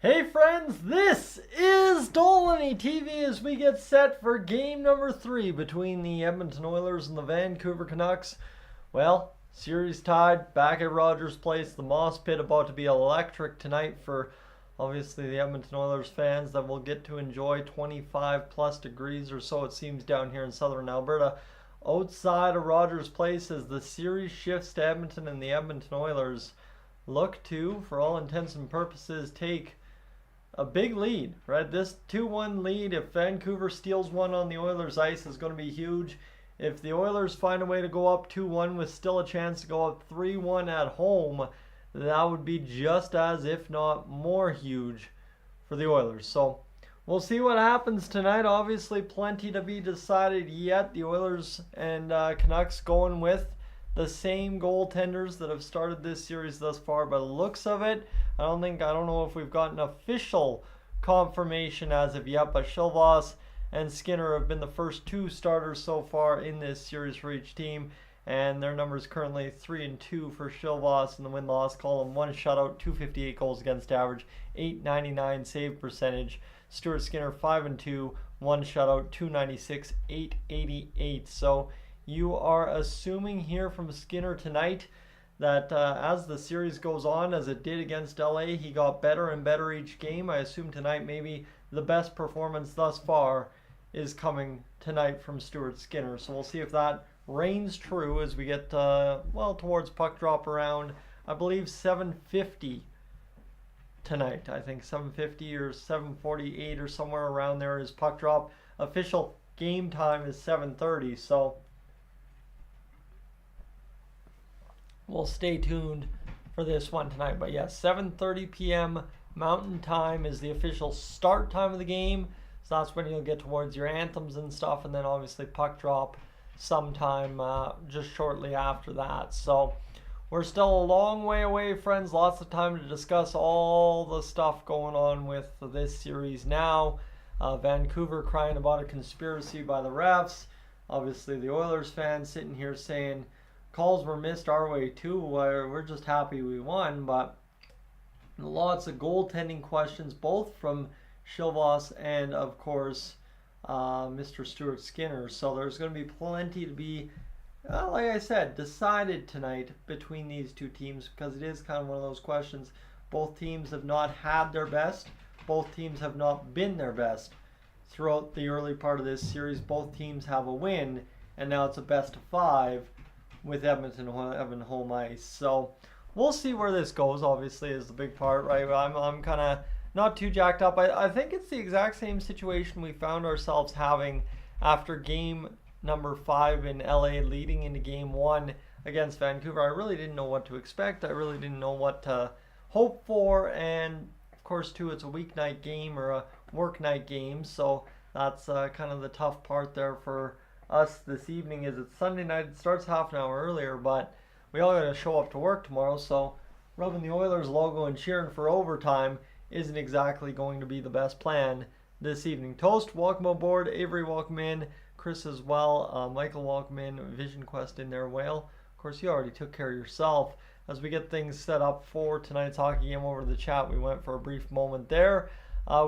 Hey friends, this is Dolynny TV as we get set for game number 3 between the Edmonton Oilers and the Vancouver Canucks. Well, series tied back at Rogers Place. The Moss Pit about to be electric tonight for obviously the Edmonton Oilers fans that will get to enjoy 25 plus degrees or so it seems down here in southern Alberta. Outside of Rogers Place as the series shifts to Edmonton and the Edmonton Oilers look to, for all intents and purposes, take a big lead, right? This 2-1 lead, if Vancouver steals one on the Oilers' ice, is going to be huge. If the Oilers find a way to go up 2-1 with still a chance to go up 3-1 at home, that would be just as, if not more huge for the Oilers. So we'll see what happens tonight. Obviously, plenty to be decided yet. The Oilers and Canucks going with the same goaltenders that have started this series thus far by the looks of it. I don't know if we've gotten official confirmation as of yet, but Schilvas and Skinner have been the first two starters so far in this series for each team, and their numbers currently 3-2 for Schilvas in the win-loss column. 1 shutout, 258 goals against average, 899 save percentage. Stuart Skinner 5-2, 1 shutout, 296, 888. So you are assuming here from Skinner tonight that as the series goes on, as it did against LA, he got better and better each game. I assume tonight maybe the best performance thus far is coming tonight from Stuart Skinner. So we'll see if that reigns true as we get towards puck drop around, I believe, 7:50 tonight. I think 7:50 or 7:48 or somewhere around there is puck drop. Official game time is 7:30, so we'll stay tuned for this one tonight. But yes, 7:30 p.m. Mountain Time is the official start time of the game. So that's when you'll get towards your anthems and stuff, and then obviously puck drop sometime just shortly after that. So we're still a long way away, friends. Lots of time to discuss all the stuff going on with this series now. Vancouver crying about a conspiracy by the refs. Obviously the Oilers fans sitting here saying calls were missed our way too. We're just happy we won, but lots of goaltending questions, both from Schilvas and of course Mr. Stuart Skinner. So there's going to be plenty to be, like I said, decided tonight between these two teams, because it is kind of one of those questions. Both teams have not had their best. Both teams have not been their best throughout the early part of this series. Both teams have a win, and now it's a best of 5 with Edmonton having home ice. So we'll see where this goes, obviously, is the big part, right? I'm kind of not too jacked up. I think it's the exact same situation we found ourselves having after game number 5 in LA leading into game 1 against Vancouver. I really didn't know what to expect. I really didn't know what to hope for, and of course too, it's a weeknight game or a work night game, so that's kind of the tough part there for us this evening. Is it's Sunday night, it starts half an hour earlier, but we all got to show up to work tomorrow, so rubbing the Oilers logo and cheering for overtime isn't exactly going to be the best plan this evening. Toast, welcome aboard. Avery, welcome in. Chris as well. Michael, welcome in. Vision Quest in there. Whale, of course, you already took care of yourself. As we get things set up for tonight's hockey game over the chat, we went for a brief moment there.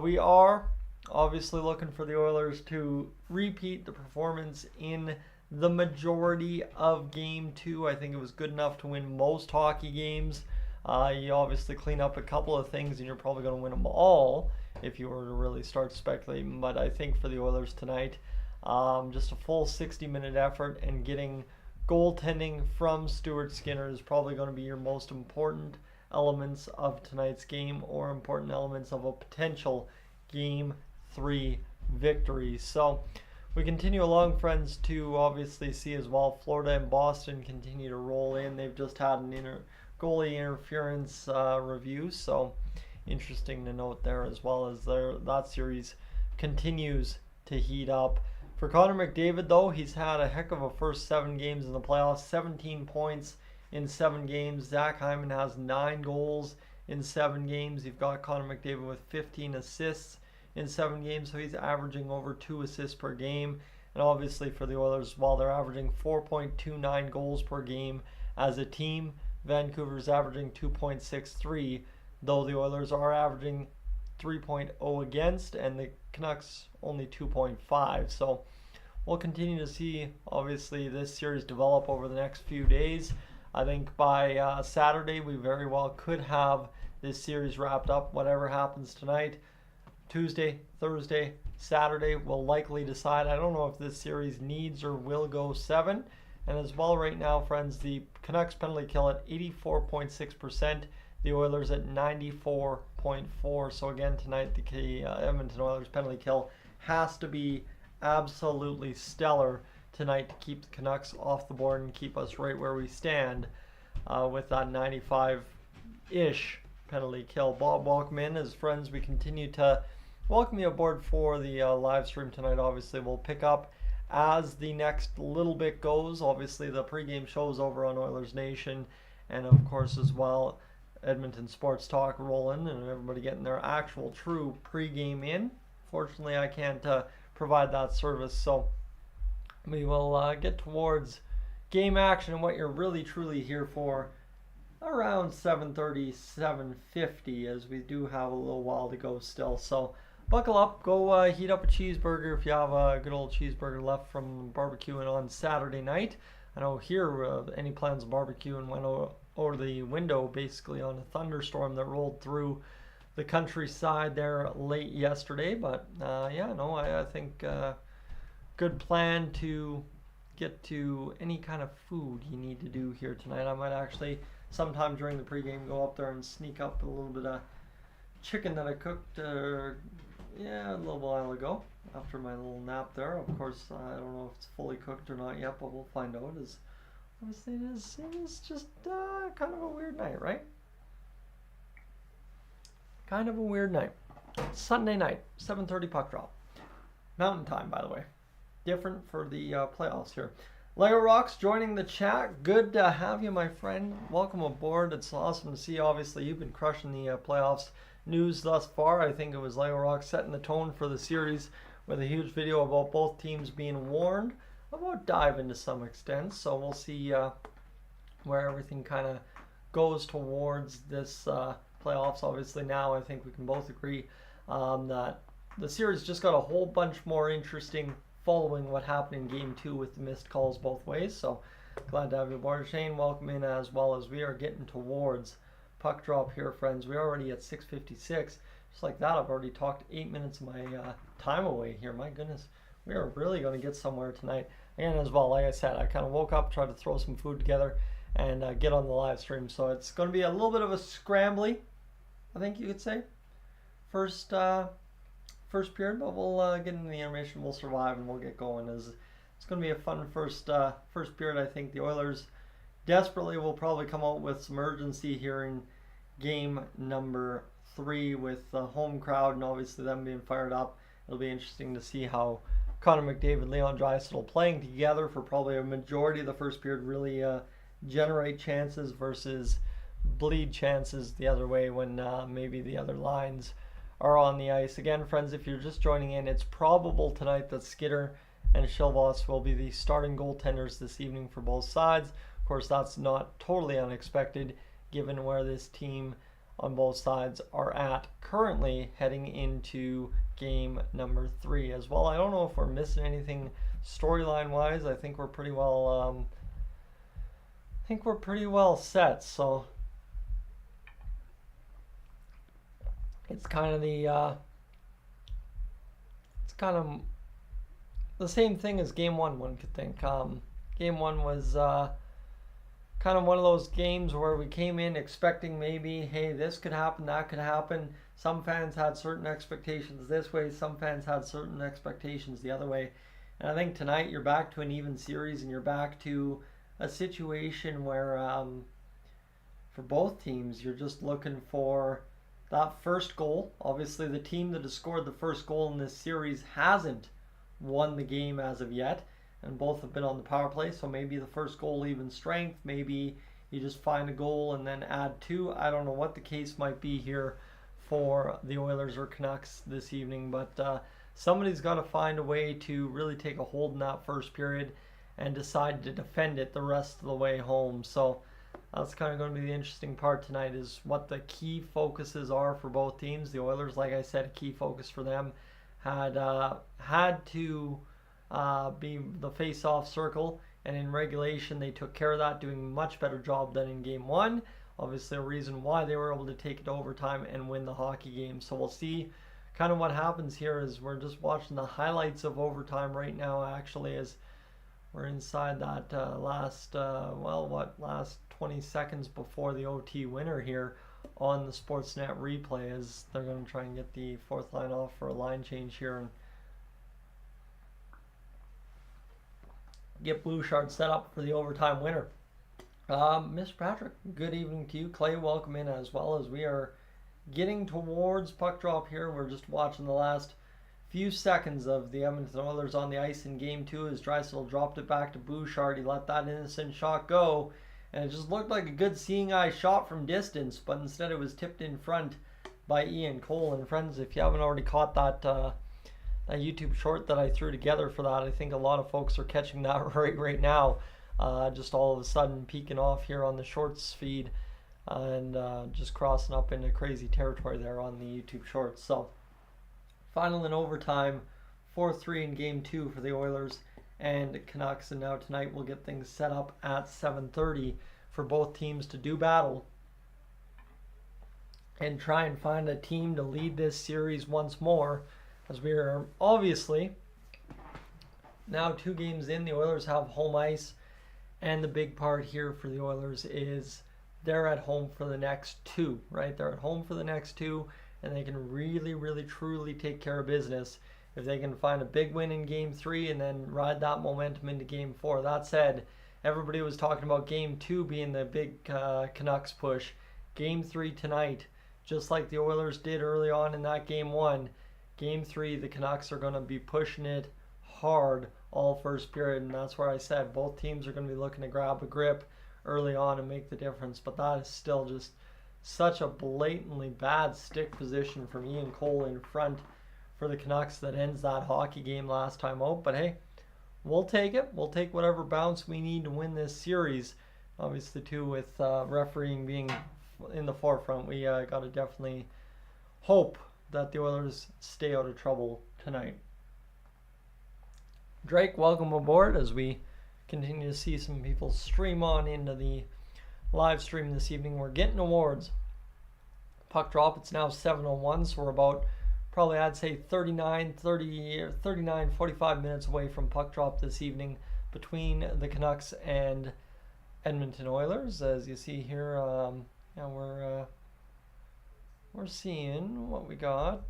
We are obviously looking for the Oilers to repeat the performance in the majority of game 2. I think it was good enough to win most hockey games. You obviously clean up a couple of things and you're probably going to win them all if you were to really start speculating. But I think for the Oilers tonight, just a full 60-minute effort and getting goaltending from Stuart Skinner is probably going to be your most important elements of tonight's game, or important elements of a potential game 3 victory. So we continue along, friends, to obviously see as well Florida and Boston continue to roll in. They've just had an goalie interference review, so interesting to note there, as well as that series continues to heat up. For Connor McDavid, though, he's had a heck of a first 7 games in the playoffs, 17 points in 7 games. Zach Hyman has 9 goals in 7 games. You've got Connor McDavid with 15 assists in 7 games, so he's averaging over 2 assists per game. And obviously for the Oilers, while they're averaging 4.29 goals per game as a team, Vancouver's averaging 2.63, though the Oilers are averaging 3.0 against, and the Canucks only 2.5. So we'll continue to see, obviously, this series develop over the next few days. I think by Saturday, we very well could have this series wrapped up. Whatever happens tonight, Tuesday, Thursday, Saturday will likely decide. I don't know if this series needs or will go 7. And as well right now, friends, the Canucks penalty kill at 84.6%. The Oilers at 94.4%. So again, tonight, the Edmonton Oilers penalty kill has to be absolutely stellar tonight to keep the Canucks off the board and keep us right where we stand with that 95-ish penalty kill. Bob, welcome in. As friends, we continue to welcome you aboard for the live stream tonight. Obviously, we'll pick up as the next little bit goes. Obviously, the pregame shows over on Oilers Nation, and of course as well Edmonton Sports Talk rolling, and everybody getting their actual true pregame in. Fortunately, I can't provide that service, so we will get towards game action and what you're really truly here for around 7:30, 7:50, as we do have a little while to go still. So buckle up, go heat up a cheeseburger if you have a good old cheeseburger left from barbecuing on Saturday night. I know here any plans of barbecuing went over the window basically on a thunderstorm that rolled through the countryside there late yesterday. But I think good plan to get to any kind of food you need to do here tonight. I might actually sometime during the pregame go up there and sneak up a little bit of chicken that I cooked a little while ago after my little nap there. Of course, I don't know if it's fully cooked or not yet, but we'll find out. As obviously it is just kind of a weird night, right? Kind of a weird night. Sunday night, 7:30 puck drop. Mountain time, by the way. Different for the playoffs here. Lego Rocks joining the chat. Good to have you, my friend. Welcome aboard. It's awesome to see you. Obviously, you've been crushing the playoffs news thus far. I think it was Lego Rocks setting the tone for the series with a huge video about both teams being warned about diving to some extent. So we'll see where everything kind of goes towards this playoffs. Obviously, now I think we can both agree that the series just got a whole bunch more interesting following what happened in Game 2 with the missed calls both ways. So glad to have you aboard. Shane, welcome in as well, as we are getting towards puck drop here, friends. We're already at 6:56. Just like that, I've already talked 8 minutes of my time away here. My goodness, we are really going to get somewhere tonight. Again, as well, like I said, I kind of woke up, tried to throw some food together, and get on the live stream. So it's going to be a little bit of a scrambly, I think you could say, first period, but we'll get into the intermission. We'll survive and we'll get going. It's going to be a fun first period. I think the Oilers desperately will probably come out with some urgency here in game number 3 with the home crowd and obviously them being fired up. It'll be interesting to see how Connor McDavid, Leon Draisaitl playing together for probably a majority of the first period really generate chances versus bleed chances the other way when maybe the other lines are on the ice. Again, friends, if you're just joining in, it's probable tonight that Skinner and Shilvas will be the starting goaltenders this evening for both sides. Of course, that's not totally unexpected given where this team on both sides are at currently heading into game number 3 as well. I don't know if we're missing anything storyline wise. I think we're pretty well set. So it's kind of the same thing as game 1, one could think. Game 1 was kind of one of those games where we came in expecting maybe, hey, this could happen, that could happen. Some fans had certain expectations this way, some fans had certain expectations the other way. And I think tonight you're back to an even series and you're back to a situation where for both teams you're just looking for that first goal. Obviously the team that has scored the first goal in this series hasn't won the game as of yet, and both have been on the power play, so maybe the first goal even strength, maybe you just find a goal and then add 2. I don't know what the case might be here for the Oilers or Canucks this evening, but somebody's got to find a way to really take a hold in that first period and decide to defend it the rest of the way home. So That's kind of going to be the interesting part tonight, is what the key focuses are for both teams. The Oilers, like I said, a key focus for them had to be the face-off circle, and in regulation they took care of that, doing a much better job than in Game 1. Obviously a reason why they were able to take it to overtime and win the hockey game. So we'll see kind of what happens here, as we're just watching the highlights of overtime right now, actually, as we're inside that last 20 seconds before the OT winner here on the Sportsnet replay, as they're going to try and get the fourth line off for a line change here and get Bouchard set up for the overtime winner. Mr. Patrick, good evening to you. Clay, welcome in as well, as we are getting towards puck drop here. We're just watching the last few seconds of the Edmonton Oilers on the ice in Game 2 as Draisaitl dropped it back to Bouchard. He let that innocent shot go, and it just looked like a good seeing eye shot from distance, but instead it was tipped in front by Ian Cole. And friends, if you haven't already caught that YouTube short that I threw together for that, I think a lot of folks are catching that right now. Just all of a sudden peeking off here on the shorts feed and just crossing up into crazy territory there on the YouTube shorts. So final in overtime, 4-3 in Game 2 for the Oilers and Canucks. And now tonight we'll get things set up at 7:30 for both teams to do battle and try and find a team to lead this series once more, as we are obviously now 2 games in. The Oilers have home ice, and the big part here for the Oilers is they're at home for the next 2, right? They're at home for the next 2, and they can really, truly take care of business if they can find a big win in Game 3 and then ride that momentum into Game 4. That said, everybody was talking about Game 2 being the big Canucks push. Game 3 tonight, just like the Oilers did early on in that Game 1, Game 3, the Canucks are going to be pushing it hard all first period, and that's where I said both teams are going to be looking to grab a grip early on and make the difference. But that is still just such a blatantly bad stick position from Ian Cole in front for the Canucks that ends that hockey game last time out. But hey, we'll take it. We'll take whatever bounce we need to win this series. Obviously, too, with refereeing being in the forefront, we got to definitely hope that the Oilers stay out of trouble tonight. Drake, welcome aboard as we continue to see some people stream on into the live stream this evening. We're getting towards puck drop. It's now 7:01, so we're about probably, I'd say, 45 minutes away from puck drop this evening between the Canucks and Edmonton Oilers. As you see here, we're seeing what we got.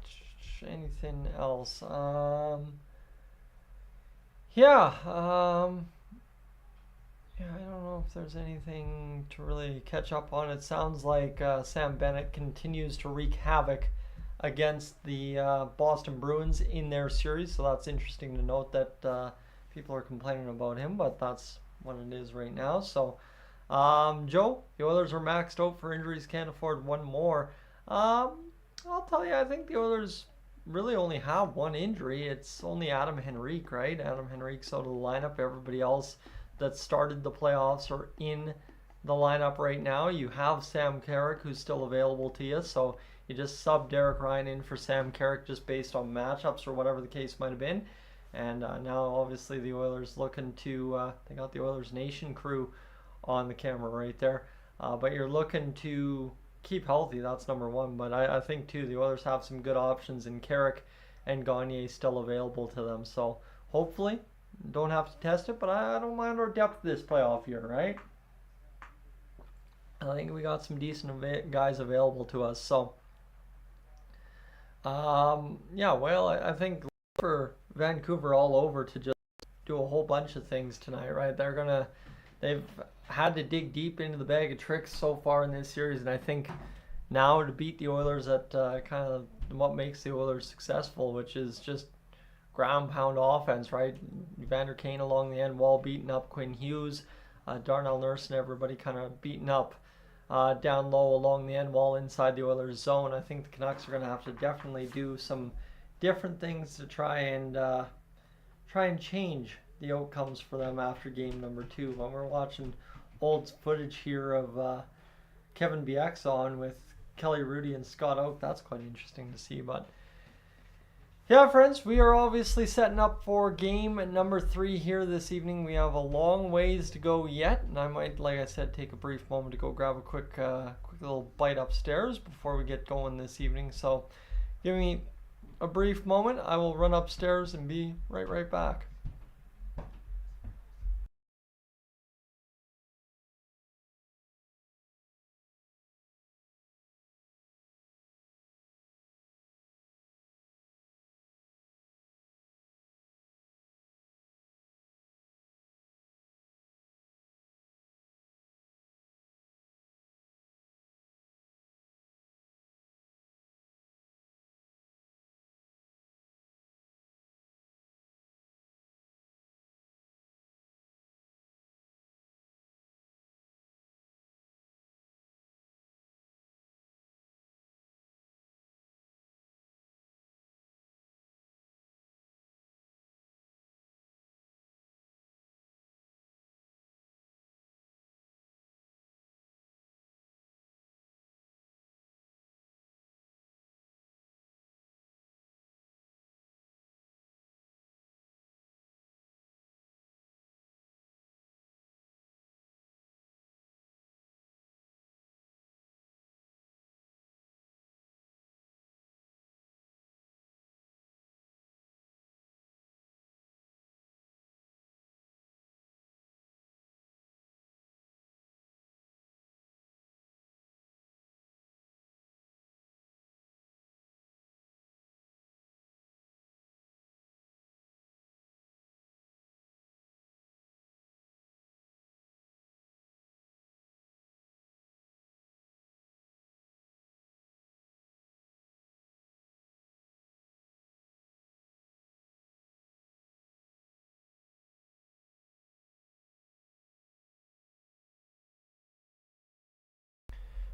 Anything else? I don't know if there's anything to really catch up on. It sounds like Sam Bennett continues to wreak havoc against the Boston Bruins in their series, so that's interesting to note that people are complaining about him, but that's what it is right now. So, Joe, the Oilers are maxed out for injuries, can't afford one more. I'll tell you, I think the Oilers really only have one injury. It's only Adam Henrique, right? Adam Henrique's out of the lineup. Everybody else that started the playoffs are in the lineup right now. You have Sam Carrick, who's still available to you, so you just sub Derek Ryan in for Sam Carrick just based on matchups or whatever the case might have been. And now obviously the Oilers looking to, they got the Oilers Nation crew on the camera right there. But you're looking to keep healthy, that's number one. But I think too, the Oilers have some good options in Carrick and Gagne still available to them. So hopefully, don't have to test it, but I don't mind our depth this playoff year, right? I think we got some decent guys available to us. So, I think for Vancouver all over to just do a whole bunch of things tonight, right? They've had to dig deep into the bag of tricks so far in this series, and I think now to beat the Oilers at kind of what makes the Oilers successful, which is just ground pound offense, right? Evander Kane along the end wall beating up Quinn Hughes, Darnell Nurse and everybody kind of beating up down low along the end wall inside the Oilers zone. I think the Canucks are going to have to definitely do some different things to try and change the outcomes for them after game number 2. When we're watching old footage here of Kevin BX on with Kelly Rudy and Scott Oak. That's quite interesting to see. But yeah, friends, we are obviously setting up for game number 3 here this evening. We have a long ways to go yet, and I might, like I said, take a brief moment to go grab a quick little bite upstairs before we get going this evening. So give me a brief moment. I will run upstairs and be right back.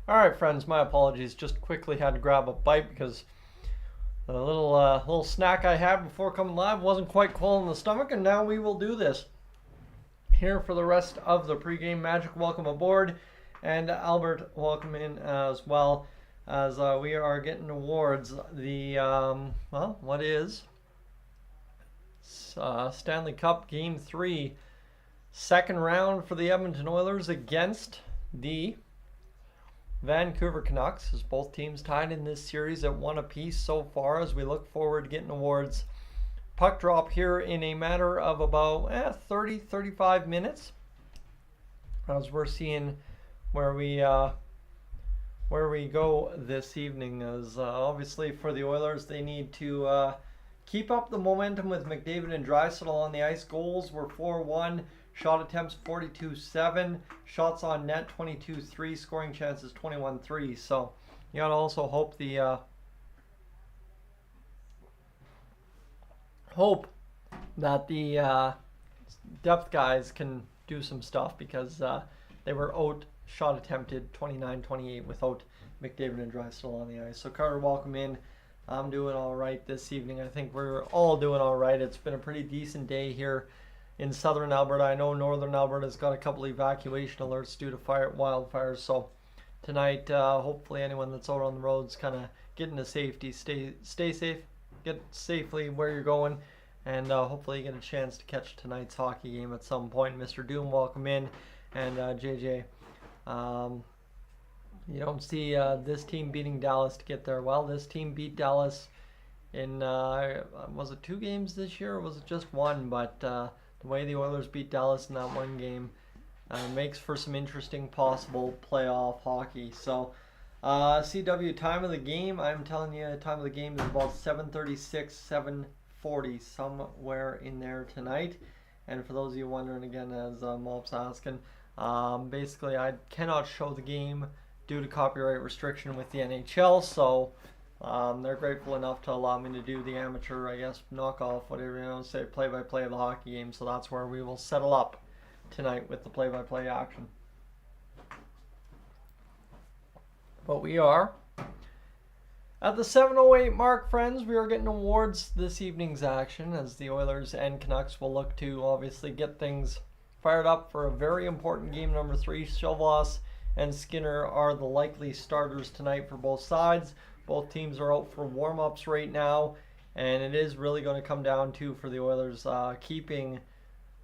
All right, friends, my apologies. Just quickly had to grab a bite because the little snack I had before coming live wasn't quite cool in the stomach, and now we will do this. Here for the rest of the pregame magic, welcome aboard, and Albert, welcome in as well, as we are getting towards the what is Stanley Cup Game 3, second round for the Edmonton Oilers against the Vancouver Canucks, as both teams tied in this series at 1 apiece so far, as we look forward to getting towards puck drop here in a matter of about 30-35 minutes, as we're seeing where we go this evening. As obviously for the Oilers, they need to keep up the momentum with McDavid and Draisaitl on the ice. Goals were 4-1. Shot attempts 42-7, shots on net 22-3, scoring chances 21-3. So you gotta also hope that the depth guys can do some stuff, because they were out shot attempted 29-28 without McDavid and Draisaitl on the ice. So Carter, welcome in. I'm doing all right this evening. I think we're all doing all right. It's been a pretty decent day here in southern Alberta. I know northern Alberta's got a couple evacuation alerts due to wildfires. So tonight, hopefully anyone that's out on the roads kind of getting to safety. Stay safe, get safely where you're going, and hopefully you get a chance to catch tonight's hockey game at some point. Mr. Doom, welcome in, and JJ. You don't see this team beating Dallas to get there. Well, this team beat Dallas in was it 2 games this year, or was it just 1? But the way the Oilers beat Dallas in that 1 game makes for some interesting possible playoff hockey. So CW time of the game, I'm telling you, time of the game is about 7:36, 7:40, somewhere in there tonight. And for those of you wondering, again, as Mop's asking, basically I cannot show the game due to copyright restriction with the NHL, so they're grateful enough to allow me to do the amateur, I guess, knockoff, whatever you want to say, play-by-play of the hockey game. So that's where we will settle up tonight with the play-by-play action. But we are at the 7:08 mark, friends. We are getting towards this evening's action, as the Oilers and Canucks will look to obviously get things fired up for a very important game number 3. Chilvas and Skinner are the likely starters tonight for both sides. Both teams are out for warm-ups right now, and it is really going to come down to, for the Oilers, keeping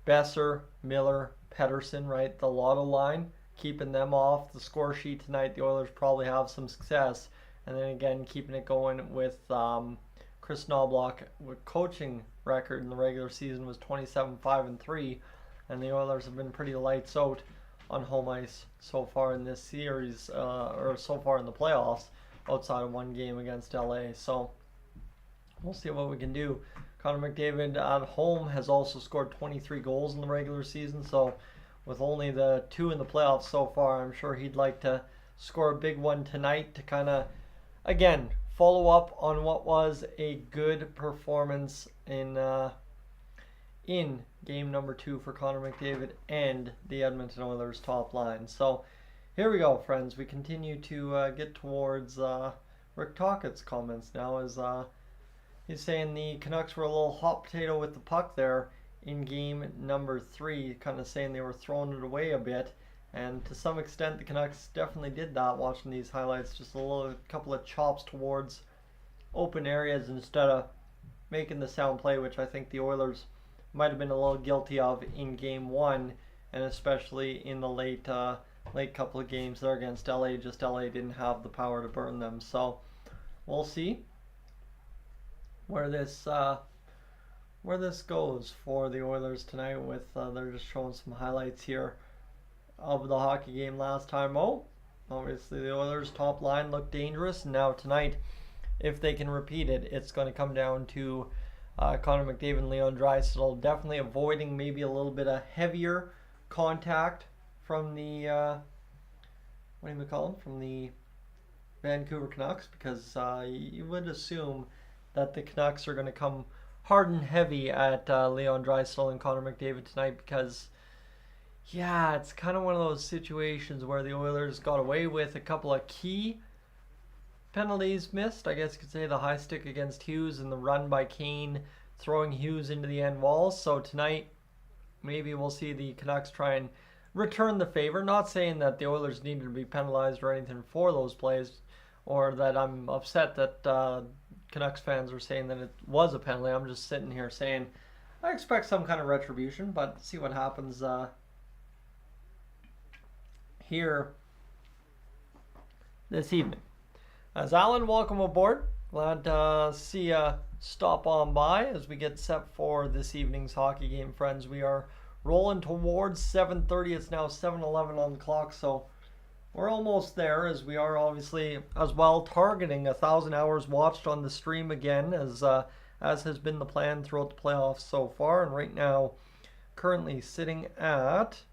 Besser, Miller, Pettersson, right, the Lotto line, keeping them off the score sheet tonight. The Oilers probably have some success, and then again keeping it going with Chris Knobloch. With coaching record in the regular season was 27-5-3, and the Oilers have been pretty lights out on home ice so far in this series, or so far in the playoffs, outside of one game against LA. So we'll see what we can do. Connor McDavid at home has also scored 23 goals in the regular season, so with only the 2 in the playoffs so far, I'm sure he'd like to score a big one tonight to kind of, again, follow up on what was a good performance in game number 2 for Connor McDavid and the Edmonton Oilers top line. So here we go, friends. We continue to get towards Rick Tocchet's comments now, as he's saying the Canucks were a little hot potato with the puck there in game number 3, kind of saying they were throwing it away a bit. And to some extent, the Canucks definitely did that, watching these highlights. Just a couple of chops towards open areas instead of making the sound play, which I think the Oilers might have been a little guilty of in game 1, and especially in the late couple of games there against LA. Just LA didn't have the power to burn them. So we'll see where this goes for the Oilers tonight. With they're just showing some highlights here of the hockey game last time. Obviously the Oilers top line looked dangerous, and now tonight, if they can repeat it, it's going to come down to Connor McDavid and Leon Draisaitl definitely avoiding maybe a little bit of heavier contact from the from the Vancouver Canucks, because you would assume that the Canucks are going to come hard and heavy at Leon Draisaitl and Connor McDavid tonight, because yeah, it's kind of one of those situations where the Oilers got away with a couple of key penalties missed. I guess you could say the high stick against Hughes and the run by Kane throwing Hughes into the end walls. So tonight, maybe we'll see the Canucks try and return the favor. Not saying that the Oilers needed to be penalized or anything for those plays, or that I'm upset that Canucks fans are saying that it was a penalty. I'm just sitting here saying I expect some kind of retribution, but see what happens here this evening. As Alan, welcome aboard. Glad to see you stop on by as we get set for this evening's hockey game, friends. We are rolling towards 7:30. It's now 7:11 on the clock, so we're almost there, as we are obviously as well targeting 1,000 hours watched on the stream again, as has been the plan throughout the playoffs so far. And right now, currently sitting at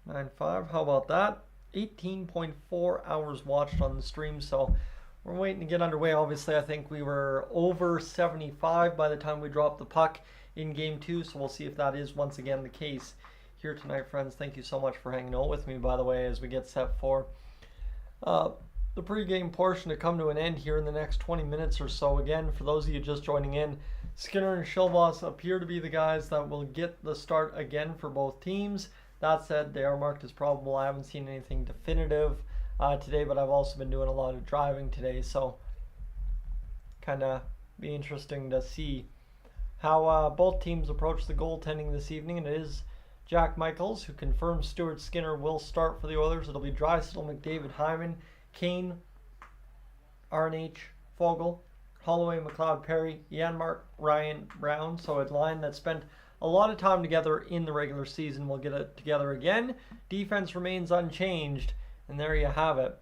9.5. How about that? 18.4 hours watched on the stream. So we're waiting to get underway. Obviously, I think we were over 75 by the time we dropped the puck in game 2. So we'll see if that is once again the case here tonight, friends. Thank you so much for hanging out with me, by the way, as we get set for the pregame portion to come to an end here in the next 20 minutes or so. Again, for those of you just joining in, Skinner and Chilvas appear to be the guys that will get the start again for both teams. That said, they are marked as probable. I haven't seen anything definitive today, but I've also been doing a lot of driving today, so kind of be interesting to see how both teams approach the goaltending this evening. And it is Jack Michaels who confirms Stuart Skinner will start for the Oilers. It'll be Draisaitl, McDavid, Hyman, Kane, RNH, Fogle, Holloway, McLeod, Perry, Janmark, Ryan, Brown. So a line that spent a lot of time together in the regular season will get it together again. Defense remains unchanged, and there you have it.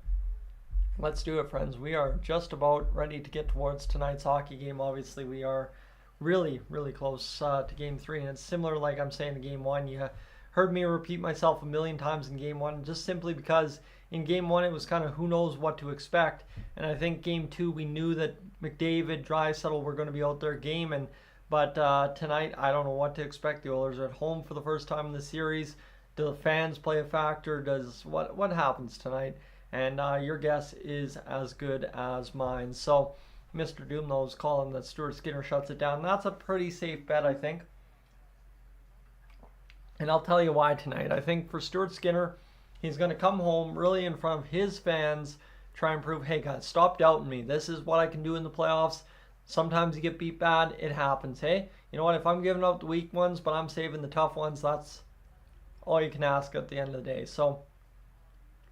Let's do it, friends. We are just about ready to get towards tonight's hockey game. Obviously, we are really, really close to game 3, and it's similar, like I'm saying, to game 1. You heard me repeat myself a million times in game 1, just simply because in game 1 it was kind of who knows what to expect, and I think game 2 we knew that McDavid, Draisaitl were going to be out there gaming, but tonight I don't know what to expect. The Oilers are at home for the first time in the series. Do the fans play a factor? Does what happens tonight? And your guess is as good as mine. So Mr. Doom knows calling that Stuart Skinner shuts it down. That's a pretty safe bet, I think. And I'll tell you why tonight. I think for Stuart Skinner, he's going to come home really in front of his fans, try and prove, hey guys, stop doubting me. This is what I can do in the playoffs. Sometimes you get beat bad. It happens. Hey, you know what? If I'm giving up the weak ones, but I'm saving the tough ones, that's all you can ask at the end of the day. So,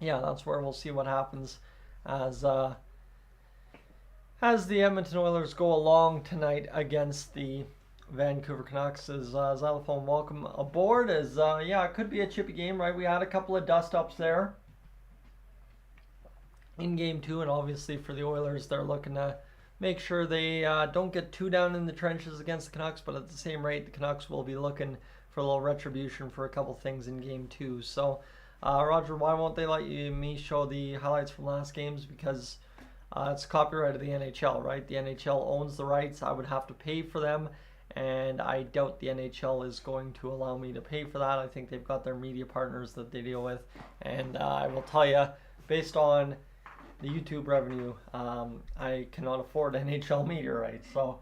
yeah, that's where we'll see what happens as the Edmonton Oilers go along tonight against the Vancouver Canucks. As Xylophone, welcome aboard. Yeah, it could be a chippy game, right? We had a couple of dust-ups there in Game 2, and obviously for the Oilers, they're looking to make sure they don't get too down in the trenches against the Canucks, but at the same rate, the Canucks will be looking for a little retribution for a couple things in Game 2. So, Roger, why won't they let me show the highlights from last games? Because it's copyright of the NHL, right? The NHL owns the rights. I would have to pay for them, and I doubt the NHL is going to allow me to pay for that. I think they've got their media partners that they deal with, and I will tell you, based on the YouTube revenue, I cannot afford NHL media rights. So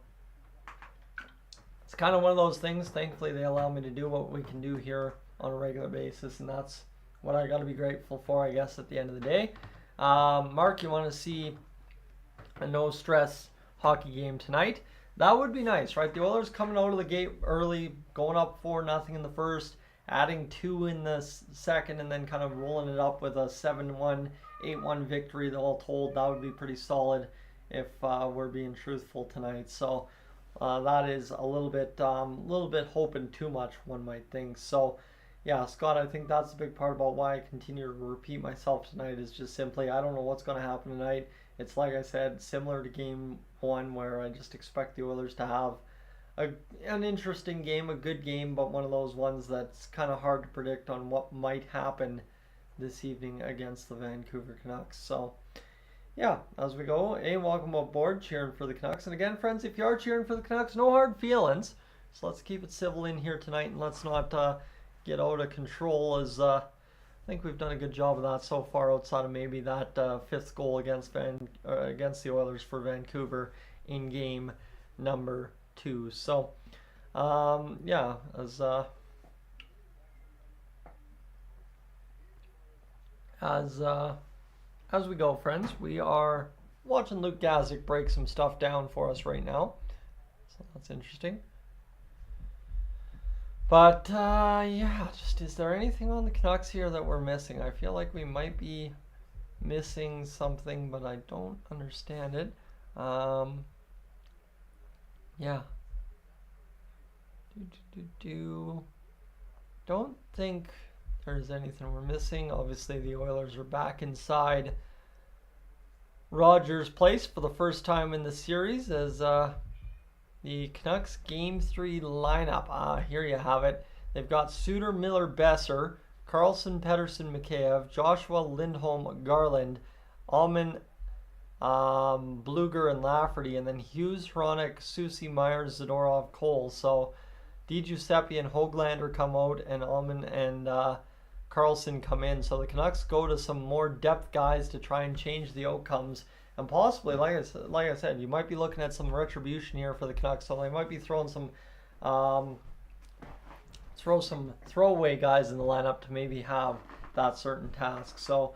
it's kind of one of those things. Thankfully, they allow me to do what we can do here on a regular basis, and that's what I got to be grateful for, I guess, at the end of the day. Mark, you want to see a no-stress hockey game tonight? That would be nice, right? The Oilers coming out of the gate early, going up 4-0 in the first, adding 2 in the second, and then kind of rolling it up with a 7-1, 8-1 victory. All told, that would be pretty solid if we're being truthful tonight. So that is a little bit hoping too much, one might think. So yeah, Scott, I think that's a big part about why I continue to repeat myself tonight, is just simply I don't know what's going to happen tonight. It's like I said, similar to Game 1, where I just expect the Oilers to have an interesting game, a good game, but one of those ones that's kind of hard to predict on what might happen this evening against the Vancouver Canucks. So, yeah, as we go, welcome aboard, cheering for the Canucks. And again, friends, if you are cheering for the Canucks, no hard feelings. So let's keep it civil in here tonight, and let's not get out of control, as I think we've done a good job of that so far, outside of maybe that 5th goal against the Oilers for Vancouver in game number 2. So, yeah, as we go, friends, we are watching Luke Gazik break some stuff down for us right now. So that's interesting. But, yeah, just is there anything on the Canucks here that we're missing? I feel like we might be missing something, but I don't understand it. Yeah. Don't think there's anything we're missing. Obviously, the Oilers are back inside Rogers Place for the first time in the series, as the Canucks Game 3 lineup. Here you have it. They've got Suter, Miller, Besser, Carlson, Pettersson, Mikheyev, Joshua, Lindholm, Garland, Allman, Bluger, and Lafferty, and then Hughes, Hronik, Soucy, Myers, Zadorov, Cole. So Di Giuseppe and Höglander come out, and Allman and Carlson come in. So the Canucks go to some more depth guys to try and change the outcomes. And possibly, like I said, you might be looking at some retribution here for the Canucks. So they might be throwing some throwaway guys in the lineup to maybe have that certain task. So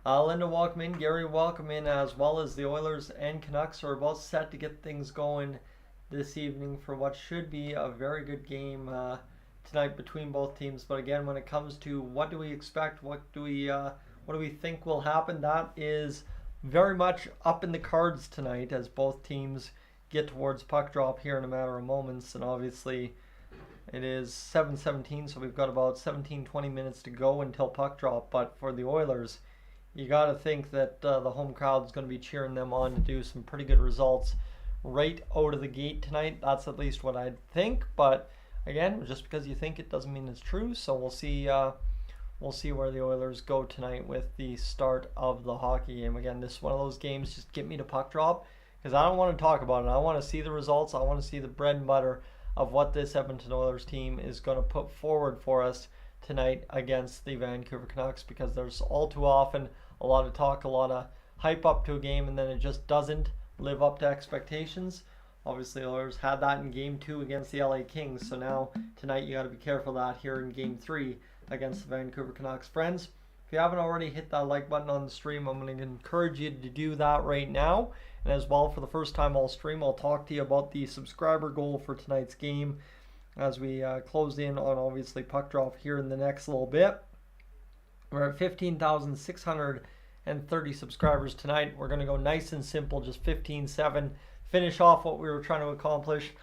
Linda, welcome in. Gary, welcome in, as well as the Oilers and Canucks are about set to get things going this evening for what should be a very good game tonight between both teams. But again, when it comes to what do we expect, what do we think will happen, that is very much up in the cards tonight, as both teams get towards puck drop here in a matter of moments. And obviously it is 7:17, so we've got about 17-20 minutes to go until puck drop. But for the Oilers, you got to think that the home crowd is going to be cheering them on to do some pretty good results right out of the gate tonight. That's at least what I'd think. But again, just because you think it doesn't mean it's true. So we'll see. We'll see where the Oilers go tonight with the start of the hockey game. Again, this is one of those games, just get me to puck drop, because I don't want to talk about it. I want to see the results. I want to see the bread and butter of what this Edmonton Oilers team is going to put forward for us tonight against the Vancouver Canucks, because there's all too often a lot of talk, a lot of hype up to a game, and then it just doesn't live up to expectations. Obviously, the Oilers had that in Game 2 against the LA Kings. So now, tonight, you got to be careful of that here in Game 3 against the Vancouver Canucks. Friends, if you haven't already hit that like button on the stream, I'm going to encourage you to do that right now. And as well, for the first time all stream, I'll talk to you about the subscriber goal for tonight's game as we close in on, obviously, puck drop here in the next little bit. We're at 15,630 subscribers tonight. We're going to go nice and simple, just 15-7. Finish off what we were trying to accomplish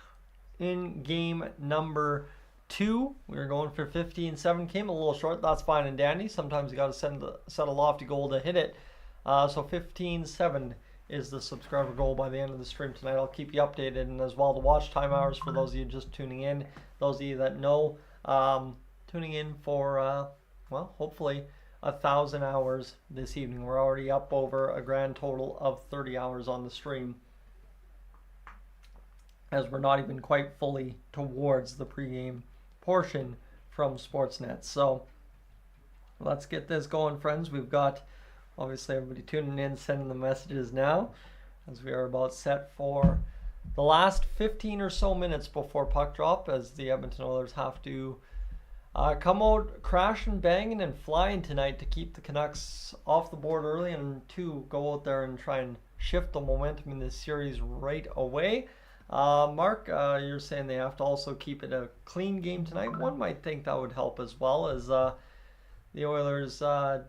in game number 2. We were going for 15-7. Came a little short. That's fine and dandy. Sometimes you got to set a lofty goal to hit it. So 15-7 is the subscriber goal by the end of the stream tonight. I'll keep you updated, and as well the watch time hours for those of you just tuning in. Those of you that know, tuning in for well, hopefully 1,000 hours this evening. We're already up over a grand total of 30 hours on the stream, as we're not even quite fully towards the pregame portion from Sportsnet. So let's get this going, friends. We've got obviously everybody tuning in, sending the messages now, as we are about set for the last 15 or so minutes before puck drop, as the Edmonton Oilers have to come out crashing, banging, and flying tonight to keep the Canucks off the board early, and to go out there and try and shift the momentum in this series right away. Mark, you're saying they have to also keep it a clean game tonight. One might think that would help as well, as the Oilers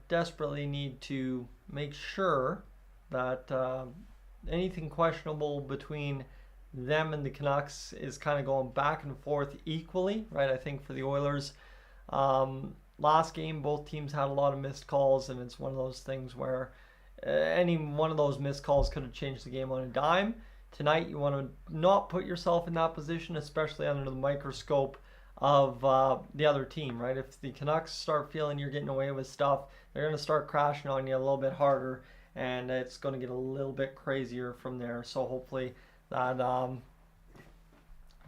desperately need to make sure that anything questionable between them and the Canucks is kind of going back and forth equally, right? I think for the Oilers, last game, both teams had a lot of missed calls, and it's one of those things where any one of those missed calls could have changed the game on a dime. Tonight, you want to not put yourself in that position, especially under the microscope of the other team, right? If the Canucks start feeling you're getting away with stuff, they're going to start crashing on you a little bit harder, and it's going to get a little bit crazier from there. So hopefully that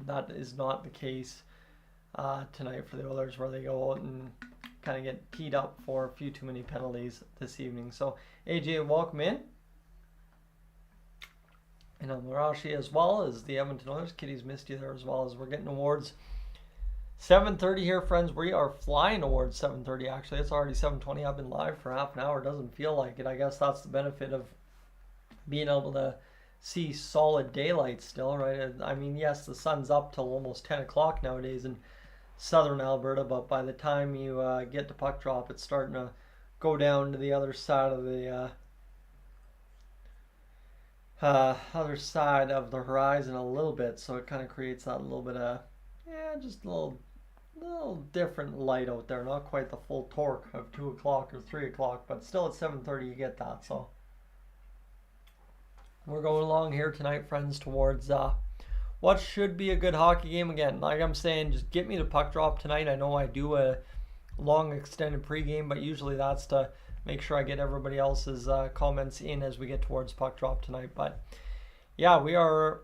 that is not the case tonight for the Oilers, where they go out and kind of get teed up for a few too many penalties this evening. So AJ, welcome in. And Marashi as well as the Edmonton Oilers. Kitty's missed you there as well, as we're getting towards 7:30 here, friends. We are flying towards 7:30. Actually, it's already 7:20. I've been live for half an hour. Doesn't feel like it. I guess that's the benefit of being able to see solid daylight still, right? I mean, yes, the sun's up till almost 10 o'clock nowadays in southern Alberta, but by the time you get to puck drop, it's starting to go down to the other side of the horizon a little bit, so it kind of creates that little bit of, just a little different light out there. Not quite the full torque of 2 o'clock or 3 o'clock, but still at 7:30 you get that. So we're going along here tonight, friends, towards what should be a good hockey game. Again, like I'm saying, just get me to puck drop tonight. I know I do a long extended pregame, but usually that's to make sure I get everybody else's comments in as we get towards puck drop tonight. But yeah, we are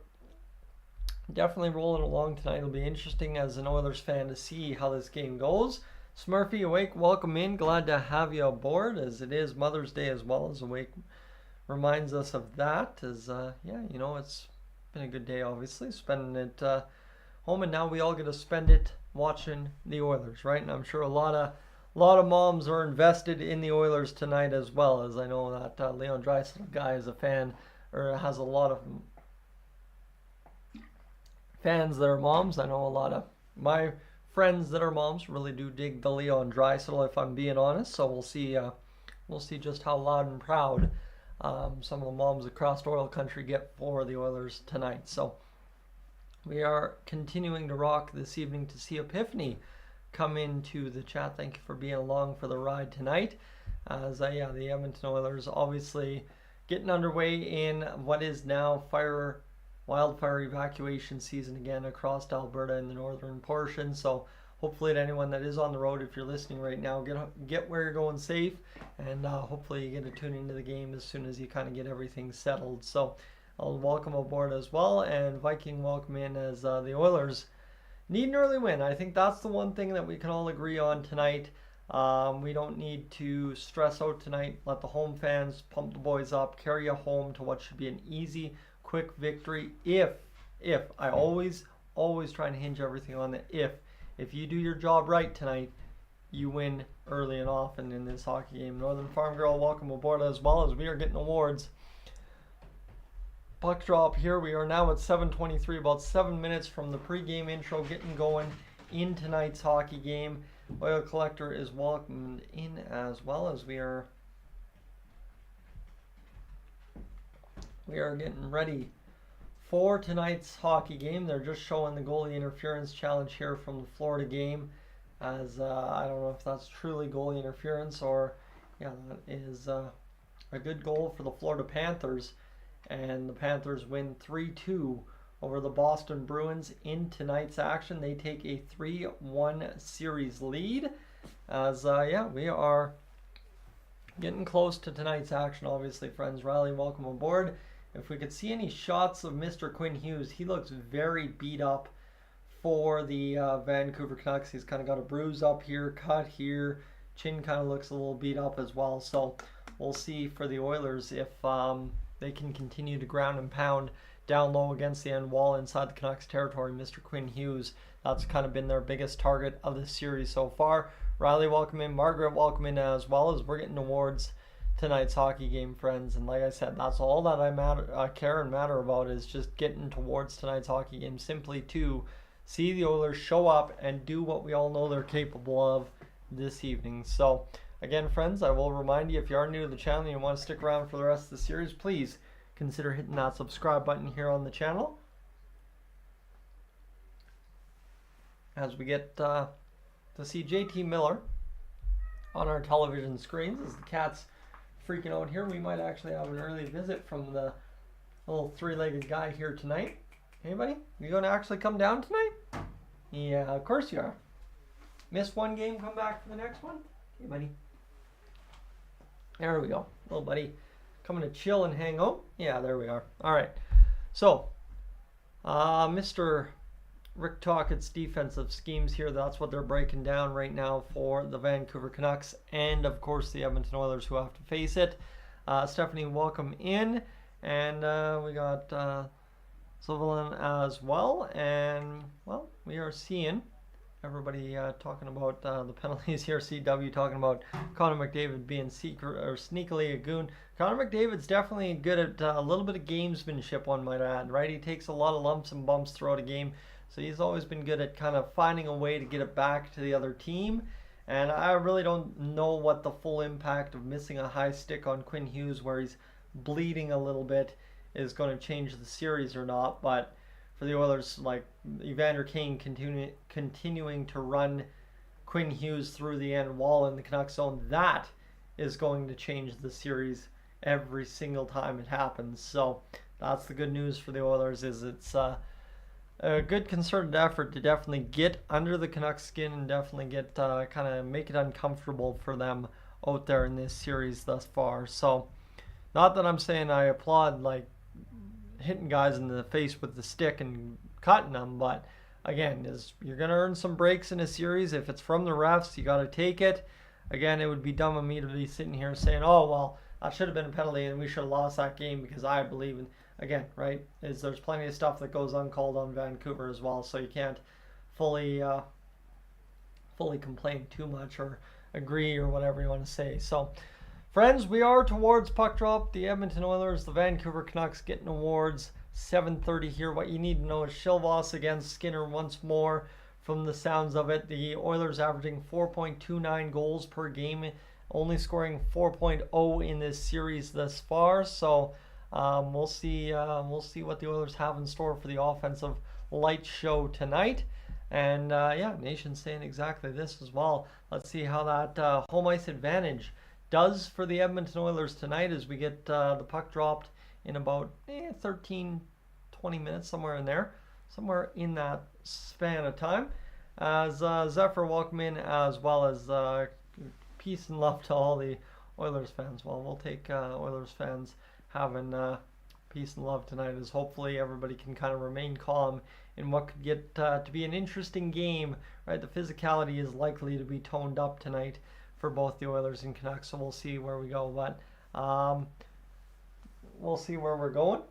definitely rolling along tonight. It'll be interesting as an Oilers fan to see how this game goes. Smurfy Awake, welcome in. Glad to have you aboard, as it is Mother's Day as well, as Awake reminds us of that. As it's been a good day, obviously, spending it home, and now we all get to spend it watching the Oilers, right? And I'm sure a lot of moms are invested in the Oilers tonight as well, as I know that Leon Draisaitl guy is a fan, or has a lot of fans that are moms. I know a lot of my friends that are moms really do dig the Leon Draisaitl, if I'm being honest. So we'll see just how loud and proud some of the moms across oil country get for the Oilers tonight. So we are continuing to rock this evening to see Epiphany come into the chat. Thank you for being along for the ride tonight. As the Edmonton Oilers obviously getting underway in what is now wildfire evacuation season again across Alberta in the northern portion. So hopefully, to anyone that is on the road, if you're listening right now, get where you're going safe, and hopefully you get to tune into the game as soon as you kind of get everything settled. So I'll welcome aboard as well, and Viking welcome in, as the Oilers need an early win. I think that's the one thing that we can all agree on tonight. We don't need to stress out tonight. Let the home fans pump the boys up, carry you home to what should be an easy, quick victory if if. I always try and hinge everything on the if. If you do your job right tonight, you win early and often in this hockey game. Northern Farm Girl, welcome aboard as well as we are getting awards. Puck drop here. We are now at 7:23, about 7 minutes from the pregame intro getting going in tonight's hockey game. Oil Collector is welcomed in as well as we are getting ready for tonight's hockey game. They're just showing the goalie interference challenge here from the Florida game, as I don't know if that's truly goalie interference or, yeah, that is a good goal for the Florida Panthers, and the Panthers win 3-2 over the Boston Bruins in tonight's action. They take a 3-1 series lead, as yeah, we are getting close to tonight's action, obviously, friends. Riley, welcome aboard. If we could see any shots of Mr. Quinn Hughes, he looks very beat up for the Vancouver Canucks. He's kind of got a bruise up here, cut here, chin kind of looks a little beat up as well. So we'll see for the Oilers if they can continue to ground and pound down low against the end wall inside the Canucks territory. Mr. Quinn Hughes, that's kind of been their biggest target of the series so far. Riley, welcome in. Margaret, welcome in as well, as we're getting towards tonight's hockey game, friends. And like I said, that's all that I care and matter about, is just getting towards tonight's hockey game, simply to see the Oilers show up and do what we all know they're capable of this evening. So again, friends, I will remind you, if you are new to the channel and you want to stick around for the rest of the series, please consider hitting that subscribe button here on the channel, as we get to see JT Miller on our television screens as the Cats freaking out here. We might actually have an early visit from the little three-legged guy here tonight. Hey, buddy, you going to actually come down tonight? Yeah, of course you are. Miss one game, come back for the next one? Hey, buddy. There we go. Little buddy coming to chill and hang out. Yeah, there we are. All right. So, Mr. Rick Tockett's defensive schemes here, that's what they're breaking down right now for the Vancouver Canucks and, of course, the Edmonton Oilers, who have to face it. Stephanie, welcome in. And we got Sylvan as well. And, well, we are seeing everybody talking about the penalties here. CW talking about Connor McDavid being sneakily a goon. Connor McDavid's definitely good at a little bit of gamesmanship, one might add, right? He takes a lot of lumps and bumps throughout a game. So he's always been good at kind of finding a way to get it back to the other team. And I really don't know what the full impact of missing a high stick on Quinn Hughes, where he's bleeding a little bit, is going to change the series or not. But for the Oilers, like Evander Kane continuing to run Quinn Hughes through the end wall in the Canucks zone, that is going to change the series every single time it happens. So that's the good news for the Oilers, is it's a good concerted effort to definitely get under the Canucks' skin and definitely get kind of make it uncomfortable for them out there in this series thus far. So not that I'm saying I applaud like hitting guys in the face with the stick and cutting them, but again, you're going to earn some breaks in a series. If it's from the refs, you got to take it. Again, it would be dumb of me to be sitting here saying, oh, well, that should have been a penalty and we should have lost that game because I believe in, again, right, there's plenty of stuff that goes uncalled on Vancouver as well, so you can't fully complain too much or agree or whatever you want to say. So, friends, we are towards puck drop. The Edmonton Oilers, the Vancouver Canucks getting awards. 7:30 here. What you need to know is Shilvas against Skinner once more. From the sounds of it, the Oilers averaging 4.29 goals per game, only scoring 4.0 in this series thus far. So we'll see what the Oilers have in store for the offensive light show tonight. And yeah, Nation's saying exactly this as well. Let's see how that home ice advantage does for the Edmonton Oilers tonight, as we get the puck dropped in about 13, 20 minutes, somewhere in there. Somewhere in that span of time. As Zephyr, welcome in, as well as peace and love to all the Oilers fans. Well, we'll take Oilers fans having peace and love tonight, as hopefully everybody can kind of remain calm in what could get to be an interesting game. Right, the physicality is likely to be toned up tonight for both the Oilers and Canucks, so we'll see where we go. But we'll see where we're going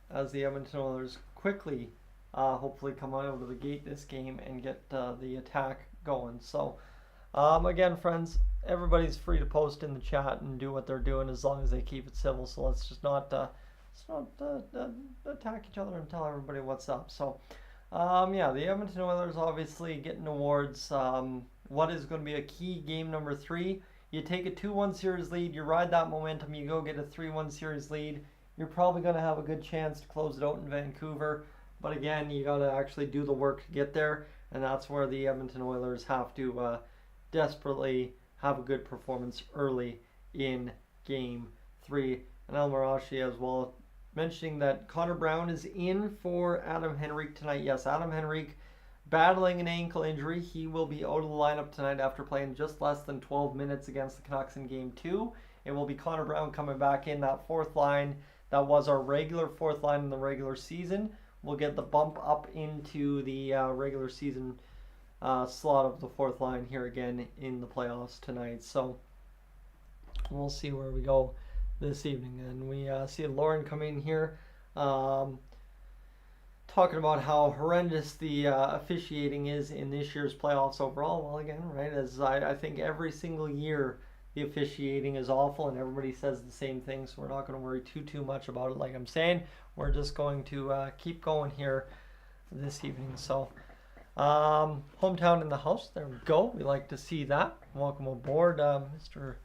as the Edmonton Oilers quickly hopefully come out of the gate this game and get the attack going. So again, friends, everybody's free to post in the chat and do what they're doing as long as they keep it civil. So let's just not attack each other and tell everybody what's up. So yeah, the Edmonton Oilers obviously getting towards what is going to be a key game number 3. You take a 2-1 series lead, you ride that momentum, you go get a 3-1 series lead. You're probably going to have a good chance to close it out in Vancouver. But again, you got to actually do the work to get there. And that's where the Edmonton Oilers have to desperately have a good performance early in Game 3. And Almarashi as well, mentioning that Connor Brown is in for Adam Henrique tonight. Yes, Adam Henrique battling an ankle injury. He will be out of the lineup tonight after playing just less than 12 minutes against the Canucks in Game 2. It will be Connor Brown coming back in, that fourth line. That was our regular fourth line in the regular season. We'll get the bump up into the regular season slot of the fourth line here again in the playoffs tonight. So we'll see where we go this evening. And we see Lauren come in here talking about how horrendous the officiating is in this year's playoffs overall. Well, again, right, as I think every single year the officiating is awful and everybody says the same thing, so we're not going to worry too much about it. Like I'm saying, we're just going to keep going here this evening. So hometown in the house, there we go. We like to see that. Welcome aboard, Mr.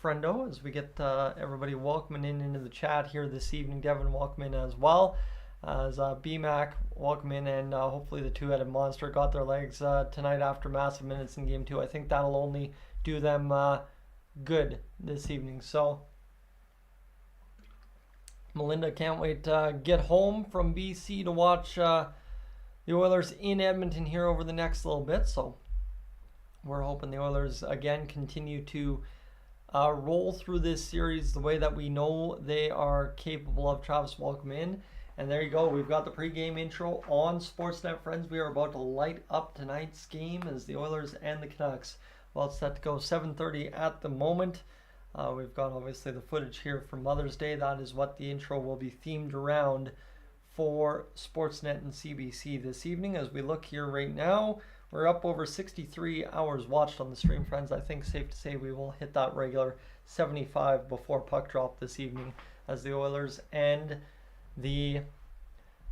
Friendo, as we get everybody welcoming into the chat here this evening. Devin, welcome in as well. As BMAC, welcome in, and hopefully the two-headed monster got their legs tonight after massive minutes in Game 2. I think that'll only do them good this evening. So Melinda can't wait to get home from BC to watch the Oilers in Edmonton here over the next little bit. So we're hoping the Oilers again continue to roll through this series the way that we know they are capable of. Travis, welcome in. And there you go. We've got the pregame intro on Sportsnet, friends. We are about to light up tonight's game as the Oilers and the Canucks. Well, it's set to go 7:30 at the moment. We've got obviously the footage here from Mother's Day. That is what the intro will be themed around for Sportsnet and CBC this evening. As we look here right now, we're up over 63 hours watched on the stream, friends. I think safe to say we will hit that regular 75 before puck drop this evening as the Oilers and the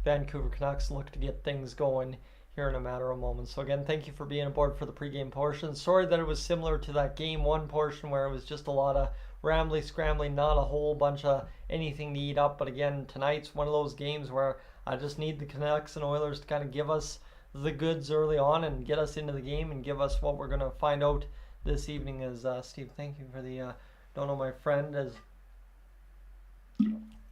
Vancouver Canucks look to get things going here in a matter of moments. So again, thank you for being aboard for the pregame portion. Sorry that it was similar to that Game 1 portion where it was just a lot of rambly, scrambling, not a whole bunch of anything to eat up. But again, tonight's one of those games where I just need the Canucks and Oilers to kind of give us the goods early on and get us into the game and give us what we're going to find out this evening. As Steve, thank you for the don't know my friend, as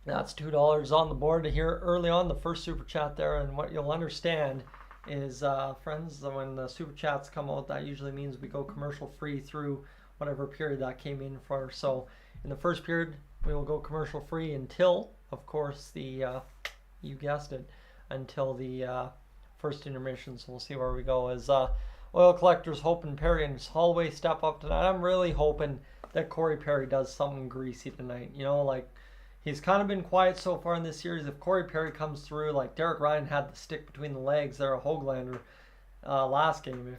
that's $2 on the board here early on, the first super chat there. And what you'll understand is, friends, when the super chats come out, that usually means we go commercial free through whatever period that came in for. So in the first period, we will go commercial free until, of course, the, you guessed it, until the first intermission. So we'll see where we go as Oil Collectors hoping Perry and Holloway step up tonight. I'm really hoping that Corey Perry does something greasy tonight. You know, like, he's kind of been quiet so far in this series. If Corey Perry comes through, like Derek Ryan had the stick between the legs there, a Höglander last game.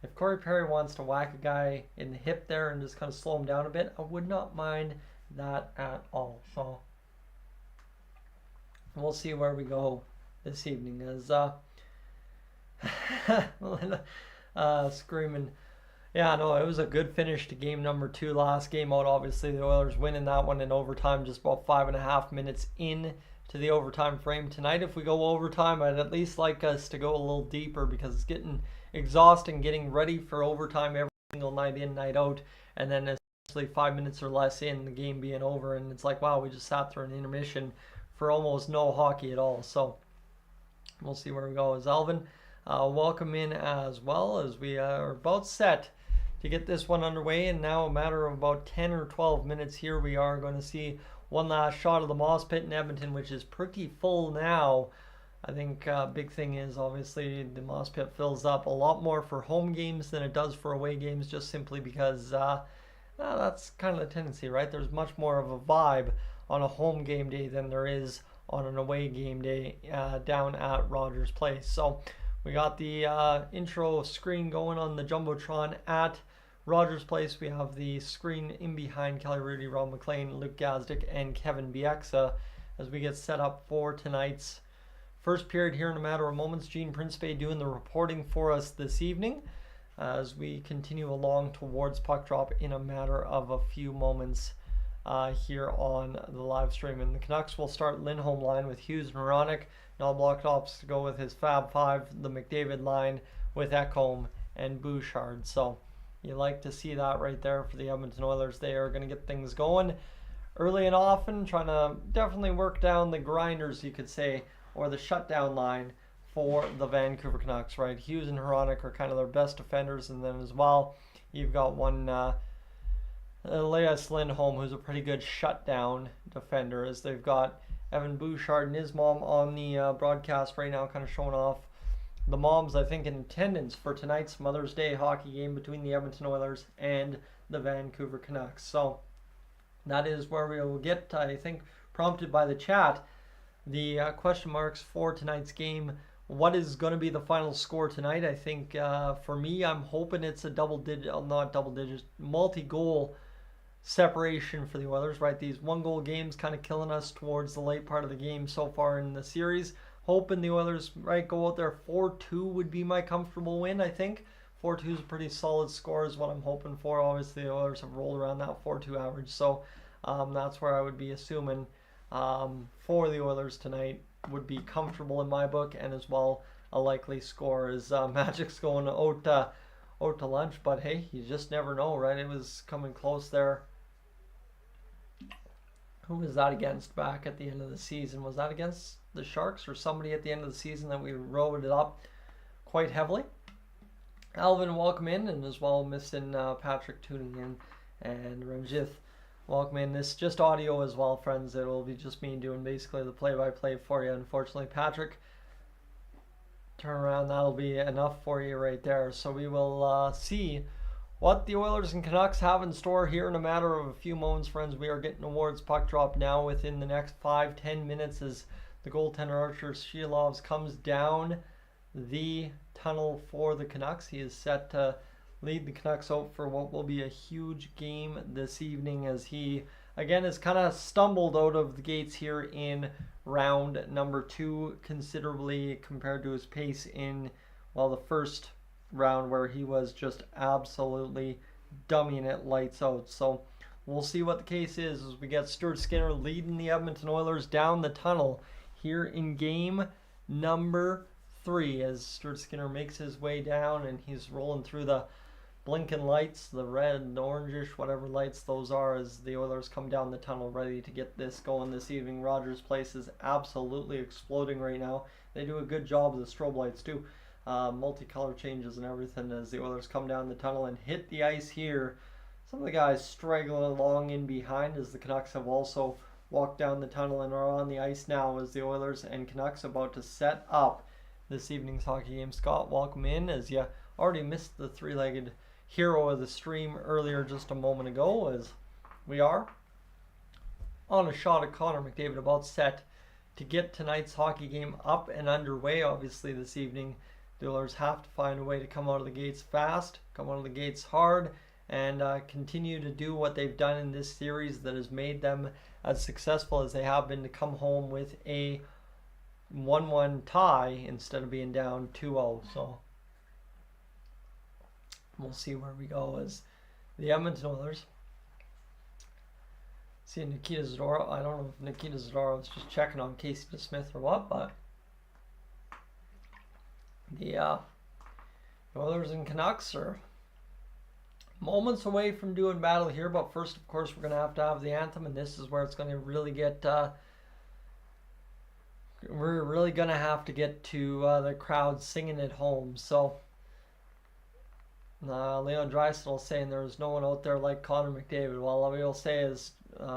If Corey Perry wants to whack a guy in the hip there and just kind of slow him down a bit, I would not mind that at all. So we'll see where we go this evening as screaming. Yeah, no, it was a good finish to game number 2 last game out. Obviously, the Oilers winning that one in overtime, just about 5.5 minutes in to the overtime frame. Tonight, if we go overtime, I'd at least like us to go a little deeper because it's getting exhausting getting ready for overtime every single night in, night out, and then essentially 5 minutes or less in, the game being over, and it's like, wow, we just sat through an intermission for almost no hockey at all. So we'll see where we go. As Alvin, welcome in as well, as we are about set to get this one underway, and now a matter of about 10 or 12 minutes here we are going to see one last shot of the Moss Pit in Edmonton, which is pretty full now. I think big thing is obviously the Moss Pit fills up a lot more for home games than it does for away games, just simply because that's kind of the tendency, right? There's much more of a vibe on a home game day than there is on an away game day down at Rogers Place. So we got the intro screen going on the Jumbotron at Rogers Place. We have the screen in behind Kelly Rudy, Rob McLean, Luke Gazdick, and Kevin Bieksa as we get set up for tonight's first period here in a matter of moments. Gene Principe doing the reporting for us this evening as we continue along towards puck drop in a matter of a few moments here on the live stream. And the Canucks will start Lindholm line with Hughes and Hronek. Now blocked ops to go with his Fab Five, the McDavid line with Ekholm and Bouchard. So you like to see that right there for the Edmonton Oilers. They are going to get things going early and often, trying to definitely work down the grinders, you could say, or the shutdown line for the Vancouver Canucks, right? Hughes and Hronek are kind of their best defenders, and then as well, you've got one Elias Lindholm, who's a pretty good shutdown defender, as they've got Evan Bouchard and his mom on the broadcast right now, kind of showing off the moms, I think, in attendance for tonight's Mother's Day hockey game between the Edmonton Oilers and the Vancouver Canucks. So that is where we will get, I think, prompted by the chat, the question marks for tonight's game. What is going to be the final score tonight? I think for me, I'm hoping it's a multi-goal separation for the Oilers, right? These one-goal games kind of killing us towards the late part of the game so far in the series. Hoping the Oilers, right, go out there 4-2 would be my comfortable win, I think. 4-2 is a pretty solid score is what I'm hoping for. Obviously, the Oilers have rolled around that 4-2 average, so that's where I would be assuming for the Oilers tonight would be comfortable in my book, and as well a likely score is Magic's going out to lunch, but hey, you just never know, right? It was coming close there. Who was that against back at the end of the season? Was that against the Sharks or somebody at the end of the season that we rode it up quite heavily? Alvin, welcome in, and as well missing Patrick tuning in, and Ranjith, welcome in. This just audio as well, friends. It will be just me doing basically the play-by-play for you. Unfortunately, Patrick, turn around, that'll be enough for you right there. So we will see what the Oilers and Canucks have in store here in a matter of a few moments, friends. We are getting towards puck drop now within the next 5-10 minutes as the goaltender Archer Shilovs comes down the tunnel for the Canucks. He is set to lead the Canucks out for what will be a huge game this evening, as he again has kind of stumbled out of the gates here in round number 2 considerably compared to his pace in, well, the first round where he was just absolutely dummying it lights out. So we'll see what the case is as we get Stuart Skinner leading the Edmonton Oilers down the tunnel here in game number 3, as Stuart Skinner makes his way down and he's rolling through the blinking lights, the red and orangish, whatever lights those are, as the Oilers come down the tunnel ready to get this going this evening. Rogers Place is absolutely exploding right now. They do a good job of the strobe lights too. Multicolor changes and everything as the Oilers come down the tunnel and hit the ice here. Some of the guys straggling along in behind as the Canucks have also walked down the tunnel and are on the ice now as the Oilers and Canucks about to set up this evening's hockey game. Scott, welcome in, as you already missed the three-legged hero of the stream earlier just a moment ago, as we are on a shot of Connor McDavid, about set to get tonight's hockey game up and underway. Obviously this evening the Oilers have to find a way to come out of the gates fast, come out of the gates hard, and continue to do what they've done in this series that has made them as successful as they have been, to come home with a 1-1 tie instead of being down 2-0. So we'll see where we go as the Edmonton Oilers see Nikita Zadorov. I don't know if Nikita Zadorov was just checking on Casey DeSmith or what, but the Oilers and Canucks are moments away from doing battle here. But first, of course, we're going to have the anthem, and this is where it's going to really get we're really going to have to get to the crowd singing at home. So Leon Draisaitl saying there's no one out there like Connor McDavid. Well, what we'll say is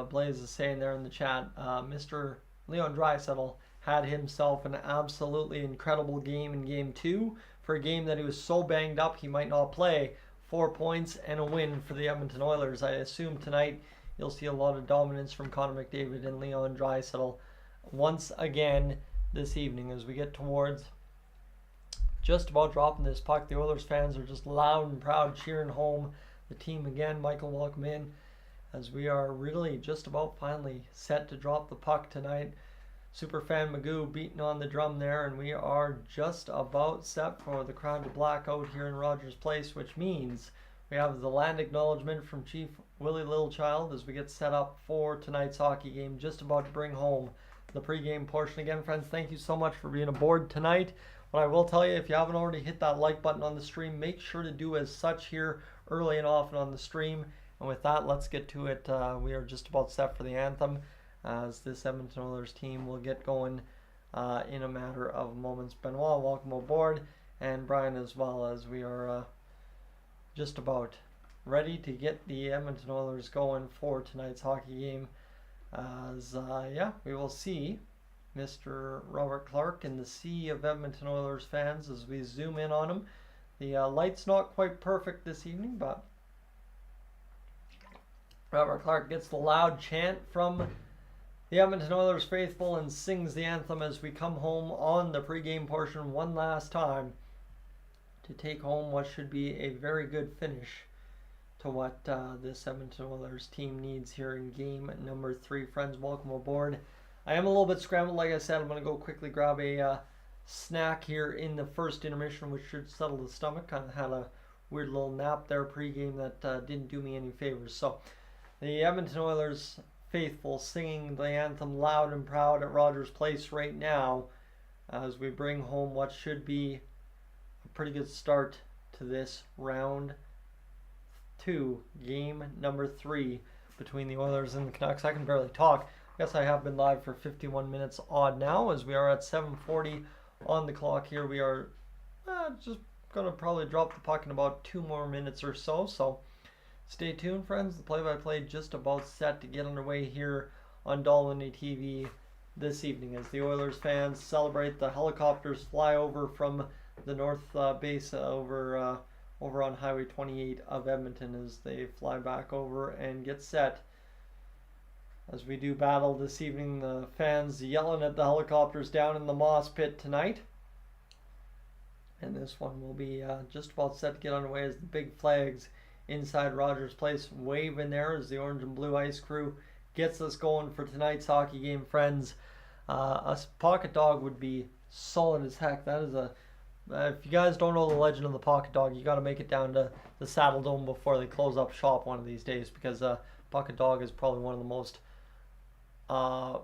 Blaze is saying there in the chat, Mr. Leon Draisaitl had himself an absolutely incredible game in Game 2. For a game that he was so banged up he might not play. 4 points and a win for the Edmonton Oilers. I assume tonight you'll see a lot of dominance from Connor McDavid and Leon Draisaitl once again this evening as we get towards just about dropping this puck. The Oilers fans are just loud and proud, cheering home the team again. Michael, welcome in as we are really just about finally set to drop the puck tonight. Superfan Magoo beating on the drum there, and we are just about set for the crowd to black out here in Rogers Place, which means we have the land acknowledgement from Chief Willie Littlechild as we get set up for tonight's hockey game, just about to bring home the pregame portion. Again, friends, thank you so much for being aboard tonight. What I will tell you, if you haven't already hit that like button on the stream, make sure to do as such here early and often on the stream. And with that, let's get to it. We are just about set for the anthem as this Edmonton Oilers team will get going in a matter of moments. Benoit, welcome aboard, and Brian as well, as we are just about ready to get the Edmonton Oilers going for tonight's hockey game. As we will see Mr. Robert Clark in the sea of Edmonton Oilers fans as we zoom in on him. The light's not quite perfect this evening, but Robert Clark gets the loud chant from the Edmonton Oilers faithful and sings the anthem as we come home on the pregame portion one last time to take home what should be a very good finish to what this Edmonton Oilers team needs here in game number 3. Friends, welcome aboard. I am a little bit scrambled, like I said. I'm going to go quickly grab a snack here in the first intermission, which should settle the stomach. Kind of had a weird little nap there pregame that didn't do me any favors. So the Edmonton Oilers faithful singing the anthem loud and proud at Rogers Place right now as we bring home what should be a pretty good start to this round 2, game number 3 between the Oilers and the Canucks. I can barely talk. I guess I have been live for 51 minutes odd now as we are at 7:40 on the clock here. We are just going to probably drop the puck in about 2 more minutes or so. So stay tuned, friends. The play-by-play just about set to get underway here on Dolynny TV this evening as the Oilers fans celebrate. The helicopters fly over from the north base over on Highway 28 of Edmonton as they fly back over and get set. As we do battle this evening, the fans yelling at the helicopters down in the moss pit tonight. And this one will be just about set to get underway as the big flags inside Rogers Place wave in there as the orange and blue ice crew gets us going for tonight's hockey game, friends. A pocket dog would be solid as heck. That is if you guys don't know the legend of the pocket dog, you got to make it down to the Saddle Dome before they close up shop one of these days, because pocket dog is probably one of the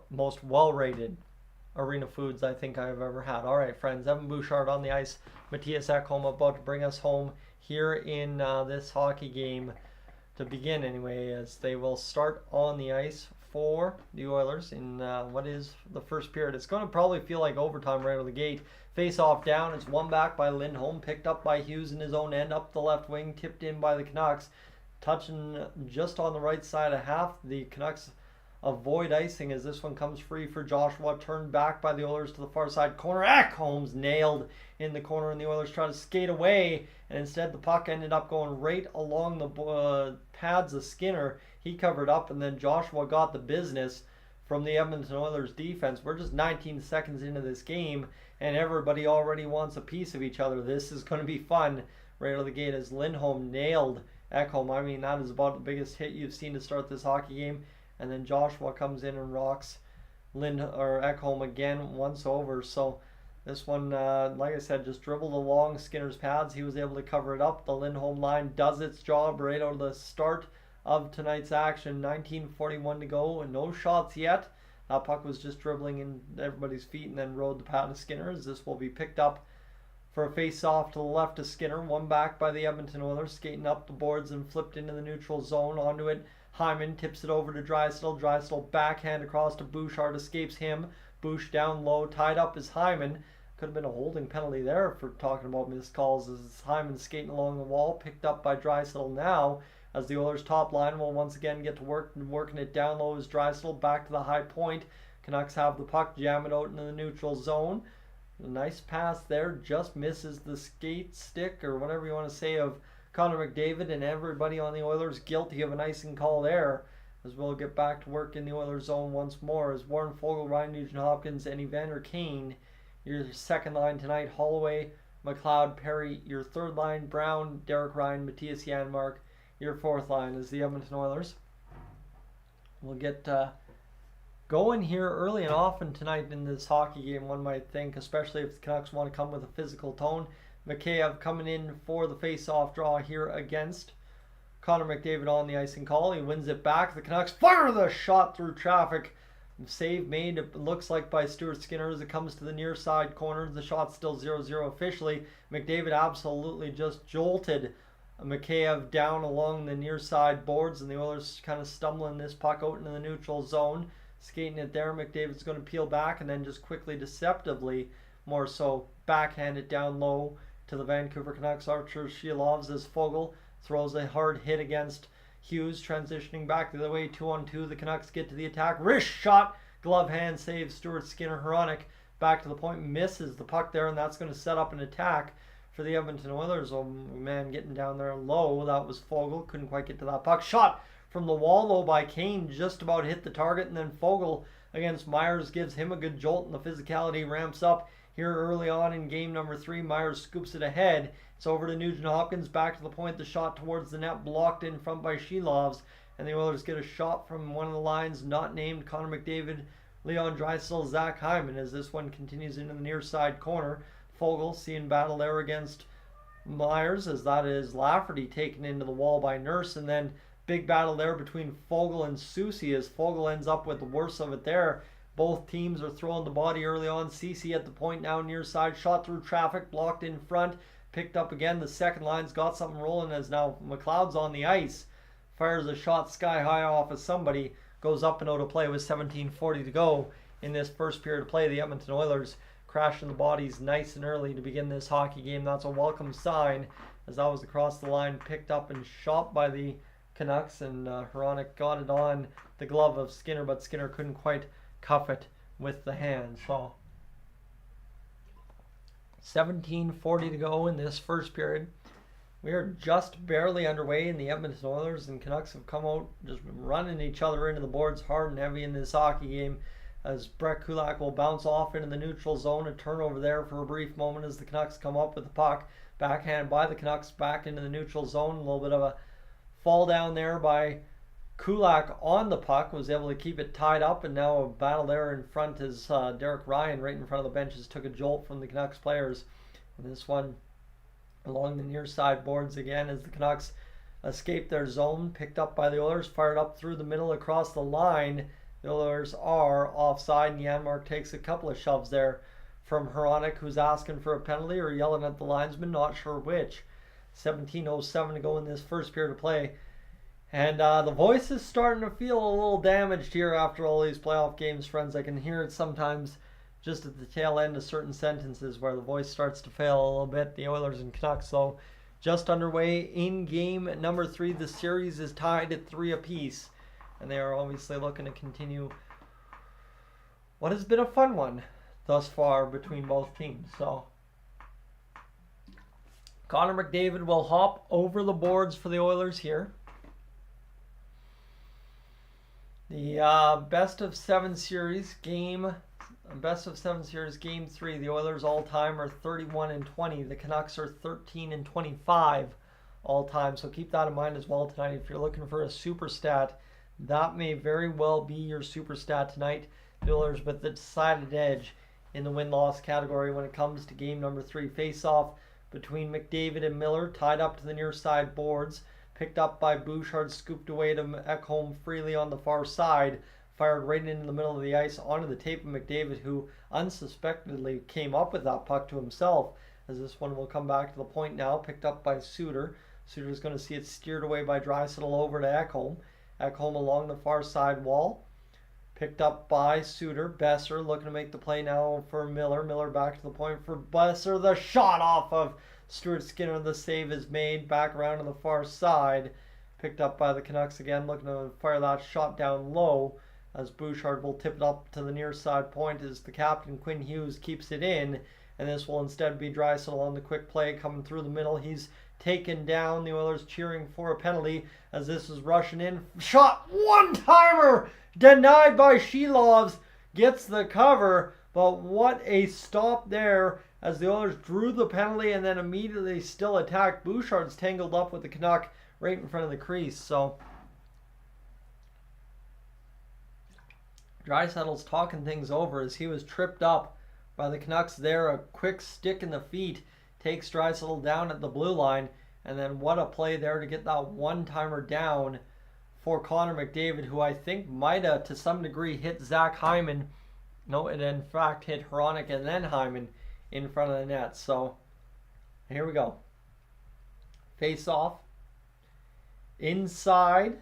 most well-rated arena foods I think I've ever had. All right, friends, Evan Bouchard on the ice, Matthias Ekholm about to bring us home here in this hockey game to begin anyway, as they will start on the ice for the Oilers in what is the first period. It's going to probably feel like overtime right out of the gate. Face off down, it's won back by Lindholm, picked up by Hughes in his own end, up the left wing, tipped in by the Canucks, touching just on the right side of half. The Canucks avoid icing as this one comes free for Joshua, turned back by the Oilers to the far side corner. Ekholm's nailed in the corner, and the Oilers try to skate away, and instead the puck ended up going right along the pads of Skinner. He covered up, and then Joshua got the business from the Edmonton Oilers defense. We're just 19 seconds into this game, and everybody already wants a piece of each other. This is going to be fun right out of the gate as Lindholm nailed Ekholm. I mean, that is about the biggest hit you've seen to start this hockey game. And then Joshua comes in and rocks Ekholm again once over. So this one, like I said, just dribbled along Skinner's pads. He was able to cover it up. The Lindholm line does its job right out of the start of tonight's action. 19:41 to go and no shots yet. That puck was just dribbling in everybody's feet and then rode the pad of Skinner, as this will be picked up for a face-off to the left of Skinner. One back by the Edmonton Oilers, skating up the boards and flipped into the neutral zone. Onto it, Hyman tips it over to Drysdale. Drysdale backhand across to Bouchard, escapes him. Bouch down low, tied up is Hyman. Could have been a holding penalty there for talking about missed calls, as Hyman skating along the wall, picked up by Drysdale now, as the Oilers top line will once again get to work, working it down low as Drysdale back to the high point. Canucks have the puck, jam it out into the neutral zone. A nice pass there, just misses the skate stick or whatever you want to say of Connor McDavid, and everybody on the Oilers guilty of an icing call there, as we'll get back to work in the Oilers zone once more as Warren Foegele, Ryan Nugent-Hopkins, and Evander Kane. Your second line tonight, Holloway, McLeod, Perry. Your third line, Brown, Derek Ryan, Matthias Janmark. Your fourth line is the Edmonton Oilers. We'll get going here early and often tonight in this hockey game, one might think, especially if the Canucks want to come with a physical tone. Mikheyev coming in for the face-off draw here against Connor McDavid on the icing call. He wins it back. The Canucks fire the shot through traffic. Save made, it looks like, by Stuart Skinner as it comes to the near side corner. The shot's still 0-0 officially. McDavid absolutely just jolted Mikheyev down along the near side boards, and the Oilers kind of stumbling this puck out into the neutral zone. Skating it there, McDavid's going to peel back and then just quickly, deceptively, more so, backhand it down low to the Vancouver Canucks Archer Shilovs as Foegele throws a hard hit against Hughes, transitioning back the other way, 2-on-2. The Canucks get to the attack. Wrist shot, glove hand save. Stuart Skinner, Hronek back to the point, misses the puck there, and that's going to set up an attack for the Edmonton Oilers. Oh man, getting down there low. That was Foegele. Couldn't quite get to that puck. Shot from the wall though by Kane, just about hit the target, and then Foegele against Myers gives him a good jolt, and the physicality ramps up here early on in game number 3. Myers scoops it ahead. It's over to Nugent-Hopkins, back to the point. The shot towards the net, blocked in front by Shilovs, and the Oilers get a shot from one of the lines not named Connor McDavid, Leon Draisaitl, Zach Hyman, as this one continues into the near side corner. Foegele seeing battle there against Myers, as that is Lafferty taken into the wall by Nurse, and then big battle there between Foegele and Soucy as Foegele ends up with the worst of it there. Both teams are throwing the body early on. Ceci at the point now near side, shot through traffic, blocked in front, picked up again. The second line's got something rolling as now McLeod's on the ice, fires a shot sky high off of somebody, goes up and out of play with 17:40 to go in this first period of play. The Edmonton Oilers crashing the bodies nice and early to begin this hockey game. That's a welcome sign, as that was across the line, picked up and shot by the Canucks, and Hronek got it on the glove of Skinner, but Skinner couldn't quite cuff it with the hand. So 17:40 to go in this first period. We are just barely underway in the Edmonton Oilers, and Canucks have come out just running each other into the boards hard and heavy in this hockey game, as Brett Kulak will bounce off into the neutral zone. A turnover there for a brief moment as the Canucks come up with the puck. Backhand by the Canucks back into the neutral zone. A little bit of a fall down there by Kulak on the puck, was able to keep it tied up, and now a battle there in front as Derek Ryan right in front of the benches took a jolt from the Canucks players. And this one along the near side boards again as the Canucks escape their zone, picked up by the Oilers, fired up through the middle across the line. The Oilers are offside, and Janmark takes a couple of shoves there from Hronek, who's asking for a penalty or yelling at the linesman, not sure which. 17:07 to go in this first period of play. And the voice is starting to feel a little damaged here after all these playoff games, friends. I can hear it sometimes just at the tail end of certain sentences where the voice starts to fail a little bit. The Oilers and Canucks, so just underway in game number 3. The series is tied at 3 apiece, and they are obviously looking to continue what has been a fun one thus far between both teams. So Connor McDavid will hop over the boards for the Oilers here. The best of 7 series game 3. The Oilers all time are 31-20. The Canucks are 13-25 all time. So keep that in mind as well tonight. If you're looking for a super stat, that may very well be your super stat tonight. The Oilers with the decided edge in the win-loss category when it comes to game number 3. Face-off between McDavid and Miller, tied up to the near side boards, picked up by Bouchard, scooped away to Ekholm freely on the far side, fired right into the middle of the ice onto the tape of McDavid, who unsuspectedly came up with that puck to himself, as this one will come back to the point now, picked up by Suter. Suter's going to see it steered away by Draisaitl over to Ekholm. Ekholm along the far side wall, picked up by Suter. Besser looking to make the play now for Miller. Miller back to the point for Besser. The shot off of Stuart Skinner. The save is made. Back around to the far side. Picked up by the Canucks again. Looking to fire that shot down low as Bouchard will tip it up to the near side point as the captain, Quinn Hughes, keeps it in. And this will instead be Draisaitl on the quick play coming through the middle. He's taken down. The Oilers cheering for a penalty as this is rushing in. Shot, one-timer, denied by Shelovs. Gets the cover, but what a stop there as the Oilers drew the penalty and then immediately still attacked. Bouchard's tangled up with the Canuck right in front of the crease. So Draisaitl's talking things over as he was tripped up by the Canucks there. A quick stick in the feet takes Draisaitl down at the blue line. And then what a play there to get that one-timer down for Connor McDavid, who I think might have to some degree hit Zach Hyman. No, it in fact hit Hronek and then Hyman in front of the net. So here we go. Face off. Inside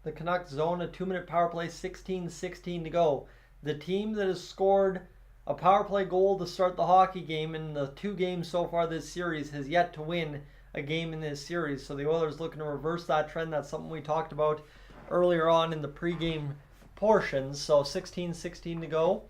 the Canucks zone, a 2-minute power play, 16-16 to go. The team that has scored a power play goal to start the hockey game in the 2 games so far this series has yet to win a game in this series. So the Oilers looking to reverse that trend. That's something we talked about earlier on in the pregame portions. So 16-16 to go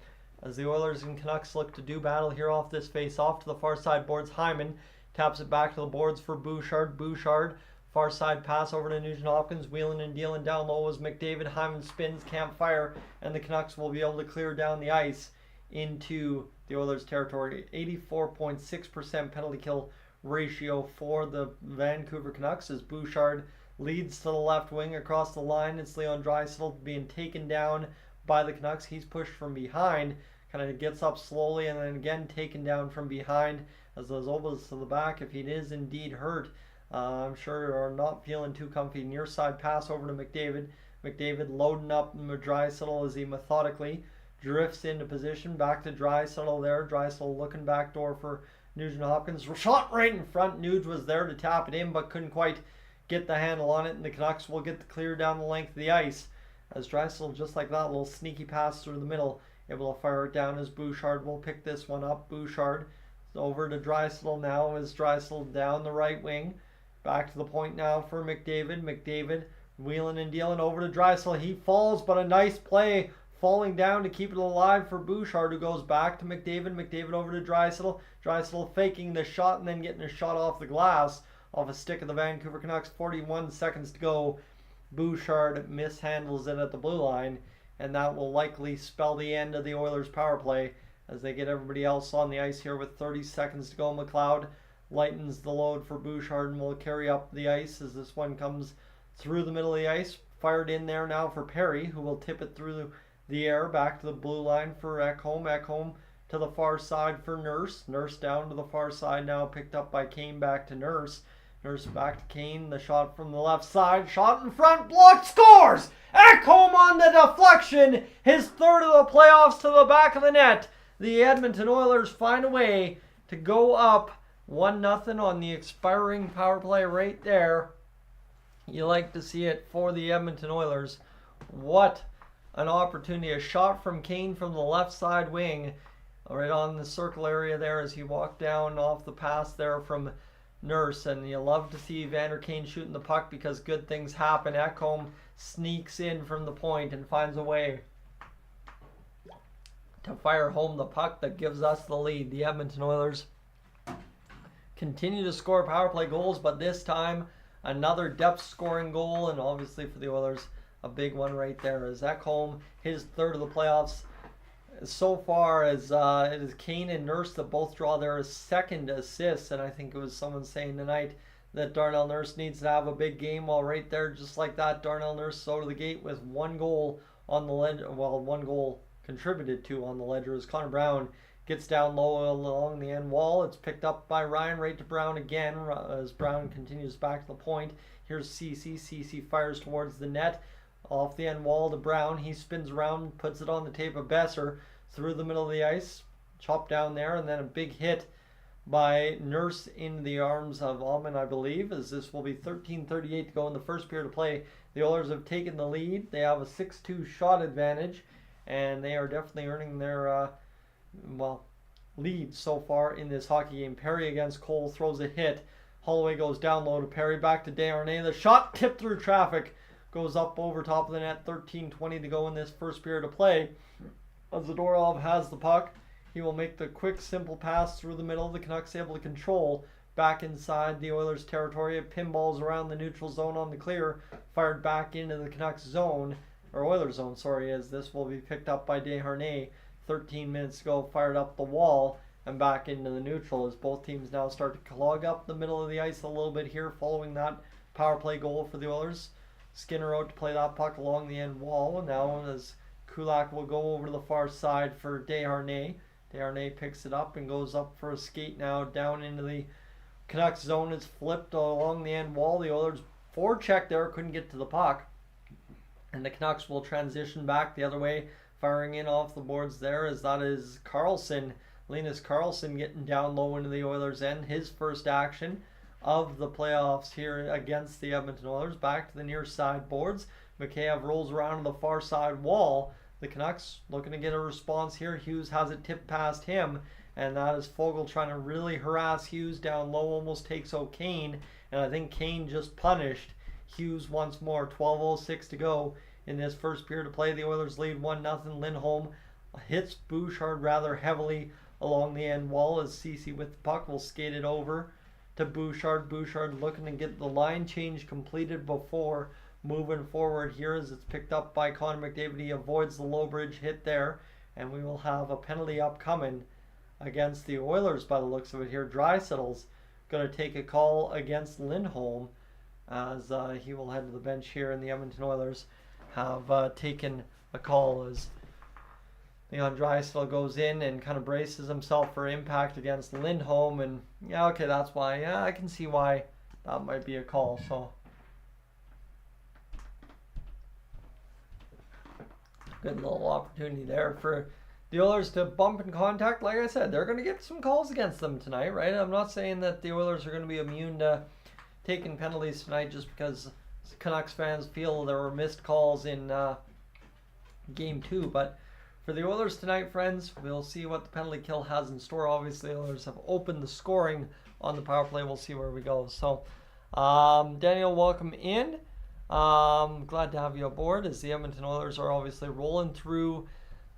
as the Oilers and Canucks look to do battle here off this face off to the far side boards. Hyman taps it back to the boards for Bouchard. Bouchard, far side pass over to Nugent-Hopkins, wheeling and dealing down low was McDavid. Hyman spins, can't fire, and the Canucks will be able to clear down the ice into the Oilers territory. 84.6% penalty kill ratio for the Vancouver Canucks as Bouchard leads to the left wing across the line. It's Leon Draisaitl being taken down by the Canucks. He's pushed from behind, kind of gets up slowly and then again taken down from behind as those elbows to the back. If he is indeed hurt, I'm sure are not feeling too comfy. Near side pass over to McDavid. McDavid loading up Draisaitl as he methodically drifts into position. Back to Draisaitl there. Draisaitl looking back door for Nugent-Hopkins. Shot right in front. Nuge was there to tap it in but couldn't quite get the handle on it, and the Canucks will get the clear down the length of the ice as Draisaitl, just like that, little sneaky pass through the middle, able to fire it down as Bouchard will pick this one up. Bouchard over to Draisaitl now as Draisaitl down the right wing. Back to the point now for McDavid. McDavid wheeling and dealing over to Draisaitl. He falls, but a nice play falling down to keep it alive for Bouchard, who goes back to McDavid. McDavid over to Draisaitl. Draisaitl faking the shot and then getting a shot off the glass off a stick of the Vancouver Canucks. 41 seconds to go. Bouchard mishandles it at the blue line, and that will likely spell the end of the Oilers' power play as they get everybody else on the ice here with 30 seconds to go. McLeod lightens the load for Bouchard and will carry up the ice as this one comes through the middle of the ice. Fired in there now for Perry, who will tip it through the air back to the blue line for Ekholm. Ekholm to the far side for Nurse. Nurse down to the far side now, picked up by Kane back to Nurse. Nurse back to Kane. The shot from the left side. Shot in front. Blocked. Scores! Ekholm on the deflection. His third of the playoffs to the back of the net. The Edmonton Oilers find a way to go up 1-0 on the expiring power play right there. You like to see it for the Edmonton Oilers. What an opportunity. A shot from Kane from the left side wing, right on the circle area there as he walked down off the pass there from Nurse. And you love to see Evander Kane shooting the puck because good things happen. Ekholm sneaks in from the point and finds a way to fire home the puck that gives us the lead. The Edmonton Oilers continue to score power play goals, but this time another depth scoring goal, and obviously for the Oilers a big one right there as Ekholm, his third of the playoffs so far, as it is Kane and Nurse that both draw their second assists. And I think it was someone saying tonight that Darnell Nurse needs to have a big game. Well, right there, just like that, Darnell Nurse out of the gate with one goal on the ledger. Well, one goal contributed to on the ledger as Connor Brown gets down low along the end wall. It's picked up by Ryan right to Brown again as Brown continues back to the point. Here's CC. CC fires towards the net. Off the end wall to Brown. He spins around, puts it on the tape of Besser through the middle of the ice. Chopped down there, and then a big hit by Nurse into the arms of Alman, I believe, as this will be 13:38 to go in the first period of play. The Oilers have taken the lead. They have a 6-2 shot advantage, and they are definitely earning their lead so far in this hockey game. Perry against Cole throws a hit. Holloway goes down low to Perry, back to Desharnais. The shot tipped through traffic, goes up over top of the net. 13:20 to go in this first period of play. As Zadorov has the puck, he will make the quick, simple pass through the middle. The Canucks able to control, back inside the Oilers territory. It pinballs around the neutral zone on the clear, fired back into the Canucks zone, or Oilers zone, sorry, as this will be picked up by Desharnais. 13 minutes ago, fired up the wall and back into the neutral as both teams now start to clog up the middle of the ice a little bit here following that power play goal for the Oilers. Skinner out to play that puck along the end wall, and now as Kulak will go over to the far side for Desharnais. Desharnais picks it up and goes up for a skate now down into the Canucks zone. It's flipped along the end wall. The Oilers forecheck there, couldn't get to the puck. And the Canucks will transition back the other way, firing in off the boards there as that is Karlsson. Linus Karlsson getting down low into the Oilers' end. His first action of the playoffs here against the Edmonton Oilers. Back to the near side boards. Mikheyev rolls around to the far side wall. The Canucks looking to get a response here. Hughes has it tipped past him. And that is Foegele trying to really harass Hughes down low. Almost takes O'Kane. And I think Kane just punished Hughes once more. 12:06 to go in this first period of play. The Oilers lead 1-0. Lindholm hits Bouchard rather heavily along the end wall as Ceci with the puck will skate it over to Bouchard. Bouchard looking to get the line change completed before moving forward here as it's picked up by Connor McDavid. He avoids the low bridge hit there, and we will have a penalty upcoming against the Oilers by the looks of it here. Draisaitl's going to take a call against Lindholm as he will head to the bench here, and the Edmonton Oilers have taken a call as Leon Draisaitl goes in and kind of braces himself for impact against Lindholm. And yeah, okay, that's why. Yeah, I can see why that might be a call. So good little opportunity there for the Oilers to bump in contact. Like I said, they're going to get some calls against them tonight, right? I'm not saying that the Oilers are going to be immune to taking penalties tonight just because Canucks fans feel there were missed calls in Game 2, but for the Oilers tonight, friends, we'll see what the penalty kill has in store. Obviously, the Oilers have opened the scoring on the power play. We'll see where we go. So, Daniel, welcome in. Glad to have you aboard as the Edmonton Oilers are obviously rolling through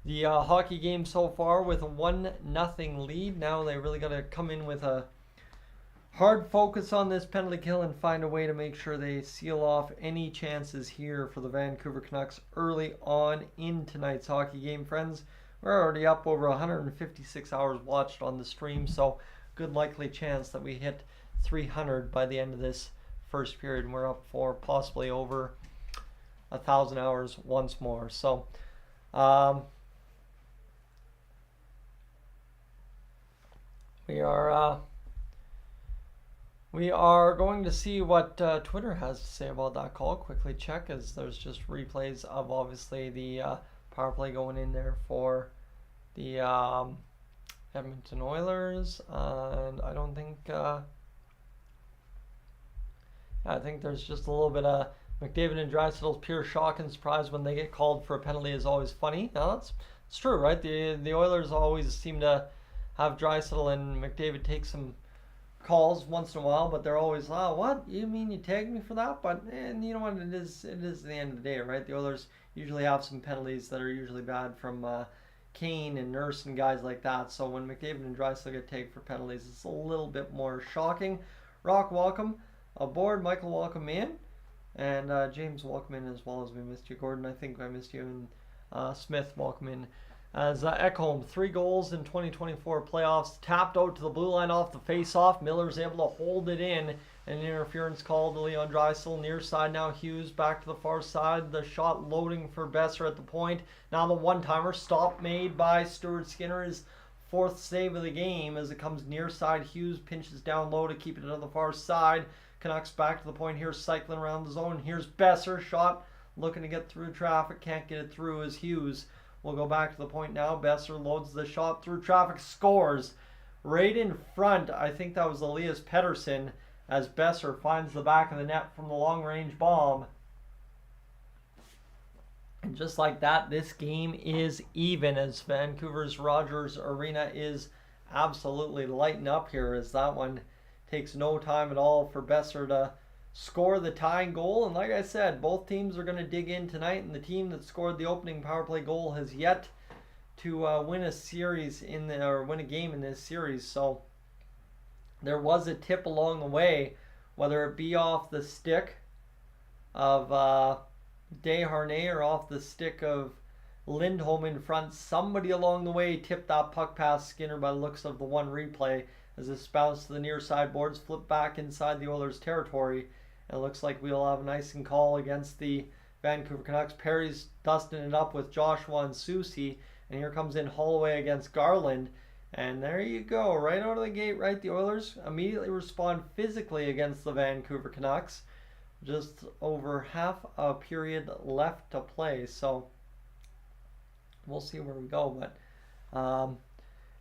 the hockey game so far with a 1-0 lead. Now they really got to come in with a hard focus on this penalty kill and find a way to make sure they seal off any chances here for the Vancouver Canucks early on in tonight's hockey game, friends. We're already up over 156 hours watched on the stream, so good likely chance that we hit 300 by the end of this first period, and we're up for possibly over 1,000 hours once more. So we are going to see what Twitter has to say about that call. Quickly check as there's just replays of obviously the power play going in there for the Edmonton Oilers, and I don't think I think there's just a little bit of McDavid and Draisaitl's pure shock and surprise when they get called for a penalty is always funny. Now it's true, right? The Oilers always seem to have Draisaitl and McDavid take some calls once in a while, but they're always, what? You mean you tagged me for that? But and you know what, it is the end of the day, right? The Oilers usually have some penalties that are usually bad from Kane and Nurse and guys like that. So when McDavid and Draisaitl get tagged for penalties, it's a little bit more shocking. Rock, welcome aboard. Michael, welcome in. And James, welcome in as well as we missed you. Gordon, I think I missed you. And Smith, welcome in. As Ekholm, 3 goals in 2024 playoffs, tapped out to the blue line off the face-off. Miller's able to hold it in. An interference called to Leon Draisaitl. Near side now, Hughes back to the far side. The shot loading for Besser at the point. Now the one-timer, stop made by Stuart Skinner. His 4th save of the game as it comes near side. Hughes pinches down low to keep it on the far side. Canucks back to the point here, cycling around the zone. Here's Besser, shot looking to get through traffic. Can't get it through as Hughes will go back to the point now. Besser loads the shot through traffic, scores right in front. I think that was Elias Pettersson as Besser finds the back of the net from the long-range bomb. And just like that, this game is even as Vancouver's Rogers Arena is absolutely lighting up here as that one takes no time at all for Besser to score the tying goal. And like I said, both teams are going to dig in tonight, and the team that scored the opening power play goal has yet to win a series win a game in this series. So there was a tip along the way, whether it be off the stick of Desharnais or off the stick of Lindholm in front. Somebody along the way tipped that puck past Skinner by the looks of the one replay, as this bounced to the near side boards, flipped back inside the Oilers' territory. And it looks like we'll have an icing call against the Vancouver Canucks. Perry's dusting it up with Joshua and Soucy, and here comes in Holloway against Garland. And there you go, right out of the gate, right? The Oilers immediately respond physically against the Vancouver Canucks. Just over half a period left to play, so we'll see where we go. But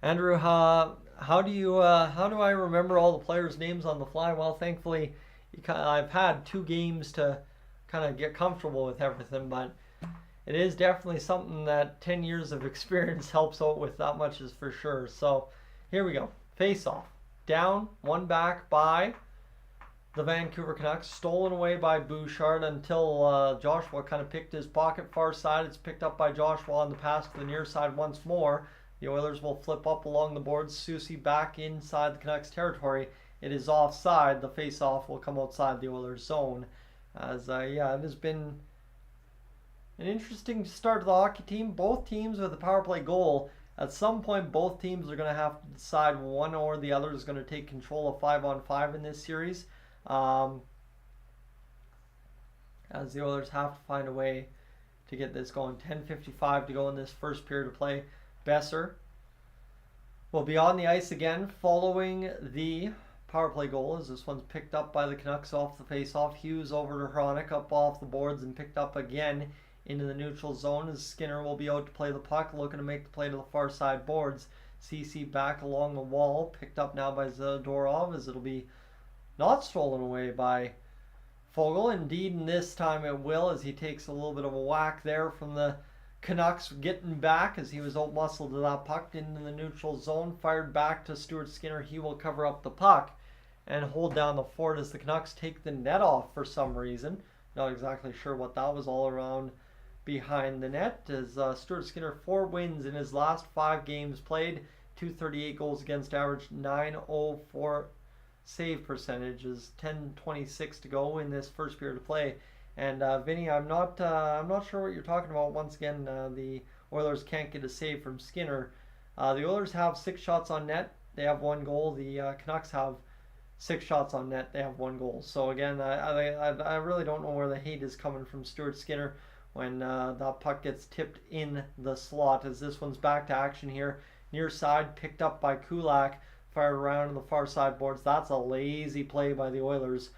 Andrew, how do I remember all the players' names on the fly? Well, thankfully, I've had 2 games to kind of get comfortable with everything, but it is definitely something that 10 years of experience helps out with, that much is for sure. So here we go. Face off. Down, 1 back by the Vancouver Canucks, stolen away by Bouchard until Joshua kind of picked his pocket far side. It's picked up by Joshua on the pass to the near side once more. The Oilers will flip up along the boards. Soucy back inside the Canucks territory. It is offside. The face-off will come outside the Oilers zone. As it has been an interesting start to the hockey team. Both teams with a power play goal. At some point, both teams are going to have to decide one or the other is going to take control of 5-on-5 in this series. As the Oilers have to find a way to get this going. 10:55 to go in this first period of play. Besser will be on the ice again following the power play goal, as this one's picked up by the Canucks off the face-off. Hughes over to Hronik, up off the boards and picked up again into the neutral zone, as Skinner will be out to play the puck, looking to make the play to the far side boards. CC back along the wall, picked up now by Zadorov, as it'll be not stolen away by Foegele. Indeed, and this time it will, as he takes a little bit of a whack there from the Canucks, getting back as he was out-muscled to that puck into the neutral zone. Fired back to Stuart Skinner. He will cover up the puck and hold down the fort as the Canucks take the net off for some reason. Not exactly sure what that was all around behind the net, as Stuart Skinner 4 wins in his last 5 games played. 238 goals against average, 904 save percentage, is 10:26 to go in this first period of play. And Vinny, I'm not sure what you're talking about. Once again, the Oilers can't get a save from Skinner. The Oilers have 6 shots on net. They have 1 goal. The Canucks have 6 shots on net. They have 1 goal. So again, I really don't know where the hate is coming from Stuart Skinner when that puck gets tipped in the slot. As this one's back to action here, near side, picked up by Kulak. Fired around on the far side boards. That's a lazy play by the Oilers,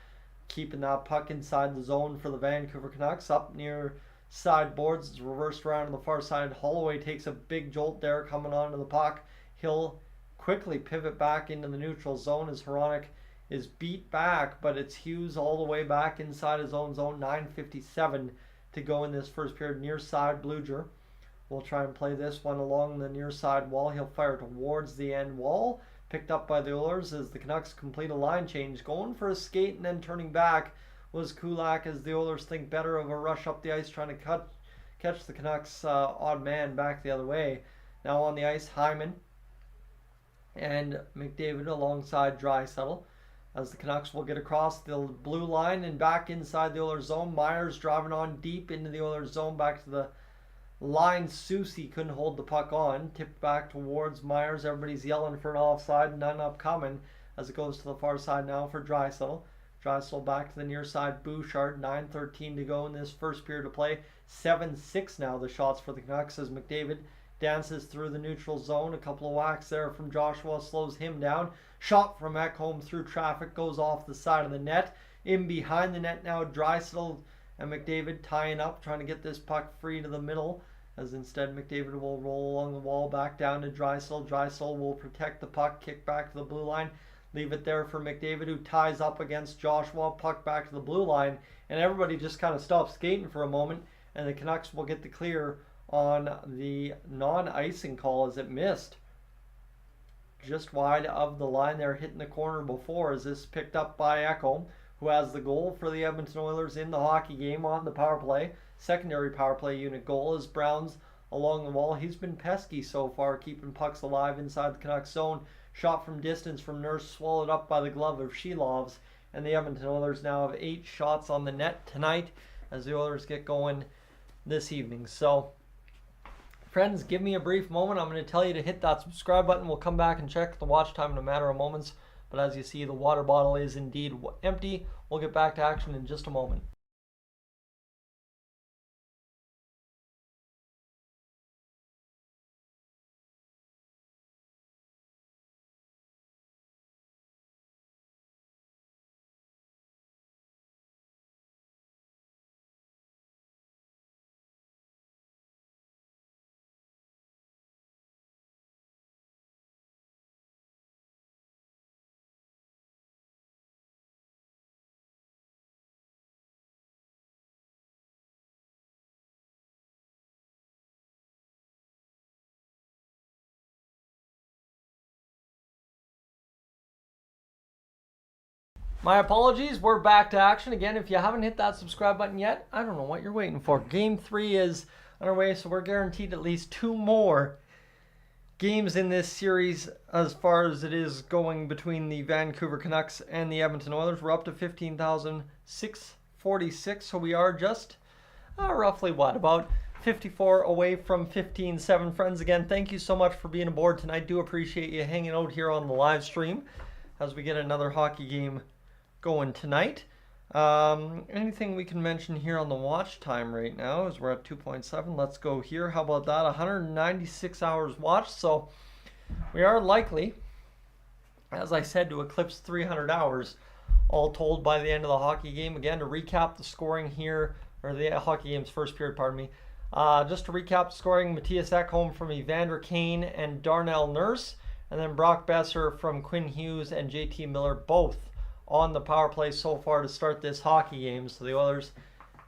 keeping that puck inside the zone for the Vancouver Canucks. Up near side boards, it's reversed around on the far side. Holloway takes a big jolt there coming onto the puck. He'll quickly pivot back into the neutral zone as Hronik is beat back, but it's Hughes all the way back inside his own zone. 9:57 to go in this first period. Near side, Bluger will try and play this one along the near side wall. He'll fire towards the end wall. Picked up by the Oilers as the Canucks complete a line change. Going for a skate and then turning back was Kulak, as the Oilers think better of a rush up the ice, trying to catch the Canucks odd man back the other way. Now on the ice, Hyman and McDavid alongside Draisaitl, as the Canucks will get across the blue line and back inside the Oilers zone. Myers driving on deep into the Oilers zone, back to the line. Soucy couldn't hold the puck on. Tipped back towards Myers. Everybody's yelling for an offside. None upcoming, as it goes to the far side now for Draisaitl. Draisaitl back to the near side. Bouchard. 9:13 to go in this first period of play. 7-6 now the shots for the Canucks, as McDavid dances through the neutral zone. A couple of whacks there from Joshua slows him down. Shot from Ekholm through traffic, goes off the side of the net. In behind the net now, Draisaitl and McDavid tying up, trying to get this puck free to the middle, as instead McDavid will roll along the wall back down to Draisaitl. Draisaitl will protect the puck, kick back to the blue line, leave it there for McDavid, who ties up against Joshua. Puck back to the blue line, and everybody just kind of stops skating for a moment, and the Canucks will get the clear on the non-icing call, as it missed just wide of the line there, hitting the corner before, as this picked up by Ekholm, who has the goal for the Edmonton Oilers in the hockey game on the power play. Secondary power play unit goal, as Brown's along the wall. He's been pesky so far, keeping pucks alive inside the Canucks zone. shot from distance from Nurse swallowed up by the glove of Shelovs. And the Edmonton Oilers now have 8 shots on the net tonight as the Oilers get going this evening. So, friends, give me a brief moment. I'm going to tell you to hit that subscribe button. We'll come back and check the watch time in a matter of moments. But as you see, the water bottle is indeed empty. We'll get back to action in just a moment. My apologies, we're back to action. Again, if you haven't hit that subscribe button yet, I don't know what you're waiting for. Game 3 is underway, so we're guaranteed at least 2 more games in this series as far as it is going between the Vancouver Canucks and the Edmonton Oilers. We're up to 15,646, so we are just roughly, about 54 away from 15-7. Friends, again, thank you so much for being aboard tonight. Do appreciate you hanging out here on the live stream as we get another hockey game going tonight. Anything we can mention here on the watch time right now is we're at 2.7. Let's go here. How about that? 196 hours watched. So we are likely, as I said, to eclipse 300 hours all told by the end of the hockey game. Again, to recap the scoring here, or the hockey game's first period, pardon me. Just to recap the scoring, Matthias Ekholm from Evander Kane and Darnell Nurse, and then Brock Besser from Quinn Hughes and JT Miller, both on the power play so far to start this hockey game. So the Oilers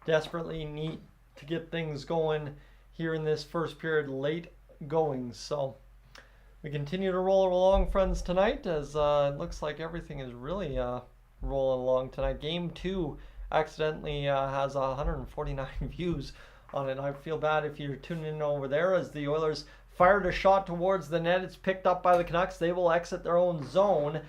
desperately need to get things going here in this first period, late going. So we continue to roll along, friends, tonight, as it looks like everything is really rolling along tonight. Game 2 accidentally has 149 views on it. I feel bad if you're tuning in over there, as the Oilers fired a shot towards the net. It's picked up by the Canucks. They will exit their own zone.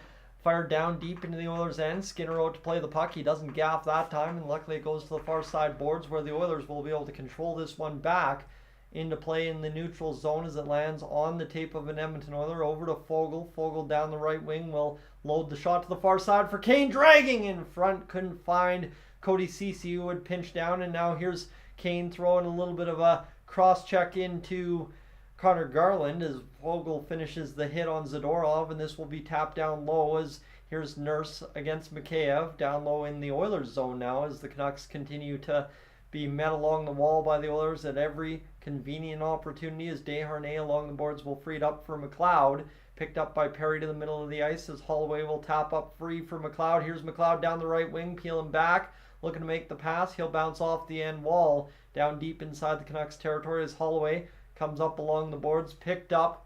Fired down deep into the Oilers' end. Skinner out to play the puck. He doesn't gaff that time, and luckily it goes to the far side boards, where the Oilers will be able to control this one back into play in the neutral zone as it lands on the tape of an Edmonton Oiler. Over to Foegele. Foegele down the right wing will load the shot to the far side for Kane, dragging in front. Couldn't find Cody Ceci, who would pinch down, and now here's Kane throwing a little bit of a cross-check into Connor Garland as Foegele finishes the hit on Zadorov, and this will be tapped down low as here's Nurse against Mikheyev down low in the Oilers zone now, as the Canucks continue to be met along the wall by the Oilers at every convenient opportunity, as Desharnais along the boards will free it up for McLeod. Picked up by Perry to the middle of the ice as Holloway will tap up free for McLeod. Here's McLeod down the right wing, peeling back, looking to make the pass. He'll bounce off the end wall down deep inside the Canucks territory as Holloway comes up along the boards, picked up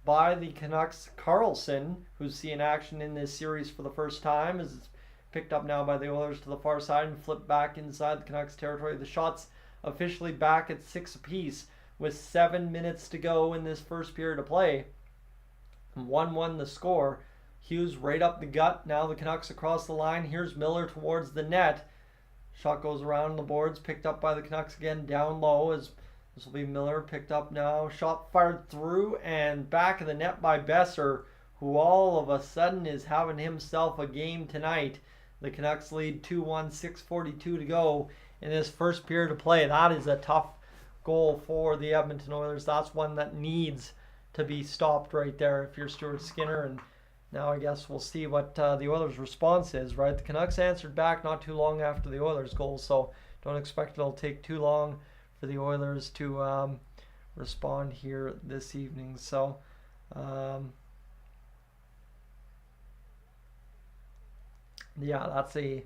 by the Canucks' Carlson, who's seeing action in this series for the first time, as it's picked up now by the Oilers to the far side and flipped back inside the Canucks territory. The shot's officially back at 6 apiece with 7 minutes to go in this first period of play. 1-1 the score. Hughes right up the gut. Now the Canucks across the line. Here's Miller towards the net. Shot goes around the boards, picked up by the Canucks again down low, as this will be Miller picked up now. Shot fired through and back of the net by Besser, who all of a sudden is having himself a game tonight. The Canucks lead 2-1, 6:42 to go in this first period of play. That is a tough goal for the Edmonton Oilers. That's one that needs to be stopped right there if you're Stuart Skinner. And now I guess we'll see what the Oilers' response is, right? The Canucks answered back not too long after the Oilers' goal, so don't expect it'll take too long for the Oilers to respond here this evening. So yeah, that's a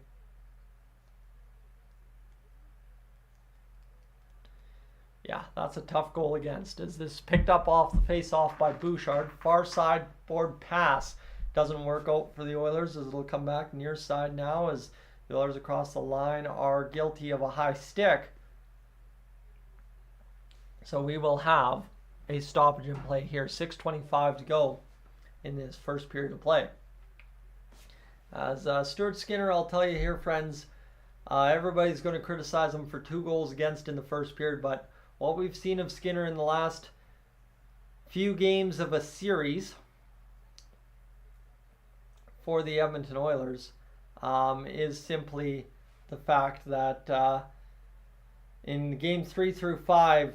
tough goal against. Is this picked up off the face-off by Bouchard? Far side board pass doesn't work out for the Oilers, as it'll come back near side now, as the Oilers across the line are guilty of a high stick. So we will have a stoppage in play here. 6:25 to go in this first period of play. As Stuart Skinner, I'll tell you here, friends, everybody's going to criticize him for 2 goals against in the first period, but what we've seen of Skinner in the last few games of a series for the Edmonton Oilers is simply the fact that in game 3 through 5,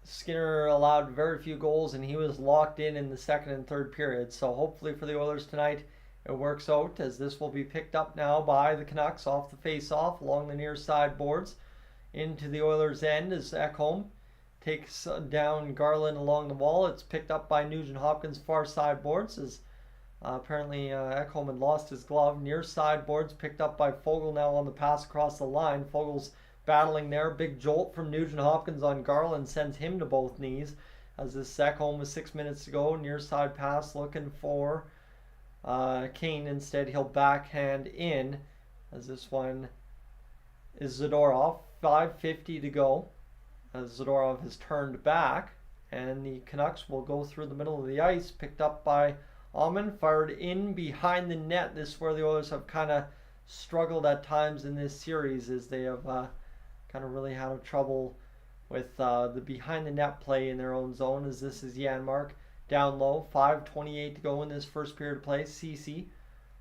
Skinner allowed very few goals, and he was locked in the second and third period. So hopefully for the Oilers tonight, it works out, as this will be picked up now by the Canucks off the face-off along the near side boards into the Oilers' end as Ekholm takes down Garland along the wall. It's picked up by Nugent Hopkins far side boards as apparently Ekholm had lost his glove. Near side boards picked up by Foegele now on the pass across the line. Fogel's battling there. Big jolt from Nugent Hopkins on Garland sends him to both knees as this Ekholm with 6 minutes to go. Near side pass looking for Kane. Instead he'll backhand in as this one is Zadorov. 5:50 to go as Zadorov has turned back, and the Canucks will go through the middle of the ice. Picked up by Almond, fired in behind the net. This is where the Oilers have kind of struggled at times in this series, as they have kind of really had trouble with the behind the net play in their own zone, as this is Janmark down low. 5:28 to go in this first period of play. Ceci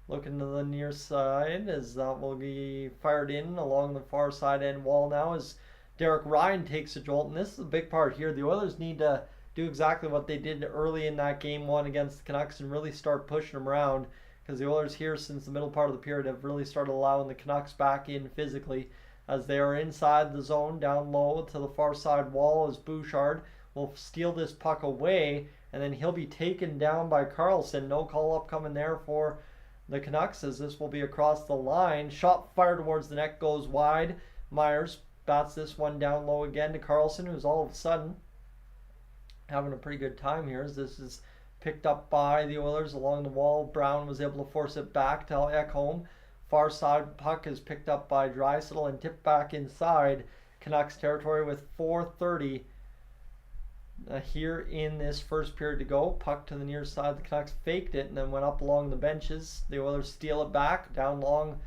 looking to the near side as that will be fired in along the far side end wall now as Derek Ryan takes a jolt. And this is a big part here. The Oilers need to do exactly what they did early in that game 1 against the Canucks and really start pushing them around, because the Oilers here since the middle part of the period have really started allowing the Canucks back in physically as they are inside the zone down low to the far side wall as Bouchard will steal this puck away, and then he'll be taken down by Carlson. No call up coming there for the Canucks as this will be across the line. Shot fired towards the net goes wide. Myers bats this one down low again to Carlson, who's all of a sudden having a pretty good time here as this is picked up by the Oilers along the wall. Brown was able to force it back to Ekholm. Far side puck is picked up by Draisaitl and tipped back inside Canucks territory with 4:30 here in this first period to go. Puck to the near side. The Canucks faked it and then went up along the benches. The Oilers steal it back down along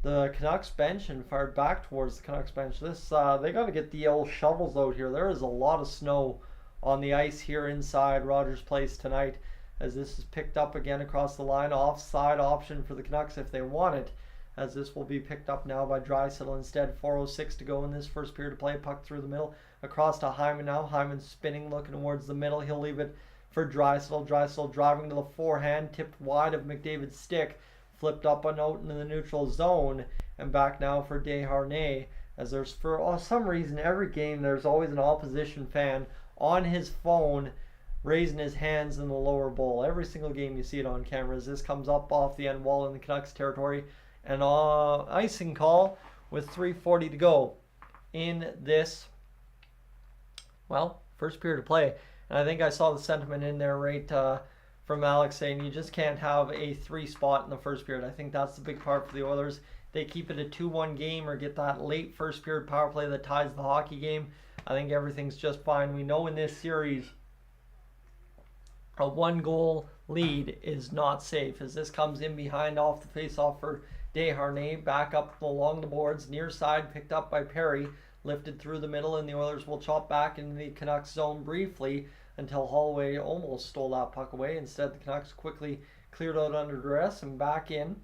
the Canucks bench and fired back towards the Canucks bench. This they got to get the old shovels out here. There is a lot of snow on the ice here inside Rogers Place tonight as this is picked up again across the line. Offside option for the Canucks if they want it, as this will be picked up now by Draisaitl instead. 4:06 to go in this first period of play. Puck through the middle across to Hyman now. Hyman spinning, looking towards the middle. He'll leave it for Draisaitl. Draisaitl driving to the forehand, tipped wide of McDavid's stick. Flipped up a note into the neutral zone and back now for Desharnais, as there's for some reason every game there's always an opposition fan on his phone raising his hands in the lower bowl. Every single game you see it on camera as this comes up off the end wall in the Canucks territory. And icing call with 3:40 to go in this, well, first period of play. And I think I saw the sentiment in there right from Alex saying you just can't have a 3 spot in the first period. I think that's the big part for the Oilers. They keep it a 2-1 game or get that late first period power play that ties the hockey game. I think everything's just fine. We know in this series a 1-goal lead is not safe as this comes in behind off the face-off for Desharnais. Back up along the boards. Near side picked up by Perry. Lifted through the middle and the Oilers will chop back into the Canucks zone briefly until Holloway almost stole that puck away. Instead the Canucks quickly cleared out under duress and back in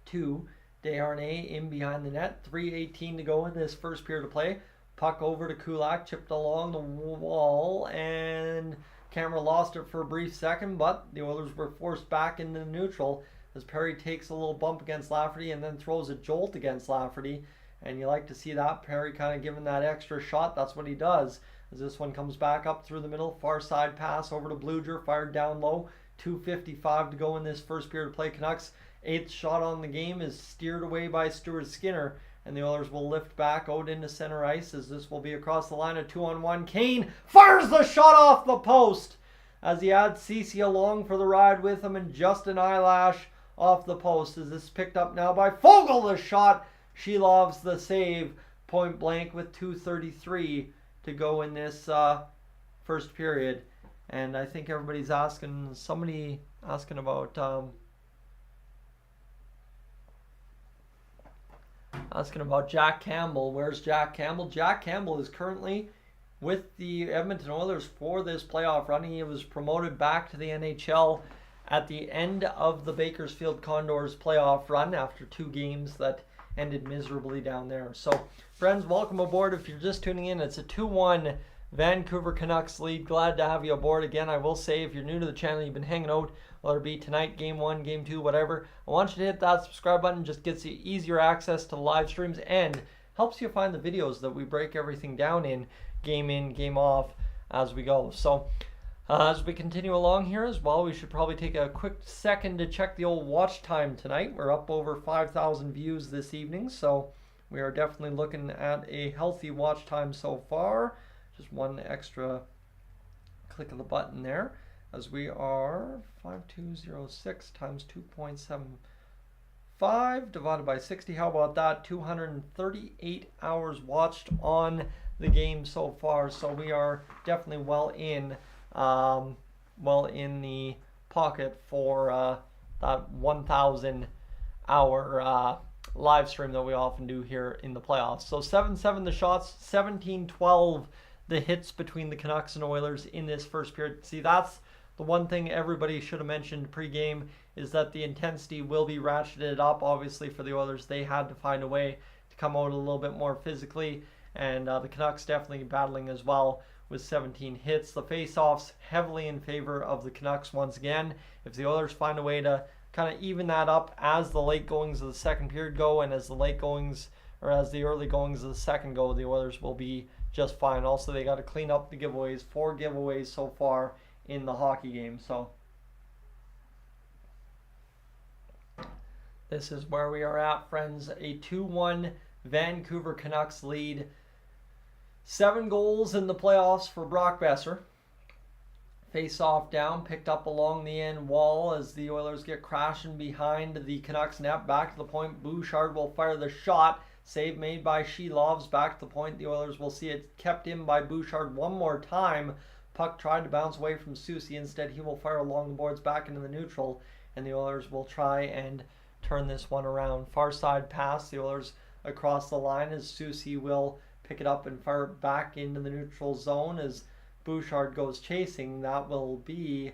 to Desharnais in behind the net. 3:18 to go in this first period of play. Puck over to Kulak, chipped along the wall, and camera lost it for a brief second, but the Oilers were forced back into the neutral as Perry takes a little bump against Lafferty and then throws a jolt against Lafferty. And you like to see that. Perry kind of giving that extra shot. That's what he does. As this one comes back up through the middle. Far side pass over to Bluger. Fired down low. 2:55 to go in this first period of play. Canucks' 8th shot on the game is steered away by Stuart Skinner. And the Oilers will lift back out into center ice as this will be across the line. A 2-on-1. Kane fires the shot off the post as he adds Ceci along for the ride with him and just an eyelash off the post as this is picked up now by Foegele. The shot. Shilov's the save, point blank with 2:33 to go in this first period. And I think everybody's asking about Jack Campbell. Where's Jack Campbell? Jack Campbell is currently with the Edmonton Oilers for this playoff run. He was promoted back to the NHL at the end of the Bakersfield Condors playoff run after 2 games that ended miserably down there. So, friends, welcome aboard. If you're just tuning in, it's a 2-1 Vancouver Canucks lead. Glad to have you aboard again. I will say, if you're new to the channel, you've been hanging out, whether it be tonight, game 1, game 2, whatever, I want you to hit that subscribe button. Just gets you easier access to the live streams and helps you find the videos that we break everything down in, game off, as we go. So, as we continue along here as well, we should probably take a quick second to check the old watch time tonight. We're up over 5,000 views this evening, so we are definitely looking at a healthy watch time so far. Just one extra click of the button there, as we are 5206 times 2.75 divided by 60. How about that? 238 hours watched on the game so far. So we are definitely well in the pocket for that 1,000 hour live stream that we often do here in the playoffs. So 7-7 the shots, 17-12 the hits between the Canucks and Oilers in this first period. See, that's the one thing everybody should have mentioned pregame, is that the intensity will be ratcheted up. Obviously, for the Oilers, they had to find a way to come out a little bit more physically, and the Canucks definitely battling as well with 17 hits. The face-offs heavily in favor of the Canucks once again. If the Oilers find a way to kind of even that up as the late goings of the second period go, and as the late goings, or as the early goings of the second go, the Oilers will be just fine. Also, they got to clean up the giveaways. 4 giveaways so far in the hockey game. So this is where we are at, friends. A 2-1 Vancouver Canucks lead. 7 goals in the playoffs for Brock Boeser. Face off down, picked up along the end wall as the Oilers get crashing behind the Canucks net. Back to the point, Bouchard will fire the shot. Save made by Shelovs. Back to the point, the Oilers will see it kept in by Bouchard one more time. Puck tried to bounce away from Soucy. Instead, he will fire along the boards back into the neutral, and the Oilers will try and turn this one around. Far side pass, the Oilers across the line as Soucy will pick it up and fire it back into the neutral zone as Bouchard goes chasing. That will be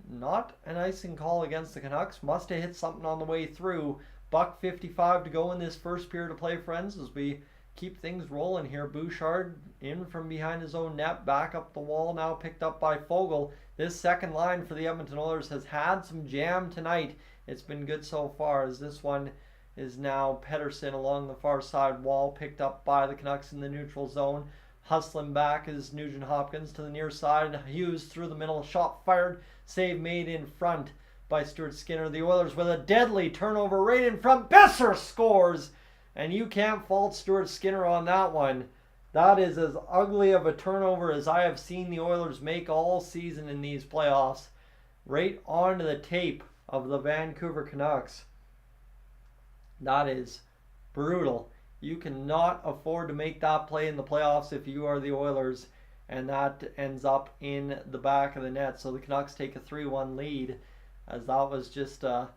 not an icing call against the Canucks. Must have hit something on the way through. $1:55 to go in this first period of play, friends, as we keep things rolling here. Bouchard in from behind his own net, back up the wall, now picked up by Foegele. This second line for the Edmonton Oilers has had some jam tonight. It's been good so far, as this one is now Pettersson along the far side wall, picked up by the Canucks in the neutral zone. Hustling back is Nugent Hopkins to the near side. Hughes through the middle, shot fired, save made in front by Stuart Skinner. The Oilers with a deadly turnover right in front. Boeser scores! And you can't fault Stuart Skinner on that one. That is as ugly of a turnover as I have seen the Oilers make all season in these playoffs. Right onto the tape of the Vancouver Canucks. That is brutal. You cannot afford to make that play in the playoffs if you are the Oilers, and that ends up in the back of the net. So the Canucks take a 3-1 lead, as that was just a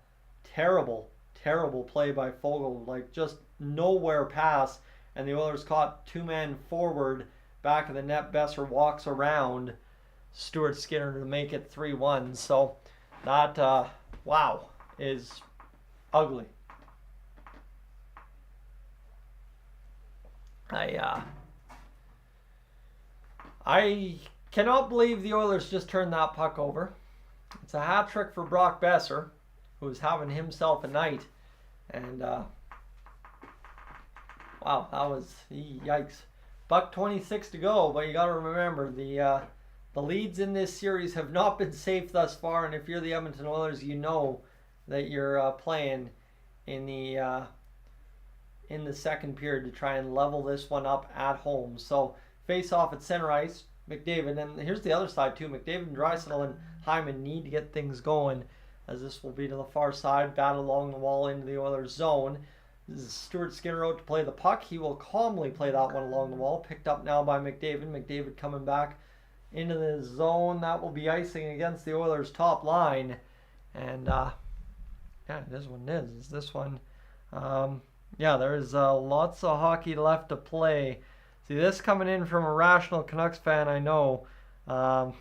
terrible play by Foegele. Like, just nowhere pass, and the Oilers caught 2 men forward, back of the net. Boeser walks around Stuart Skinner to make it 3-1. So that, wow, is ugly. I cannot believe the Oilers just turned that puck over. It's a hat trick for Brock Boeser, who's having himself a night. And, wow, that was, yikes. $1:26 to go, but you got to remember, the leads in this series have not been safe thus far, and if you're the Edmonton Oilers, you know that you're playing in the second period to try and level this one up at home. So, face off at center ice, McDavid, and here's the other side too. McDavid, Draisaitl, and Hyman need to get things going, as this will be to the far side, battle along the wall into the Oilers zone. This is Stuart Skinner out to play the puck. He will calmly play that one along the wall, picked up now by McDavid. McDavid coming back into the zone. That will be icing against the Oilers' top line. And, yeah, it is what it is. It's this one. Yeah, there's lots of hockey left to play. See, this coming in from a rational Canucks fan, I know. Yeah.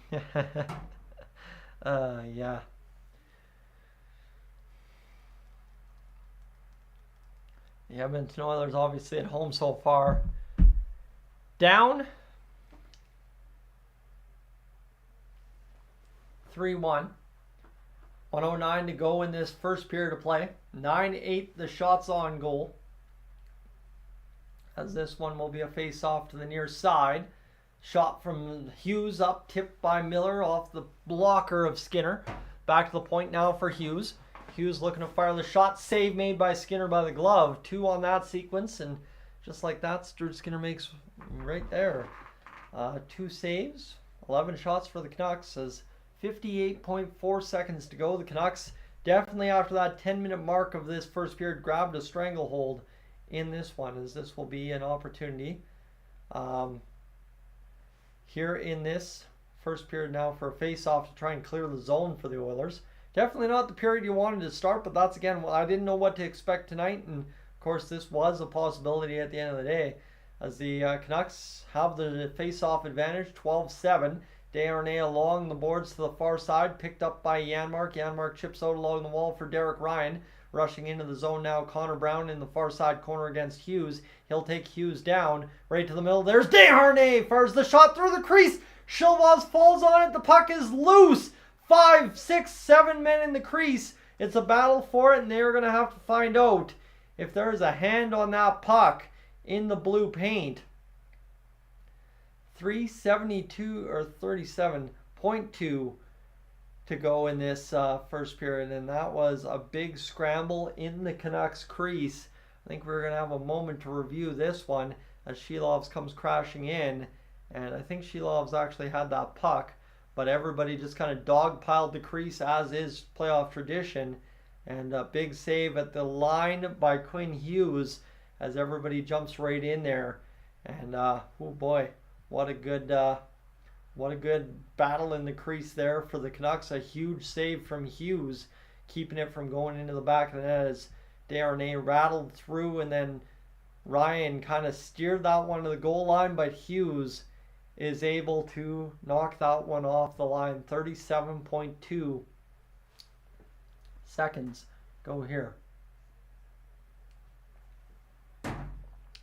The Edmonton Oilers obviously at home so far. Down 3-1. 109 to go in this first period of play. 9-8 the shots on goal. As this one will be a face-off to the near side. Shot from Hughes up, tipped by Miller off the blocker of Skinner. Back to the point now for Hughes. Hughes looking to fire the shot. Save made by Skinner by the glove. 2 on that sequence, and just like that, Stuart Skinner makes right there. 2 saves, 11 shots for the Canucks. As 58.4 seconds to go. The Canucks definitely after that 10-minute mark of this first period grabbed a stranglehold in this one, as this will be an opportunity here in this first period now for a face-off to try and clear the zone for the Oilers. Definitely not the period you wanted to start, but that's again, I didn't know what to expect tonight, and of course this was a possibility at the end of the day, as the Canucks have the face-off advantage, 12-7. Desharnais along the boards to the far side, picked up by Janmark. Janmark chips out along the wall for Derek Ryan. Rushing into the zone now, Connor Brown in the far side corner against Hughes. He'll take Hughes down, right to the middle. There's Desharnais, fires the shot through the crease. Chilvaz falls on it, the puck is loose. 5, 6, 7 men in the crease. It's a battle for it, and they're going to have to find out if there's a hand on that puck in the blue paint. 3:72 or 37.2 to go in this first period, and that was a big scramble in the Canucks crease. I think we're going to have a moment to review this one as Shilovs comes crashing in, and I think Shilovs actually had that puck, but everybody just kind of dogpiled the crease as is playoff tradition, and a big save at the line by Quinn Hughes as everybody jumps right in there, and oh boy, what a good battle in the crease there for the Canucks. A huge save from Hughes, keeping it from going into the back of the net as Desharnais rattled through, and then Ryan kind of steered that one to the goal line, but Hughes is able to knock that one off the line. 37.2 seconds go here.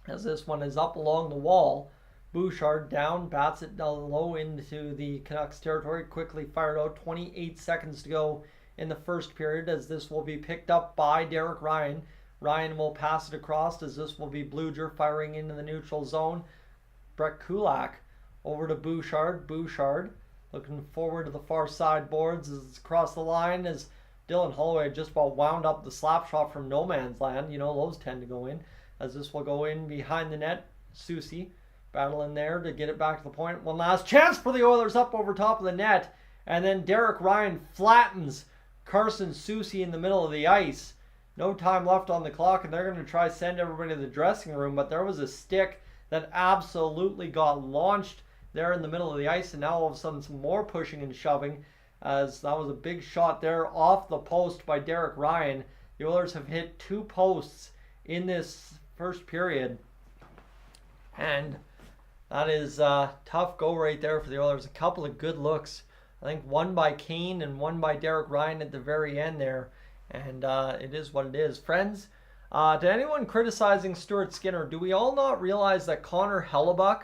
As this one is up along the wall, Bouchard down, bats it down low into the Canucks territory, quickly fired out. 28 seconds to go in the first period, as this will be picked up by Derek Ryan. Ryan will pass it across, as this will be Bluger firing into the neutral zone. Brett Kulak over to Bouchard. Bouchard looking forward to the far side boards as it's across the line, as Dylan Holloway just about wound up the slap shot from no man's land. You know, those tend to go in. As this will go in behind the net. Soucy battling there to get it back to the point. One last chance for the Oilers up over top of the net. And then Derek Ryan flattens Carson Soucy in the middle of the ice. No time left on the clock, and they're going to try to send everybody to the dressing room. But there was a stick that absolutely got launched there in the middle of the ice. And now all of a sudden some more pushing and shoving, as that was a big shot there off the post by Derek Ryan. The Oilers have hit 2 posts in this first period. And that is a tough go right there for the Oilers. A couple of good looks. I think one by Kane and one by Derek Ryan at the very end there. And it is what it is. Friends, to anyone criticizing Stuart Skinner, do we all not realize that Connor Hellebuck,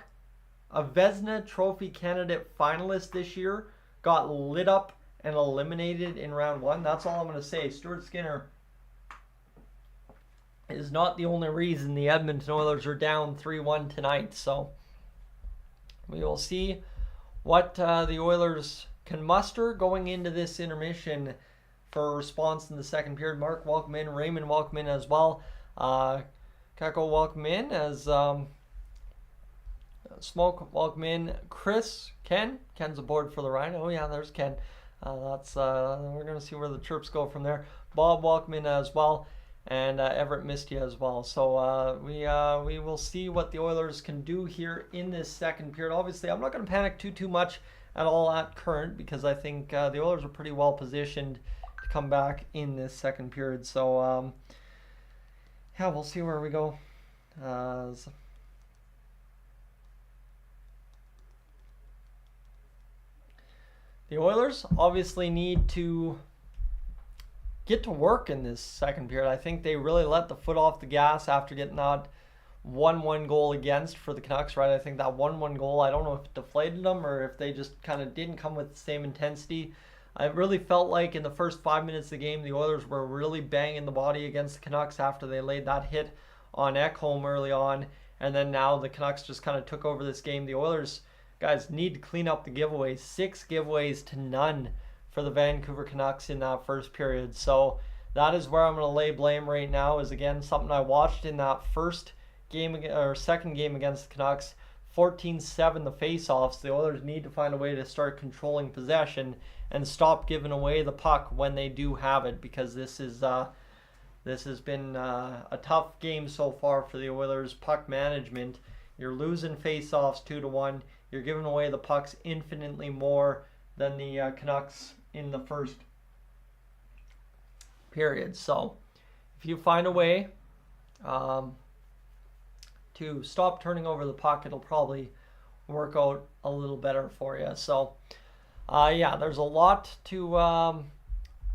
a Vezina Trophy candidate finalist this year, got lit up and eliminated in round 1? That's all I'm going to say. Stuart Skinner is not the only reason the Edmonton Oilers are down 3-1 tonight. So we will see what the Oilers can muster going into this intermission for a response in the second period. Mark, welcome in. Raymond, welcome in as well. Kako, welcome in. As Smoke, welcome in. Chris, Ken's aboard for the ride. Oh yeah, there's Ken. We're going to see where the chirps go from there. Bob, welcome in as well. And Everett missed you as well. So we will see what the Oilers can do here in this second period. Obviously, I'm not going to panic too much at all at current, because I think the Oilers are pretty well positioned to come back in this second period. So yeah, we'll see where we go. The Oilers obviously need to get to work in this second period. I think they really let the foot off the gas after getting that 1-1 goal against for the Canucks, right? I think that 1-1 goal, I don't know if it deflated them or if they just kind of didn't come with the same intensity. I really felt like in the first 5 minutes of the game, the Oilers were really banging the body against the Canucks after they laid that hit on Ekholm early on. And then now the Canucks just kind of took over this game. The Oilers, guys, need to clean up the giveaways. 6 giveaways to none for the Vancouver Canucks in that first period. So that is where I'm going to lay blame right now, is again something I watched in that first game or second game against the Canucks. 14-7 the face-offs. The Oilers need to find a way to start controlling possession and stop giving away the puck when they do have it, because this has been a tough game so far for the Oilers. Puck management. You're losing face-offs 2-1. You're giving away the pucks infinitely more than the Canucks in the first period. So if you find a way to stop turning over the puck, it'll probably work out a little better for you. So yeah, there's a lot to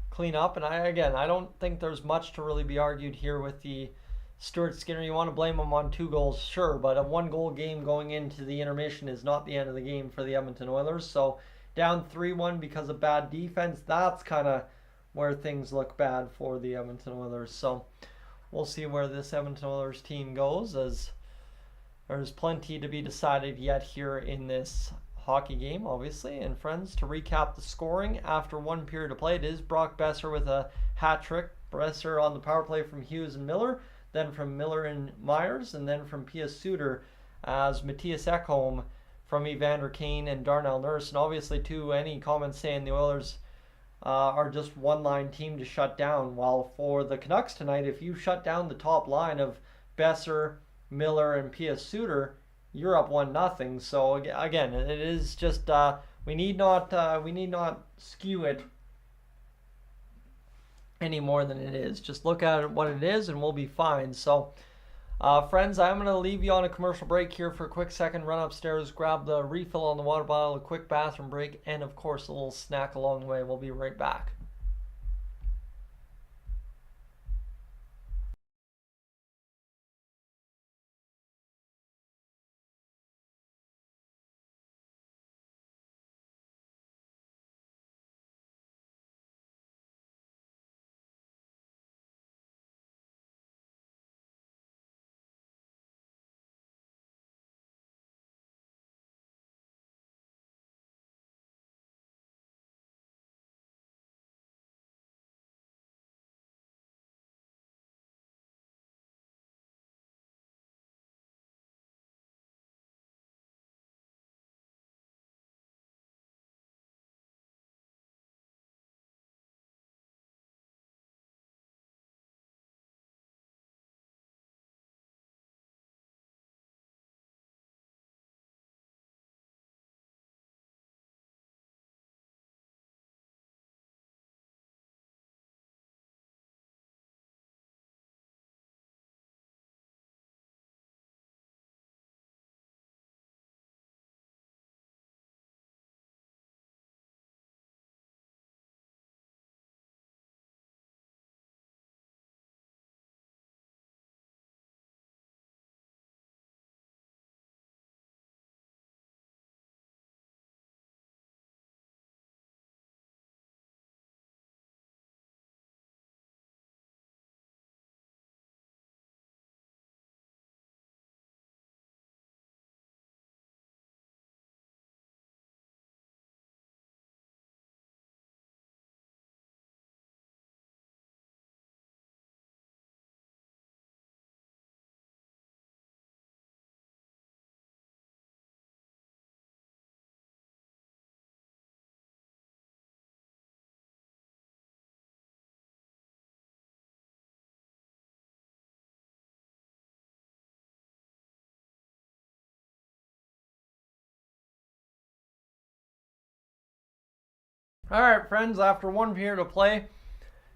clean up, and I don't think there's much to really be argued here with the Stuart Skinner. You want to blame him on 2 goals, sure, but a 1-goal game going into the intermission is not the end of the game for the Edmonton Oilers. So down 3-1 because of bad defense, that's kind of where things look bad for the Edmonton Oilers. So we'll see where this Edmonton Oilers team goes, as there's plenty to be decided yet here in this hockey game, obviously. And friends, to recap the scoring after 1 period of play, it is Brock Boeser with a hat trick. Boeser on the power play from Hughes and Miller, then from Miller and Myers, and then from Pius Suter as Matthias Ekholm from Evander Kane and Darnell Nurse. And obviously, too, any comments saying the Oilers are just one-line team to shut down. While for the Canucks tonight, if you shut down the top line of Boeser, Miller, and Pius Suter, you're up 1-0. So again, it is just we need not skew it any more than it is. Just look at it what it is, and we'll be fine. So friends, I'm going to leave you on a commercial break here for a quick second. Run upstairs, grab the refill on the water bottle, a quick bathroom break, and of course a little snack along the way. We'll be right back. All right, friends, after 1 period of play,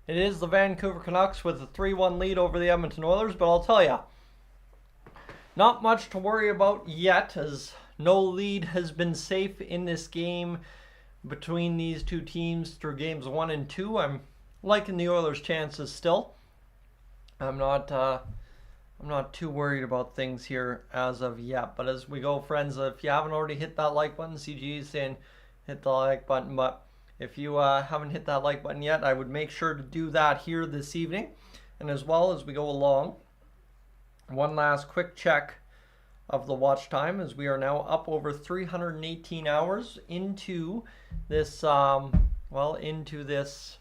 it is the Vancouver Canucks with a 3-1 lead over the Edmonton Oilers, but I'll tell you, not much to worry about yet, as no lead has been safe in this game between these two teams through games 1 and 2. I'm liking the Oilers' chances still. I'm not too worried about things here as of yet. But as we go, friends, if you haven't already hit that like button, CG is saying hit the like button. But if you haven't hit that like button yet, I would make sure to do that here this evening. And as well as we go along, one last quick check of the watch time, as we are now up over 318 hours into this, into this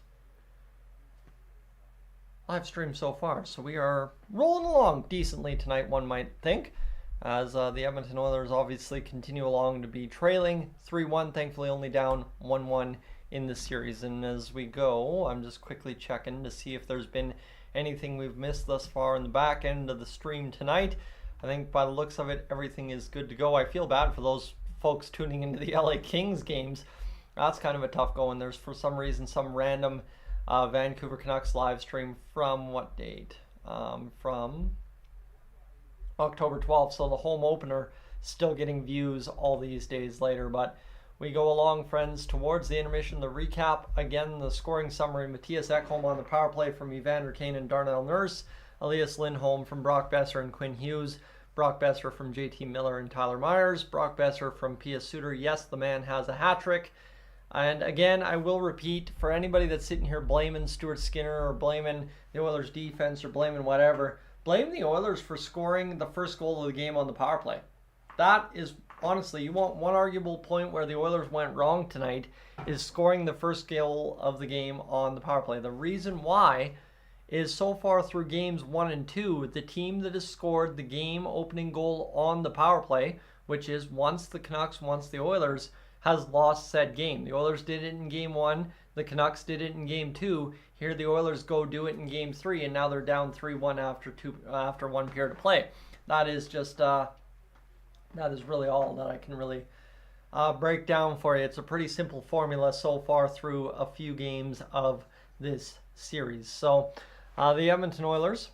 live stream so far. So we are rolling along decently tonight, one might think, as the Edmonton Oilers obviously continue along to be trailing 3-1, thankfully only down 1-1 in the series. And as we go, I'm just quickly checking to see if there's been anything we've missed thus far in the back end of the stream tonight. I think by the looks of it, everything is good to go. I feel bad for those folks tuning into the LA Kings games. That's kind of a tough going. There's, for some reason, some random Vancouver Canucks live stream from what date? From October 12th. So the home opener still getting views all these days later. But we go along, friends, towards the intermission. The recap, again, the scoring summary. Matthias Ekholm on the power play from Evander Kane and Darnell Nurse. Elias Lindholm from Brock Besser and Quinn Hughes. Brock Besser from JT Miller and Tyler Myers. Brock Besser from Pia Suter. Yes, the man has a hat trick. And again, I will repeat, for anybody that's sitting here blaming Stuart Skinner or blaming the Oilers defense or blaming whatever, blame the Oilers for scoring the first goal of the game on the power play. That is, honestly, you want one arguable point where the Oilers went wrong tonight is scoring the first goal of the game on the power play. The reason why is so far through games 1 and 2, the team that has scored the game opening goal on the power play, which is once the Canucks, once the Oilers, has lost said game. The Oilers did it in game 1, the Canucks did it in game 2. Here the Oilers go do it in game 3, and now they're down 3-1 after 1 period of play. That is just that is really all that I can really break down for you. It's a pretty simple formula so far through a few games of this series. So the Edmonton Oilers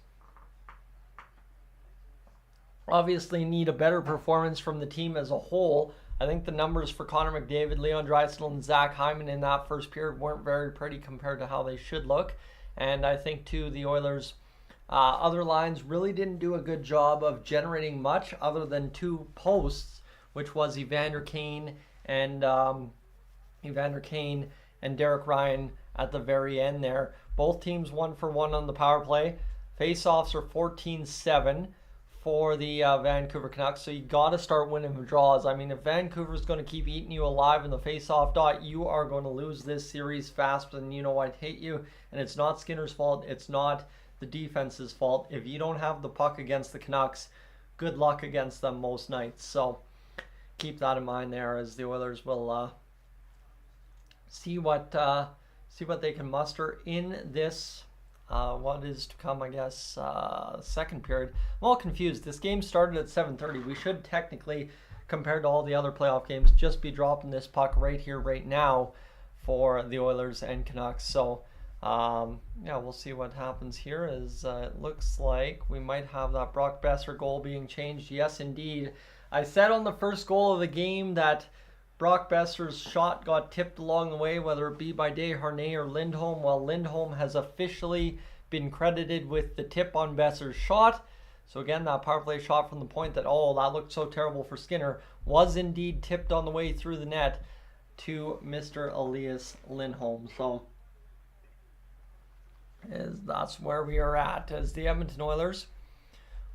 obviously need a better performance from the team as a whole. I think the numbers for Connor McDavid, Leon Draisaitl, and Zach Hyman in that first period weren't very pretty compared to how they should look. And I think, too, the Oilers' other lines really didn't do a good job of generating much other than 2 posts, which was Evander Kane and Derek Ryan at the very end there. Both teams 1 for 1 on the power play. Face-offs are 14-7 for the Vancouver Canucks, so you got to start winning draws. I mean, if Vancouver's going to keep eating you alive in the face-off dot, you are going to lose this series faster than you know I'd hate you. And it's not Skinner's fault. It's not the defense's fault. If you don't have the puck against the Canucks, good luck against them most nights. So keep that in mind there, as the Oilers will see what they can muster in this what is to come, I guess, second period. I'm all confused. This game started at 7:30. We should technically, compared to all the other playoff games, just be dropping this puck right here, right now for the Oilers and Canucks. So, yeah, we'll see what happens here, as it looks like we might have that Brock Besser goal being changed. Yes, indeed. I said on the first goal of the game that Brock Besser's shot got tipped along the way, whether it be by Desharnais or Lindholm. Well, Lindholm has officially been credited with the tip on Besser's shot. So again, that power play shot from the point that, oh, that looked so terrible for Skinner, was indeed tipped on the way through the net to Mr. Elias Lindholm. So that's where we are at, as the Edmonton Oilers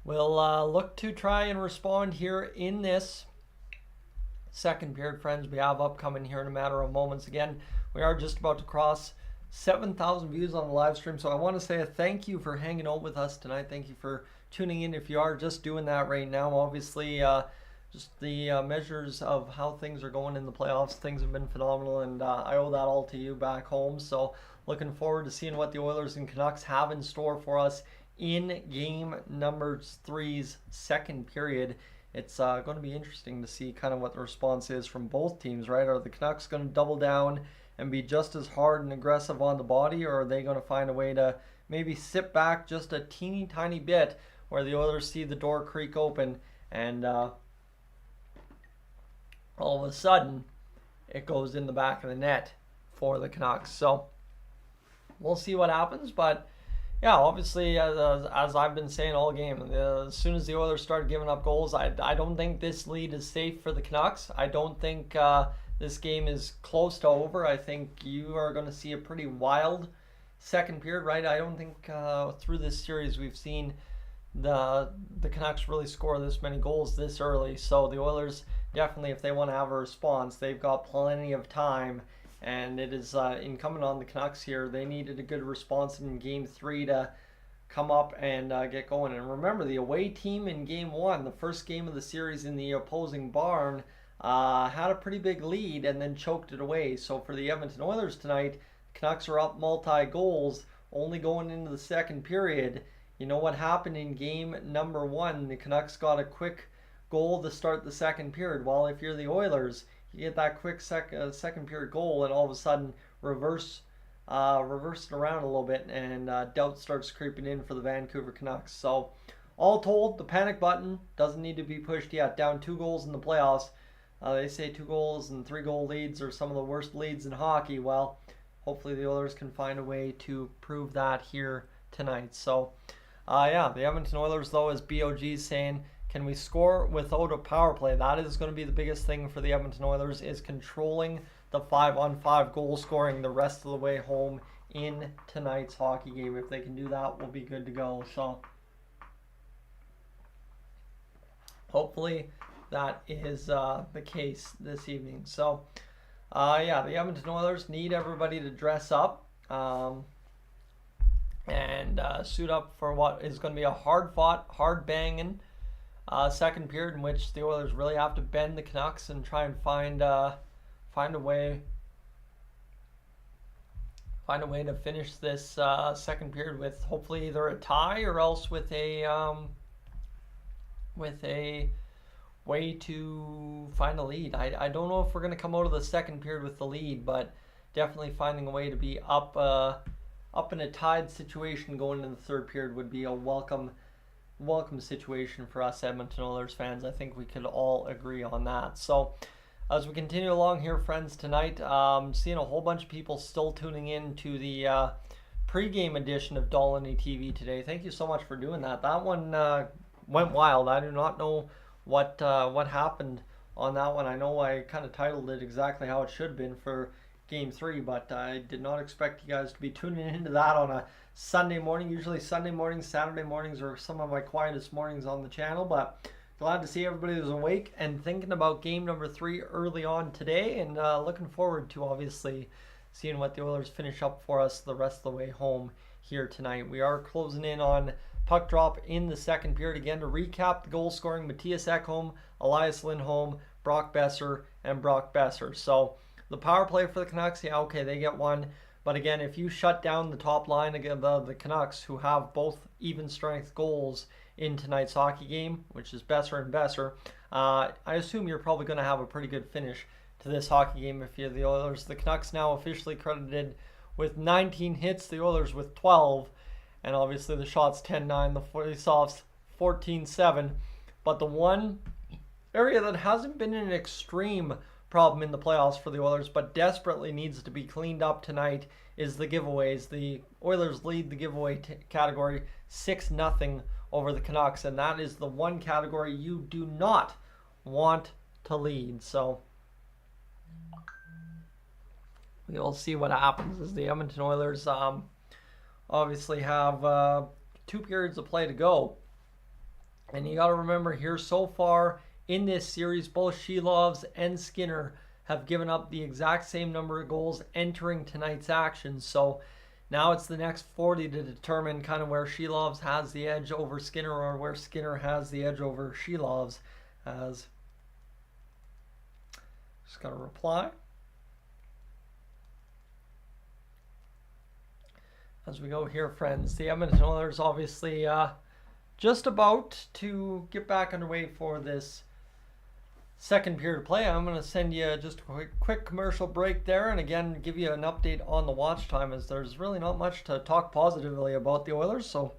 will look to try and respond here in this second period, friends. We have upcoming here in a matter of moments. Again, we are just about to cross 7,000 views on the live stream, so I want to say a thank you for hanging out with us tonight. Thank you for tuning in if you are just doing that right now. Obviously, just the measures of how things are going in the playoffs, things have been phenomenal, and I owe that all to you back home. So looking forward to seeing what the Oilers and Canucks have in store for us in game number 3's second period. It's going to be interesting to see kind of what the response is from both teams, right? Are the Canucks going to double down and be just as hard and aggressive on the body, or are they going to find a way to maybe sit back just a teeny tiny bit where the Oilers see the door creak open and all of a sudden it goes in the back of the net for the Canucks? So we'll see what happens, but yeah, obviously, as I've been saying all game, as soon as the Oilers start giving up goals, I don't think this lead is safe for the Canucks. I don't think this game is close to over. I think you are going to see a pretty wild second period, right? I don't think through this series we've seen the Canucks really score this many goals this early. So the Oilers definitely, if they want to have a response, they've got plenty of time. And it is incumbent on the Canucks here. They needed a good response in Game 3 to come up and get going. And remember, the away team in Game 1, the first game of the series in the opposing barn, had a pretty big lead and then choked it away. So for the Edmonton Oilers tonight, Canucks are up multi-goals, only going into the second period. You know what happened in Game number 1? The Canucks got a quick goal to start the second period. Well, if you're the Oilers, you get that quick second period goal, and all of a sudden reverse it around a little bit, and doubt starts creeping in for the Vancouver Canucks. So all told, the panic button doesn't need to be pushed yet. Down 2 goals in the playoffs. They say 2 goals and 3 goal leads are some of the worst leads in hockey. Well, hopefully the Oilers can find a way to prove that here tonight. So yeah, the Edmonton Oilers, though, as BOG is saying, can we score without a power play? That is going to be the biggest thing for the Edmonton Oilers, is controlling the 5-on-5 goal scoring the rest of the way home in tonight's hockey game. If they can do that, we'll be good to go. So hopefully that is the case this evening. So yeah, the Edmonton Oilers need everybody to dress up and suit up for what is going to be a hard-fought, hard-banging second period, in which the Oilers really have to bend the Canucks and try and find a way to finish this second period with hopefully either a tie or else with a way to find a lead. I don't know if we're going to come out of the second period with the lead, but definitely finding a way to be up in a tied situation going into the third period would be a welcome situation for us Edmonton Oilers fans. I think we could all agree on that. So as we continue along here, friends, tonight, seeing a whole bunch of people still tuning in to the pregame edition of Dolynny TV today. Thank you so much for doing that. That one went wild. I do not know what happened on that one. I know I kind of titled it exactly how it should have been for Game 3, but I did not expect you guys to be tuning into that on a Sunday morning. Usually Sunday mornings, Saturday mornings are some of my quietest mornings on the channel, but glad to see everybody who's awake and thinking about game number 3 early on today, and looking forward to obviously seeing what the Oilers finish up for us the rest of the way home here tonight. We are closing in on puck drop in the second period. Again, to recap the goal scoring: Matthias Ekholm, Elias Lindholm, Brock Besser, and Brock Besser. So the power play for the Canucks, yeah, okay, they get one. But again, if you shut down the top line against the Canucks, who have both even strength goals in tonight's hockey game, which is Besser and Besser, I assume you're probably going to have a pretty good finish to this hockey game if you're the Oilers. The Canucks now officially credited with 19 hits, the Oilers with 12, and obviously the shots 10-9, the faceoffs 14-7. But the one area that hasn't been an extreme problem in the playoffs for the Oilers, but desperately needs to be cleaned up tonight, is the giveaways. The Oilers lead the giveaway category 6-0 over the Canucks, and that is the one category you do not want to lead. So we'll see what happens as the Edmonton Oilers obviously have 2 periods of play to go. And you got to remember here, so far in this series, both Shelovs and Skinner have given up the exact same number of goals entering tonight's action. So now it's the next 40 to determine kind of where Shelovs has the edge over Skinner, or where Skinner has the edge over Shelovs. As just got a reply as we go here, friends. The Edmonton Oilers obviously just about to get back underway for this second period of play. I'm going to send you just a quick commercial break there, and again give you an update on the watch time, as there's really not much to talk positively about the Oilers, so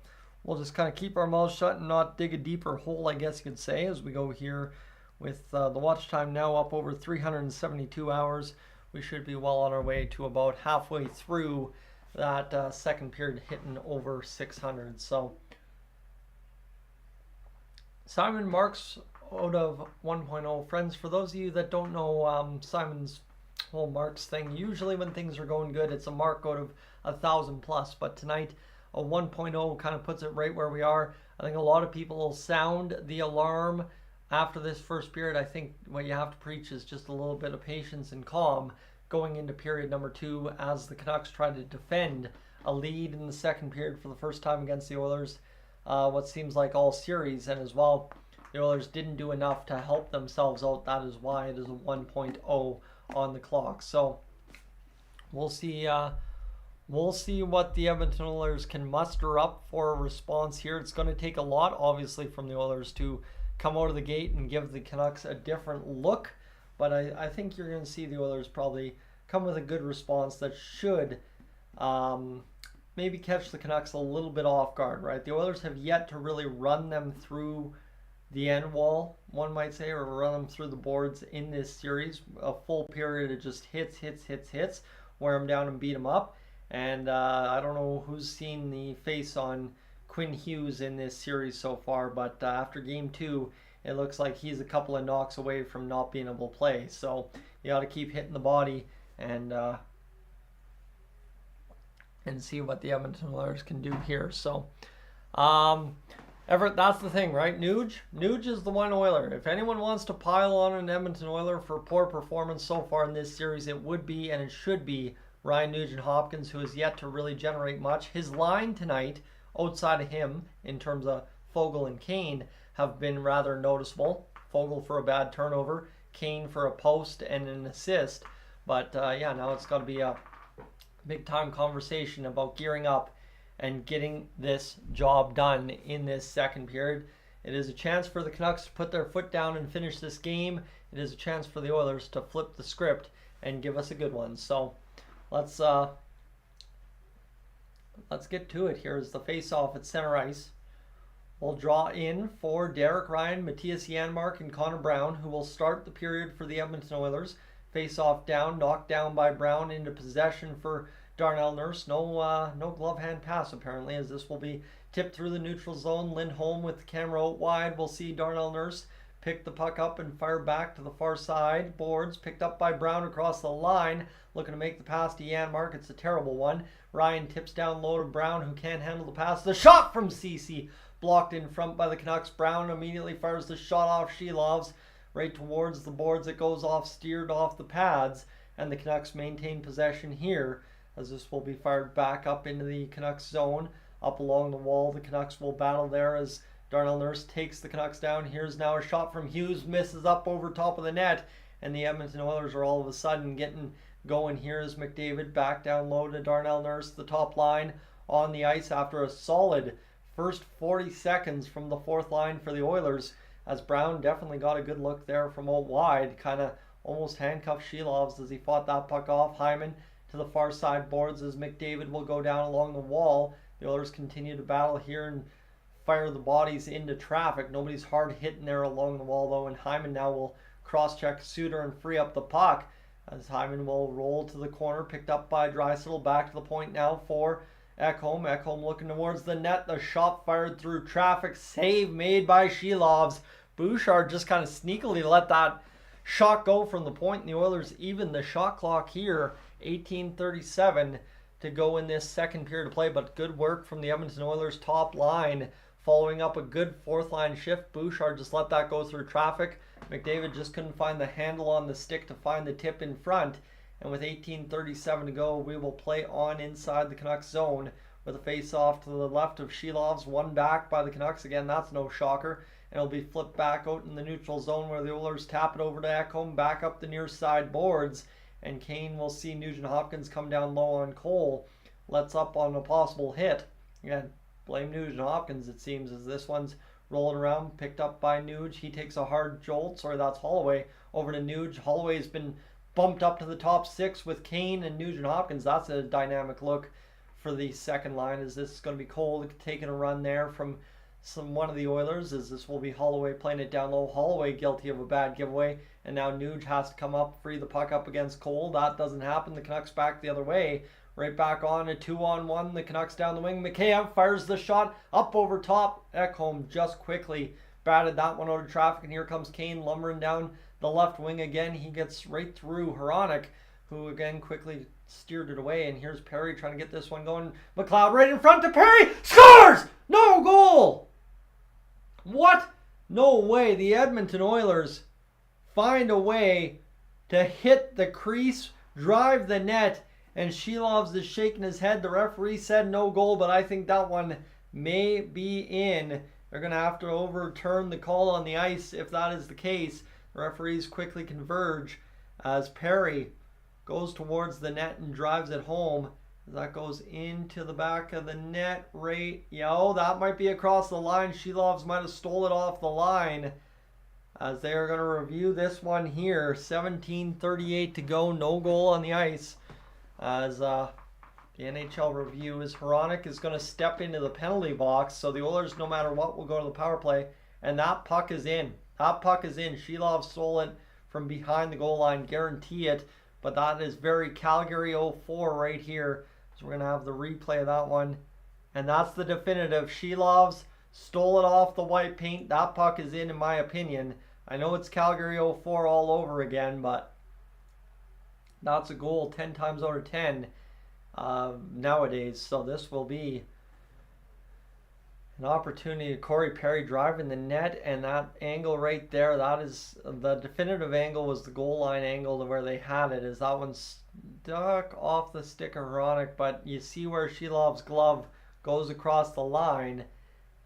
we'll just kind of keep our mouths shut and not dig a deeper hole, I guess you could say, as we go here with the watch time now up over 372 hours. We should be well on our way to about halfway through that second period, hitting over 600. So Simon Marks out of 1.0. Friends, for those of you that don't know Simon's whole marks thing, usually when things are going good, it's a mark out of 1,000 plus, but tonight a 1.0 kind of puts it right where we are. I think a lot of people will sound the alarm after this first period. I think what you have to preach is just a little bit of patience and calm going into period number 2, as the Canucks try to defend a lead in the second period for the first time against the Oilers, what seems like all series, and as well, the Oilers didn't do enough to help themselves out. That is why it is a 1.0 on the clock. So we'll see what the Edmonton Oilers can muster up for a response here. It's going to take a lot, obviously, from the Oilers to come out of the gate and give the Canucks a different look. But I think you're going to see the Oilers probably come with a good response that should maybe catch the Canucks a little bit off guard, right? The Oilers have yet to really run them through the end wall, one might say, or run them through the boards in this series. A full period of just hits, wear them down and beat them up. And I don't know who's seen the face on Quinn Hughes in this series so far, but after game 2, it looks like he's a couple of knocks away from not being able to play. So you got to keep hitting the body and see what the Edmonton Oilers can do here. So Everett, that's the thing, right? Nuge is the one Oiler. If anyone wants to pile on an Edmonton Oiler for poor performance so far in this series, it would be, and it should be, Ryan Nugent-Hopkins, who has yet to really generate much. His line tonight, outside of him, in terms of Foegele and Kane, have been rather noticeable. Foegele for a bad turnover, Kane for a post and an assist. But yeah, now it's got to be a big-time conversation about gearing up and getting this job done in this second period. It is a chance for the Canucks to put their foot down and finish this game. It is a chance for the Oilers to flip the script and give us a good one. So let's get to it. Here's the face-off at center ice. We'll draw in for Derek Ryan, Matthias Janmark, and Connor Brown, who will start the period for the Edmonton Oilers. Face-off down, knocked down by Brown, into possession for Darnell Nurse. No glove hand pass apparently, as this will be tipped through the neutral zone. Lindholm with the camera out wide. We'll see Darnell Nurse pick the puck up and fire back to the far side. Boards picked up by Brown across the line, looking to make the pass to Janmark. It's a terrible one. Ryan tips down low to Brown, who can't handle the pass. The shot from Ceci, blocked in front by the Canucks. Brown immediately fires the shot off Shilov's right towards the boards. It goes off, steered off the pads, and the Canucks maintain possession here, as this will be fired back up into the Canucks zone, up along the wall. The Canucks will battle there as Darnell Nurse takes the Canucks down. Here's now a shot from Hughes, misses up over top of the net, and the Edmonton Oilers are all of a sudden getting going here as McDavid back down low to Darnell Nurse, the top line on the ice after a solid first 40 seconds from the fourth line for the Oilers, as Brown definitely got a good look there from out wide, kind of almost handcuffed Shilovs as he fought that puck off. Hyman to the far side boards as McDavid will go down along the wall. The Oilers continue to battle here and fire the bodies into traffic. Nobody's hard hitting there along the wall though, and Hyman now will cross-check Suter and free up the puck, as Hyman will roll to the corner, picked up by Draisaitl. Back to the point now for Ekholm. Ekholm looking towards the net. The shot fired through traffic. Save made by Shilovs. Bouchard just kind of sneakily let that shot go from the point, and the Oilers even the shot clock here. 18:37 to go in this second period of play, but good work from the Edmonton Oilers top line, following up a good fourth line shift. Bouchard just let that go through traffic. McDavid just couldn't find the handle on the stick to find the tip in front, and with 18:37 to go, we will play on inside the Canucks zone with a face-off to the left of Shilovs, one back by the Canucks. Again, that's no shocker, and it'll be flipped back out in the neutral zone where the Oilers tap it over to Ekholm, back up the near side boards, and Kane will see Nugent-Hopkins come down low on Cole. Lets up on a possible hit. Again, blame Nugent-Hopkins, it seems, as this one's rolling around, picked up by Nuge. He takes a hard jolt. Sorry, that's Holloway. Over to Nuge. Holloway's been bumped up to the top 6 with Kane and Nugent Hopkins. That's a dynamic look for the second line. Is this going to be Cole taking a run there from one of the Oilers? Is this will be Holloway playing it down low? Holloway guilty of a bad giveaway, and now Nuge has to come up, free the puck up against Cole. That doesn't happen. The Canucks back the other way. Right back on a 2-on-1. The Canucks down the wing. Mikheyev fires the shot up over top. Ekholm just quickly batted that one out of traffic, and here comes Kane lumbering down the left wing again. He gets right through Hronek, who again quickly steered it away, and here's Perry trying to get this one going. McLeod right in front to Perry. Scores! No goal! What? No way. The Edmonton Oilers find a way to hit the crease, drive the net, and Shilovs is shaking his head. The referee said no goal, but I think that one may be in. They're going to have to overturn the call on the ice if that is the case. The referees quickly converge as Perry goes towards the net and drives it home. That goes into the back of the net right. That might be across the line. Shilovs might have stole it off the line. As they are going to review this one here. 17:38 to go. No goal on the ice. As the NHL review is Hronek is going to step into the penalty box. So the Oilers, no matter what, will go to the power play. And that puck is in. That puck is in. Shilov stole it from behind the goal line. Guarantee it. But that is very Calgary 04 right here. So we're going to have the replay of that one. And that's the definitive. Shilovs stole it off the white paint. That puck is in my opinion. I know it's Calgary 04 all over again, but that's a goal 10 times out of 10 nowadays. So this will be an opportunity. Corey Perry driving the net, and that angle right there, that is the definitive angle, was the goal line angle to where they had it. Is that one stuck off the stick of Hronek, but you see where Shilov's glove goes across the line.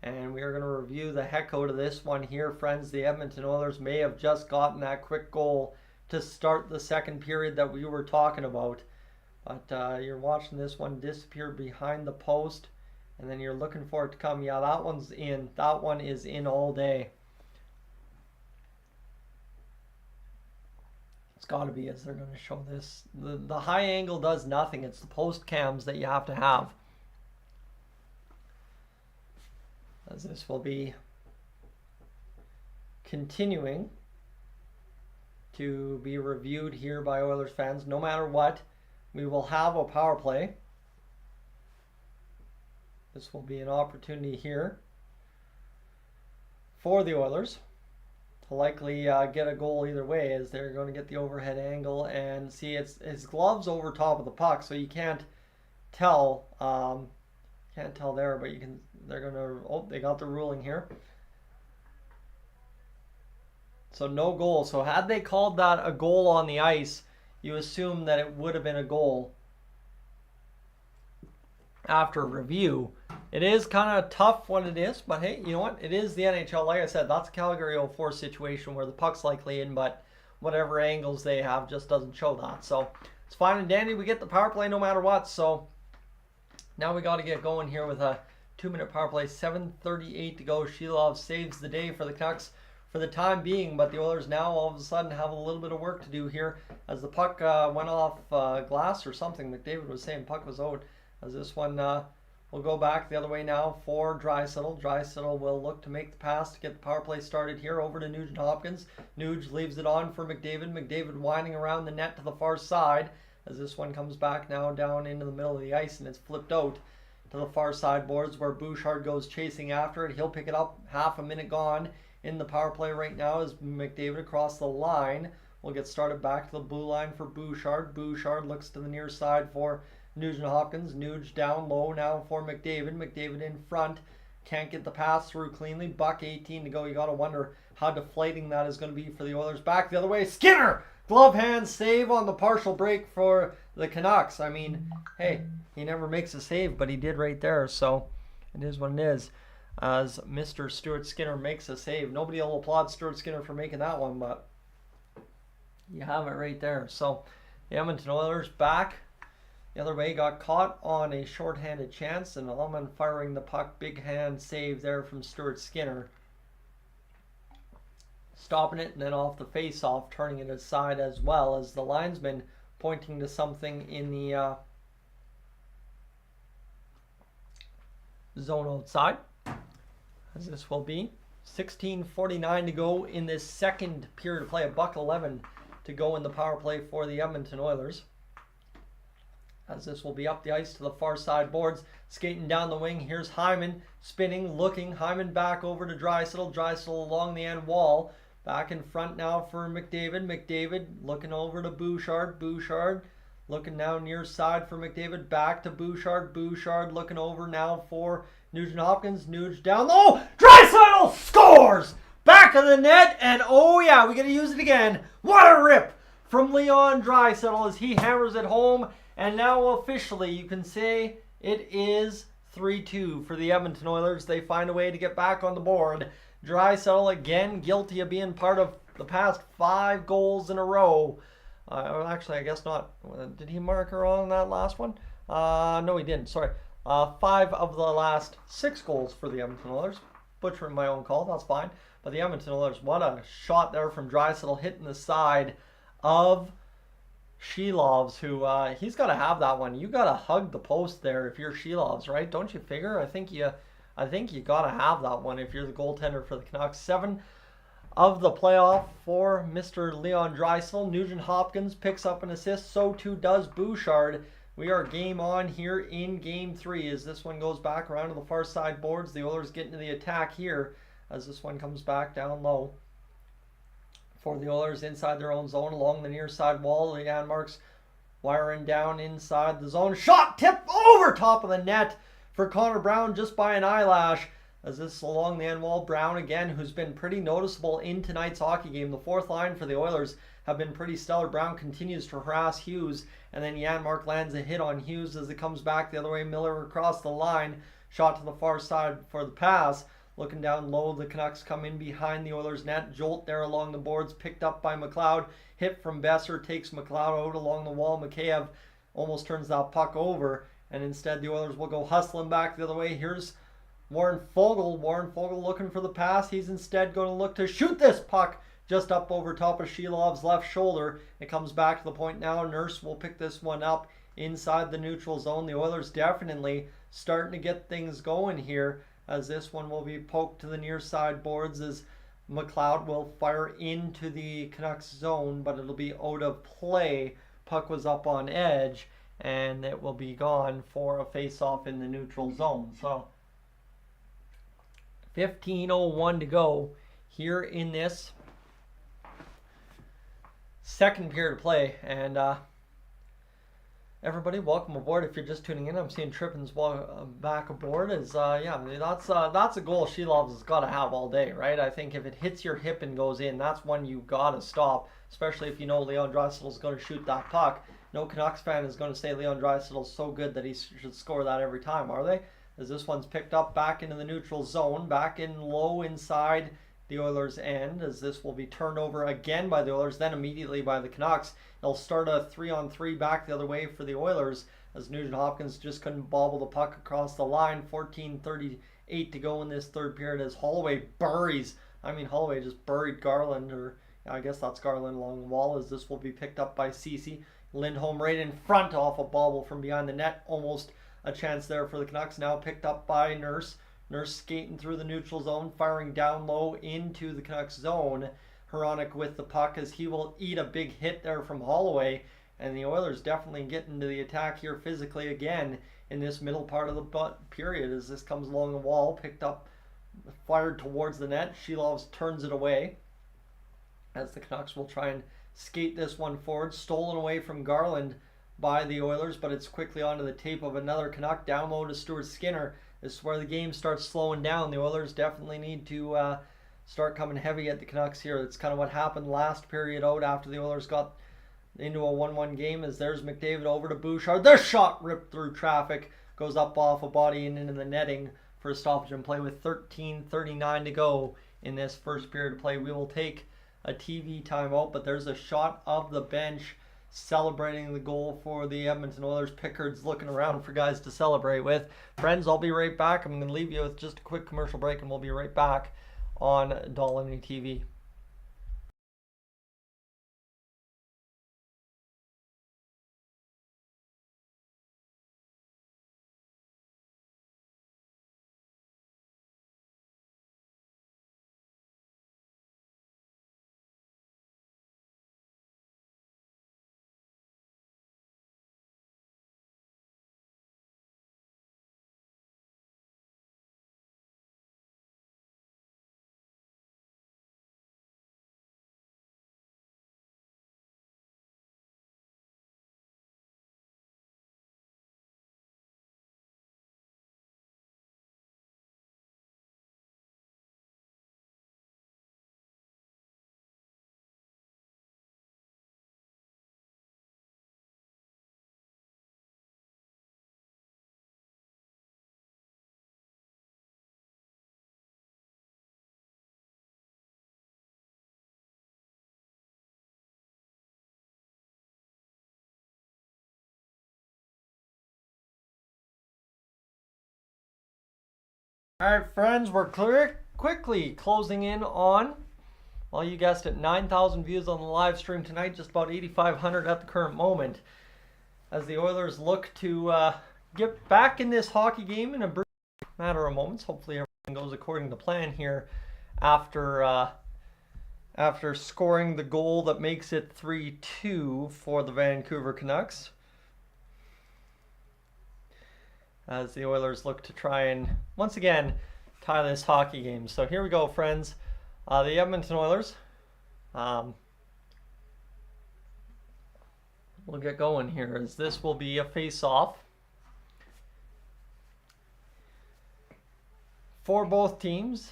And we are going to review the heck out of this one here, friends. The Edmonton Oilers may have just gotten that quick goal to start the second period that we were talking about. But you're watching this one disappear behind the post, and then you're looking for it to come. Yeah, that one's in. That one is in all day. It's got to be, as they're going to show this. The high angle does nothing. It's the post cams that you have to have. As this will be continuing to be reviewed here by Oilers fans. No matter what, we will have a power play. This will be an opportunity here for the Oilers to likely get a goal either way, as they're going to get the overhead angle and see his gloves over top of the puck, so you can't tell. Can't tell there, but you can. They're going to. Oh, they got the ruling here. So no goal. So had they called that a goal on the ice, you assume that it would have been a goal after review. It is kind of tough when it is, but hey, you know what? It is the NHL. Like I said, that's a Calgary 04 situation where the puck's likely in, but whatever angles they have just doesn't show that. So it's fine and dandy. We get the power play no matter what. So now we got to get going here with a 2-minute power play. 7:38 to go. Shilov saves the day for the Canucks for the time being, but the Oilers now all of a sudden have a little bit of work to do here as the puck went off glass or something. McDavid was saying puck was out, as this one will go back the other way now for Draisaitl. Draisaitl will look to make the pass to get the power play started here over to Nugent Hopkins. Nuge leaves it on for McDavid. McDavid winding around the net to the far side, as this one comes back now down into the middle of the ice, and it's flipped out to the far side boards where Bouchard goes chasing after it. He'll pick it up. Half a minute gone in the power play right now as McDavid across the line will get started back to the blue line for Bouchard. Bouchard looks to the near side for Nugent Hopkins. Nuge down low now for McDavid. McDavid in front. Can't get the pass through cleanly. Buck 18 to go. You got to wonder how deflating that is going to be for the Oilers. Back the other way. Skinner! Glove hand save on the partial break for the Canucks. I mean, hey, he never makes a save, but he did right there. So it is what it is. As Mr. Stuart Skinner makes a save. Nobody will applaud Stuart Skinner for making that one, but you have it right there. So the Edmonton Oilers back the other way, got caught on a shorthanded chance, and Allman firing the puck. Big hand save there from Stuart Skinner. stopping it, and then off the face-off, turning it aside as well as the linesman pointing to something in the zone outside, as this will be 16:49 to go in this second period of play. $1:11 to go in the power play for the Edmonton Oilers, as this will be up the ice to the far side boards, skating down the wing. Here's Hyman spinning, looking. Hyman back over to Draisaitl. Draisaitl along the end wall. Back in front now for McDavid. McDavid looking over to Bouchard. Bouchard looking now near side for McDavid. Back to Bouchard. Bouchard looking over now for Nugent Hopkins. Nuge down low. Draisaitl scores! Back of the net, and oh yeah, we got to use it again. What a rip from Leon Draisaitl as he hammers it home. And now officially you can say it is 3-2 for the Edmonton Oilers. They find a way to get back on the board. Draisaitl again guilty of being part of the past 5 goals in a row. Actually, I guess not. Did he mark her on that last one? No, he didn't. Sorry. 5 of the last 6 goals for the Edmonton Oilers. Butchering my own call. That's fine. But the Edmonton Oilers, what a shot there from Draisaitl hitting the side of Shelovs, who he's got to have that one. You got to hug the post there if you're Shelovs, right? Don't you figure? I think you got to have that one if you're the goaltender for the Canucks. 7 of the playoff for Mr. Leon Draisaitl. Nugent Hopkins picks up an assist. So too does Bouchard. We are game on here in Game 3 as this one goes back around to the far side boards. The Oilers get into the attack here as this one comes back down low for the Oilers inside their own zone along the near side wall. Janmark's wiring down inside the zone. Shot tipped over top of the net for Connor Brown just by an eyelash. As this along the end wall, Brown again, who's been pretty noticeable in tonight's hockey game. The fourth line for the Oilers have been pretty stellar. Brown continues to harass Hughes, and then Janmark lands a hit on Hughes as it comes back the other way. Miller across the line, shot to the far side for the pass. Looking down low, the Canucks come in behind the Oilers net. Jolt there along the boards, picked up by McLeod. Hit from Besser, takes McLeod out along the wall. Mikheyev almost turns that puck over, and instead the Oilers will go hustling back the other way. Here's Warren Foegele. Warren Foegele looking for the pass. He's instead going to look to shoot this puck just up over top of Shelov's left shoulder. It comes back to the point now. Nurse will pick this one up inside the neutral zone. The Oilers definitely starting to get things going here, as this one will be poked to the near side boards as McLeod will fire into the Canucks zone, but it'll be out of play. Puck was up on edge, and it will be gone for a face-off in the neutral zone. So 15:01 to go here in this second period of play, and everybody, welcome aboard. If you're just tuning in, I'm seeing Trippin's back aboard. Yeah, that's a goal Shelovs has got to have all day, right? I think if it hits your hip and goes in, that's one you got to stop, especially if you know Leon Draisaitl is going to shoot that puck. No Canucks fan is going to say Leon Draisaitl is so good that he should score that every time, are they? As this one's picked up back into the neutral zone, back in low inside the Oilers' end, as this will be turned over again by the Oilers, then immediately by the Canucks. They'll start a 3-on-3 back the other way for the Oilers, as Nugent Hopkins just couldn't bobble the puck across the line. 14:38 to go in this third period as Holloway Holloway just buried Garland, or I guess that's Garland along the wall, as this will be picked up by Ceci. Lindholm right in front off a bobble from behind the net. Almost a chance there for the Canucks. Now picked up by Nurse. Nurse skating through the neutral zone, firing down low into the Canucks zone. Hronek with the puck as he will eat a big hit there from Holloway. And the Oilers definitely getting to the attack here physically again in this middle part of the period as this comes along the wall. Picked up, fired towards the net. Shelovs turns it away as the Canucks will try and skate this one forward. Stolen away from Garland by the Oilers, but it's quickly onto the tape of another Canuck. Down low to Stuart Skinner. This is where the game starts slowing down. The Oilers definitely need to start coming heavy at the Canucks here. That's kind of what happened last period out after the Oilers got into a 1-1 game, as there's McDavid over to Bouchard. This shot ripped through traffic, goes up off a body and into the netting for a stoppage and play with 13:39 to go in this first period of play. We will take a TV timeout, but there's a shot of the bench celebrating the goal for the Edmonton Oilers. Pickard's looking around for guys to celebrate with. Friends, I'll be right back. I'm going to leave you with just a quick commercial break, and we'll be right back on Dolynny TV. All right, friends, we're quickly closing in on, well, you guessed it, 9,000 views on the live stream tonight, just about 8,500 at the current moment, as the Oilers look to get back in this hockey game in a brief matter of moments. Hopefully everything goes according to plan here after scoring the goal that makes it 3-2 for the Vancouver Canucks, as the Oilers look to try and, once again, tie this hockey game. So here we go, friends. The Edmonton Oilers we'll get going here, as this will be a face-off for both teams.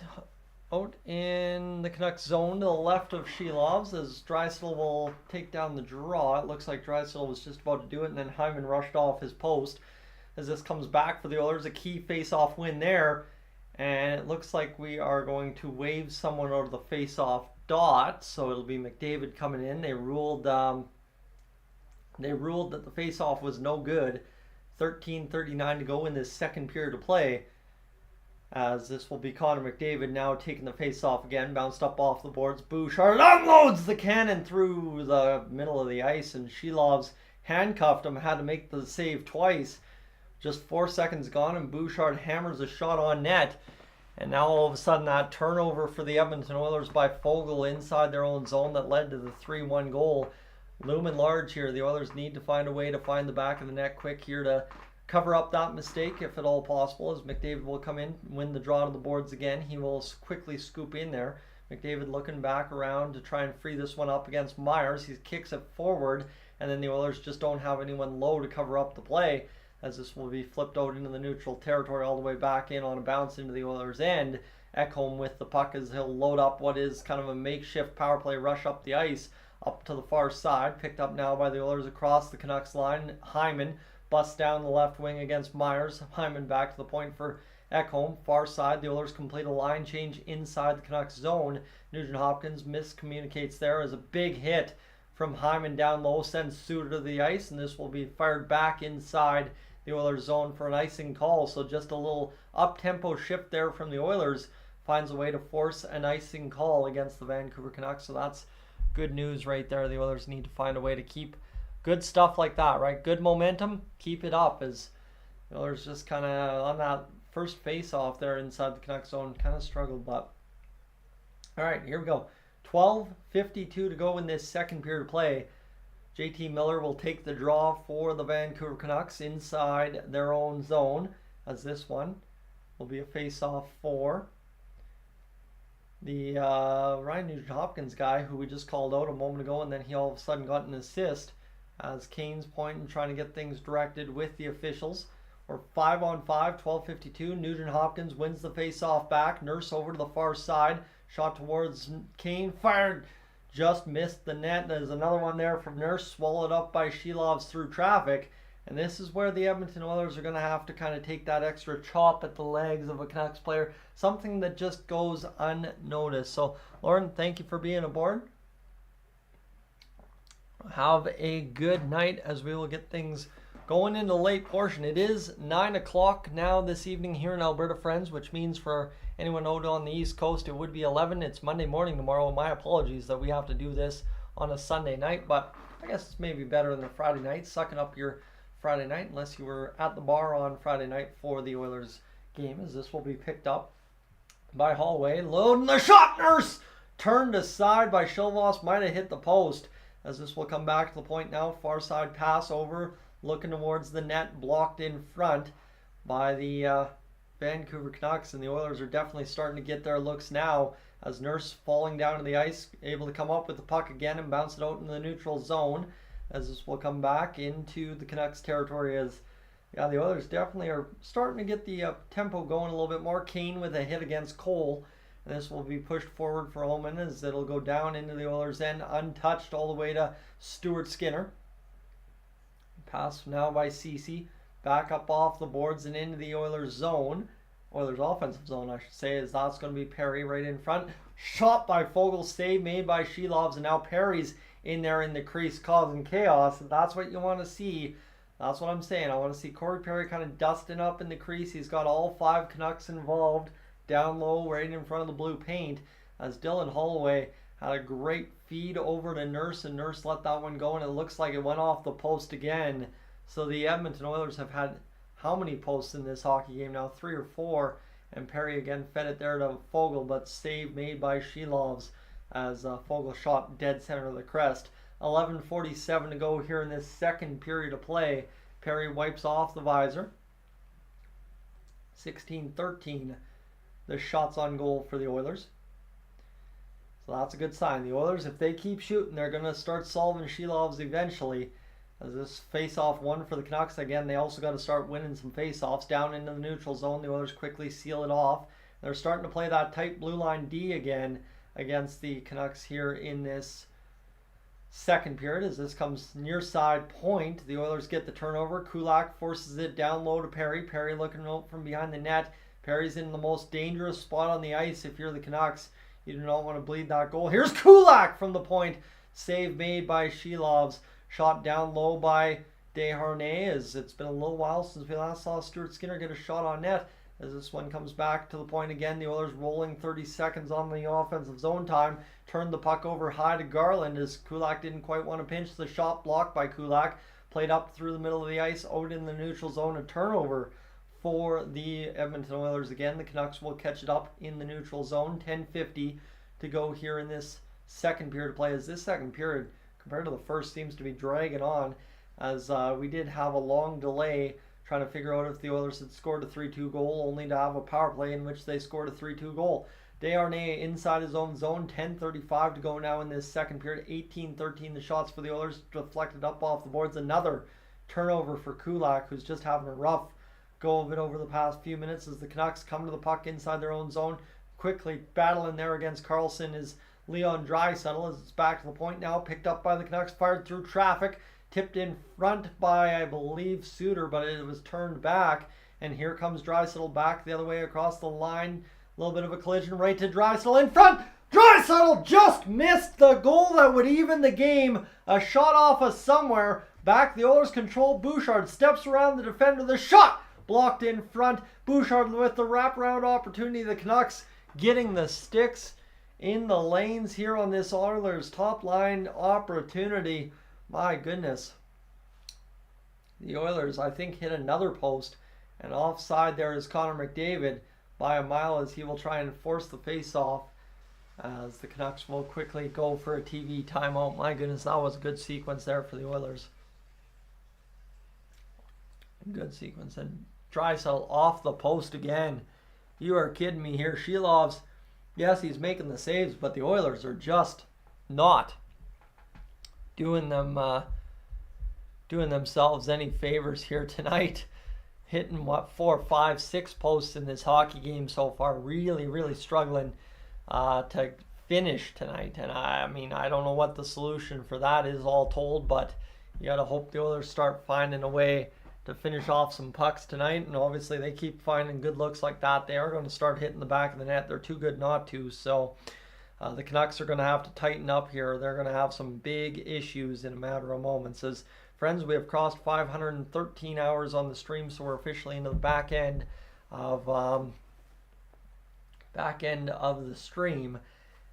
Out in the Canucks zone to the left of Shelovs, as Draisaitl will take down the draw. It looks like Draisaitl was just about to do it, and then Hyman rushed off his post. As this comes back for the Oilers, a key face-off win there. And it looks like we are going to wave someone out of the face-off dot, so it'll be McDavid coming in. They ruled that the face-off was no good. 13:39 to go in this second period of play, as this will be Connor McDavid now taking the face-off again, bounced up off the boards. Bouchard unloads the cannon through the middle of the ice, and Shelovs handcuffed him, had to make the save twice. Just 4 seconds gone, and Bouchard hammers a shot on net. And now all of a sudden that turnover for the Edmonton Oilers by Foegele inside their own zone that led to the 3-1 goal. Looming large here. The Oilers need to find a way to find the back of the net quick here to cover up that mistake, if at all possible, as McDavid will come in, win the draw to the boards again. He will quickly scoop in there. McDavid looking back around to try and free this one up against Myers. He kicks it forward, and then the Oilers just don't have anyone low to cover up the play, as this will be flipped out into the neutral territory all the way back in on a bounce into the Oilers' end. Ekholm with the puck as he'll load up what is kind of a makeshift power play rush up the ice up to the far side. Picked up now by the Oilers across the Canucks line. Hyman busts down the left wing against Myers. Hyman back to the point for Ekholm. Far side, the Oilers complete a line change inside the Canucks zone. Nugent Hopkins miscommunicates there as a big hit from Hyman down low sends Suter to the ice, and this will be fired back inside the Oilers zone for an icing call. So just a little up-tempo shift there from the Oilers finds a way to force an icing call against the Vancouver Canucks. So that's good news right there. The Oilers need to find a way to keep good stuff like that, right? Good momentum, keep it up, as the Oilers just kind of on that first face-off there inside the Canucks zone kind of struggled. But all right, here we go. 12:52 to go in this second period of play. JT Miller will take the draw for the Vancouver Canucks inside their own zone, as this one will be a face-off for the Ryan Nugent-Hopkins guy, who we just called out a moment ago, and then he all of a sudden got an assist, as Kane's pointing, trying to get things directed with the officials. We're 5-on-5, 12:52. Nugent-Hopkins wins the face-off back. Nurse over to the far side. Shot towards Kane. Fired. Just missed the net. There's another one there from Nurse, swallowed up by Shelovs through traffic. And this is where the Edmonton Oilers are going to have to kind of take that extra chop at the legs of a Canucks player. Something that just goes unnoticed. So, Lauren, thank you for being aboard. Have a good night, as we will get things going into the late portion. It is 9 o'clock now this evening here in Alberta, friends, which means for anyone out on the East Coast, it would be 11. It's Monday morning tomorrow. My apologies that we have to do this on a Sunday night, but I guess it's maybe better than a Friday night. Sucking up your Friday night, unless you were at the bar on Friday night for the Oilers game, as this will be picked up by Holloway. Loading the shot, Nurse! Turned aside by Shilvos, might have hit the post, as this will come back to the point now. Far side pass over, looking towards the net, blocked in front by the Vancouver Canucks, and the Oilers are definitely starting to get their looks now, as Nurse falling down to the ice, able to come up with the puck again and bounce it out in the neutral zone, as this will come back into the Canucks territory. As the Oilers definitely are starting to get the tempo going a little bit more. Kane with a hit against Cole, and this will be pushed forward for Omen, as it'll go down into the Oilers end, untouched all the way to Stuart Skinner. Pass now by Ceci, back up off the boards and into the Oilers zone. Oilers offensive zone, I should say, as that's going to be Perry right in front. Shot by Foegele, save made by Shelovs, and now Perry's in there in the crease causing chaos, and that's what you want to see That's what I'm saying. I want to see Corey Perry kind of dusting up in the crease. He's got all 5 Canucks involved down low right in front of the blue paint, as Dylan Holloway had a great feed over to Nurse, and Nurse let that one go, and it looks like it went off the post again. So the Edmonton Oilers have had how many posts in this hockey game now? 3 or 4. And Perry again fed it there to Fogle, but save made by Shilovs as Fogle shot dead center of the crest. 11:47 to go here in this second period of play. Perry wipes off the visor. 16-13 the shots on goal for the Oilers. So that's a good sign. The Oilers, if they keep shooting, they're going to start solving Shilovs eventually. As this face-off won for the Canucks. Again, they also got to start winning some face-offs down into the neutral zone. The Oilers quickly seal it off. They're starting to play that tight blue line D again against the Canucks here in this second period. As this comes near side point, the Oilers get the turnover. Kulak forces it down low to Perry. Perry looking out from behind the net. Perry's in the most dangerous spot on the ice if you're the Canucks. You do not want to bleed that goal. Here's Kulak from the point. Save made by Shilovs. Shot down low by Desharnais, as it's been a little while since we last saw Stuart Skinner get a shot on net. As this one comes back to the point again, the Oilers rolling 30 seconds on the offensive zone time. Turned the puck over high to Garland as Kulak didn't quite want to pinch. The shot blocked by Kulak. Played up through the middle of the ice, out in the neutral zone. A turnover for the Edmonton Oilers again. The Canucks will catch it up in the neutral zone. 10:50 to go here in this second period of play. As this second period, compared to the first, seems to be dragging on, as we did have a long delay trying to figure out if the Oilers had scored a 3-2 goal, only to have a power play in which they scored a 3-2 goal. Desharnais inside his own zone. 10:35 to go now in this second period. 18-13 the shots for the Oilers, deflected up off the boards. Another turnover for Kulak, who's just having a rough go of it over the past few minutes as the Canucks come to the puck inside their own zone. Quickly battling there against Karlsson is Leon Draisaitl, as it's back to the point now, picked up by the Canucks, fired through traffic, tipped in front by, I believe, Suter, but it was turned back, and here comes Draisaitl back the other way across the line. A little bit of a collision right to Draisaitl in front. Draisaitl just missed the goal that would even the game. A shot off of somewhere. Back the Oilers control. Bouchard steps around the defender. The shot blocked in front. Bouchard with the wraparound opportunity. The Canucks getting the sticks in the lanes here on this Oilers top line opportunity. My goodness. The Oilers, I think, hit another post. And offside there is Connor McDavid by a mile, as he will try and force the face-off. As the Canucks will quickly go for a TV timeout. My goodness, that was a good sequence there for the Oilers. Good sequence. And Draisaitl off the post again. You are kidding me here. Shilovs, yes, he's making the saves, but the Oilers are just not doing themselves any favors here tonight. Hitting, 4, 5, 6 posts in this hockey game so far. Really, really struggling to finish tonight. And I mean, I don't know what the solution for that is all told, but you got to hope the Oilers start finding a way to finish off some pucks tonight. And obviously they keep finding good looks like that, they are going to start hitting the back of the net. They're too good not to. So the Canucks are going to have to tighten up here. They're going to have some big issues in a matter of moments. As friends, we have crossed 513 hours on the stream, so we're officially into the back end of the stream,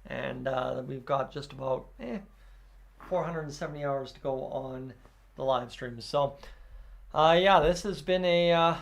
and we've got just about 470 hours to go on the live stream. So yeah, this has been an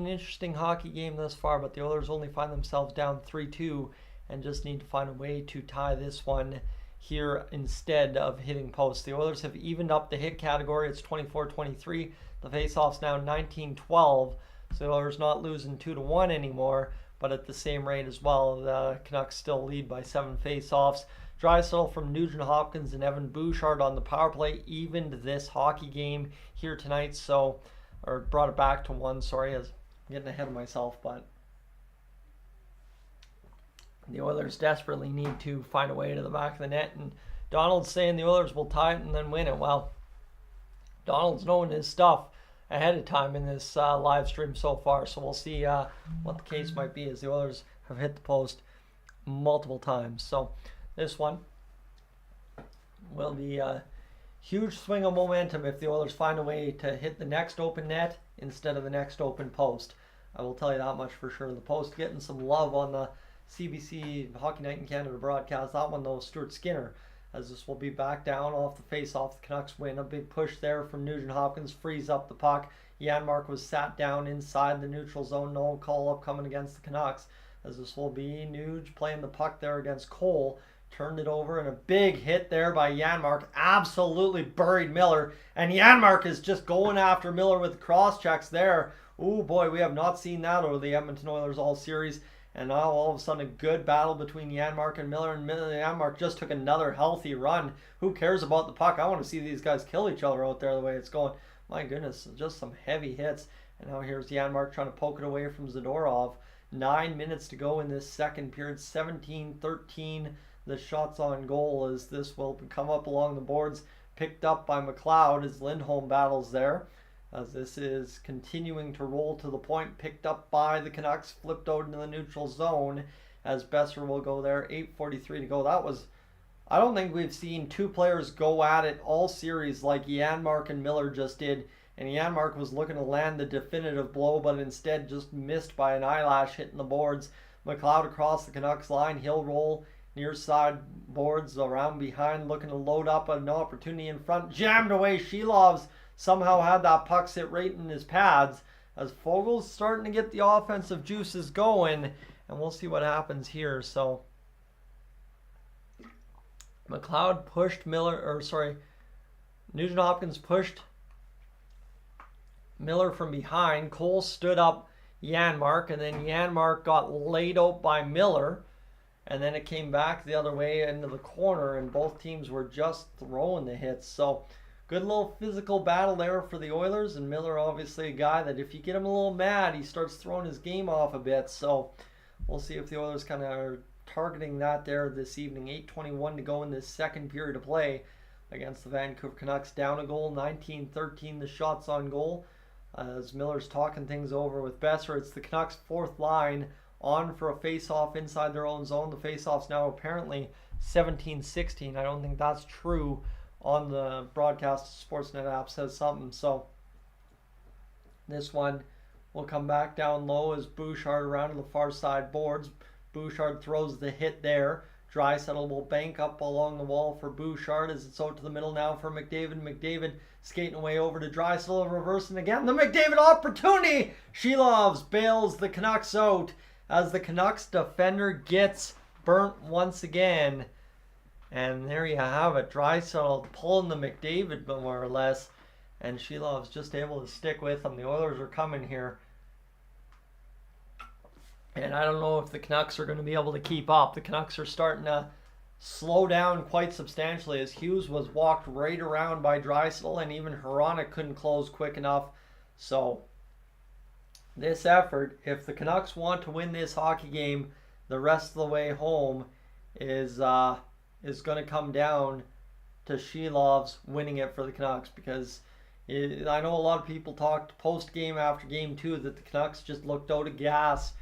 interesting hockey game thus far, but the Oilers only find themselves down 3-2 and just need to find a way to tie this one here instead of hitting posts. The Oilers have evened up the hit category. It's 24-23. The faceoffs now 19-12. So the Oilers not losing 2-1 anymore, but at the same rate as well. The Canucks still lead by 7 faceoffs. Draisaitl from Nugent Hopkins and Evan Bouchard on the power play evened this hockey game here tonight. So, or brought it back to 1. Sorry, I'm getting ahead of myself, but the Oilers desperately need to find a way to the back of the net, and Donald's saying the Oilers will tie it and then win it. Well, Donald's knowing his stuff ahead of time in this live stream so far, so we'll see what the case might be, as the Oilers have hit the post multiple times. So this one will be huge swing of momentum if the Oilers find a way to hit the next open net instead of the next open post. I will tell you that much for sure. The post getting some love on the CBC Hockey Night in Canada broadcast. That one though, Stuart Skinner, as this will be back down off the face-off. The Canucks win. A big push there from Nugent Hopkins, frees up the puck. Janmark was sat down inside the neutral zone. No call-up coming against the Canucks, as this will be Nuge playing the puck there against Cole. Turned it over, and a big hit there by Janmark. Absolutely buried Miller. And Janmark is just going after Miller with cross checks there. Oh boy, we have not seen that over the Edmonton Oilers all series. And now all of a sudden a good battle between Janmark and Miller. And Janmark just took another healthy run. Who cares about the puck? I want to see these guys kill each other out there the way it's going. My goodness, just some heavy hits. And now here's Janmark trying to poke it away from Zadorov. 9 minutes to go in this second period. 17-13. The shots on goal as this will come up along the boards. Picked up by McLeod as Lindholm battles there. As this is continuing to roll to the point. Picked up by the Canucks. Flipped out into the neutral zone as Besser will go there. 8:43 to go. That was... I don't think we've seen two players go at it all series like Janmark and Miller just did. And Janmark was looking to land the definitive blow, but instead just missed by an eyelash hitting the boards. McLeod across the Canucks line. He'll roll near side boards around behind, looking to load up an opportunity in front. Jammed away. Shilovs somehow had that puck sit right in his pads as Fogel's starting to get the offensive juices going. And we'll see what happens here. So McLeod pushed Nugent Hopkins pushed Miller from behind. Cole stood up Janmark, and then Janmark got laid out by Miller. And then it came back the other way into the corner, and both teams were just throwing the hits. So good little physical battle there for the Oilers. And Miller, obviously a guy that if you get him a little mad, he starts throwing his game off a bit. So we'll see if the Oilers kind of are targeting that there this evening. 8:21 to go in this second period of play against the Vancouver Canucks. Down a goal, 19-13 the shots on goal. As Miller's talking things over with Besser, it's the Canucks' fourth line on for a face-off inside their own zone. The face-off's now apparently 17-16. I don't think that's true on the broadcast. Sportsnet app says something. So this one will come back down low as Bouchard around to the far side boards. Bouchard throws the hit there. Draisaitl will bank up along the wall for Bouchard as it's out to the middle now for McDavid. McDavid skating away over to Draisaitl, reversing again. The McDavid opportunity! Shilovs bails the Canucks out as the Canucks defender gets burnt once again. And there you have it. Draisaitl pulling the McDavid more or less. And Shilovs just able to stick with him. The Oilers are coming here. And I don't know if the Canucks are going to be able to keep up. The Canucks are starting to slow down quite substantially as Hughes was walked right around by Draisaitl, and even Hronek couldn't close quick enough. So this effort, if the Canucks want to win this hockey game the rest of the way home, is going to come down to Shilovs winning it for the Canucks, because I know a lot of people talked post-game after Game 2 that the Canucks just looked out of gas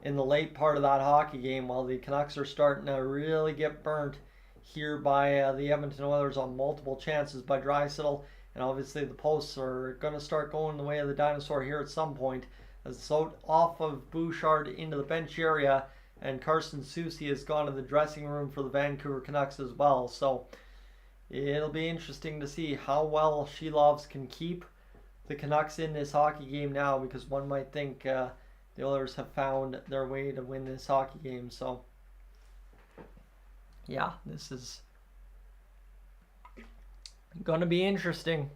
in the late part of that hockey game, while the Canucks are starting to really get burnt here by the Edmonton Oilers on multiple chances by Draisaitl. And obviously the posts are going to start going the way of the dinosaur here at some point, as it's out off of Bouchard into the bench area, and Carson Soucy has gone to the dressing room for the Vancouver Canucks as well. So it'll be interesting to see how well Shilovs can keep the Canucks in this hockey game now, because one might think the Oilers have found their way to win this hockey game. So yeah, this is going to be interesting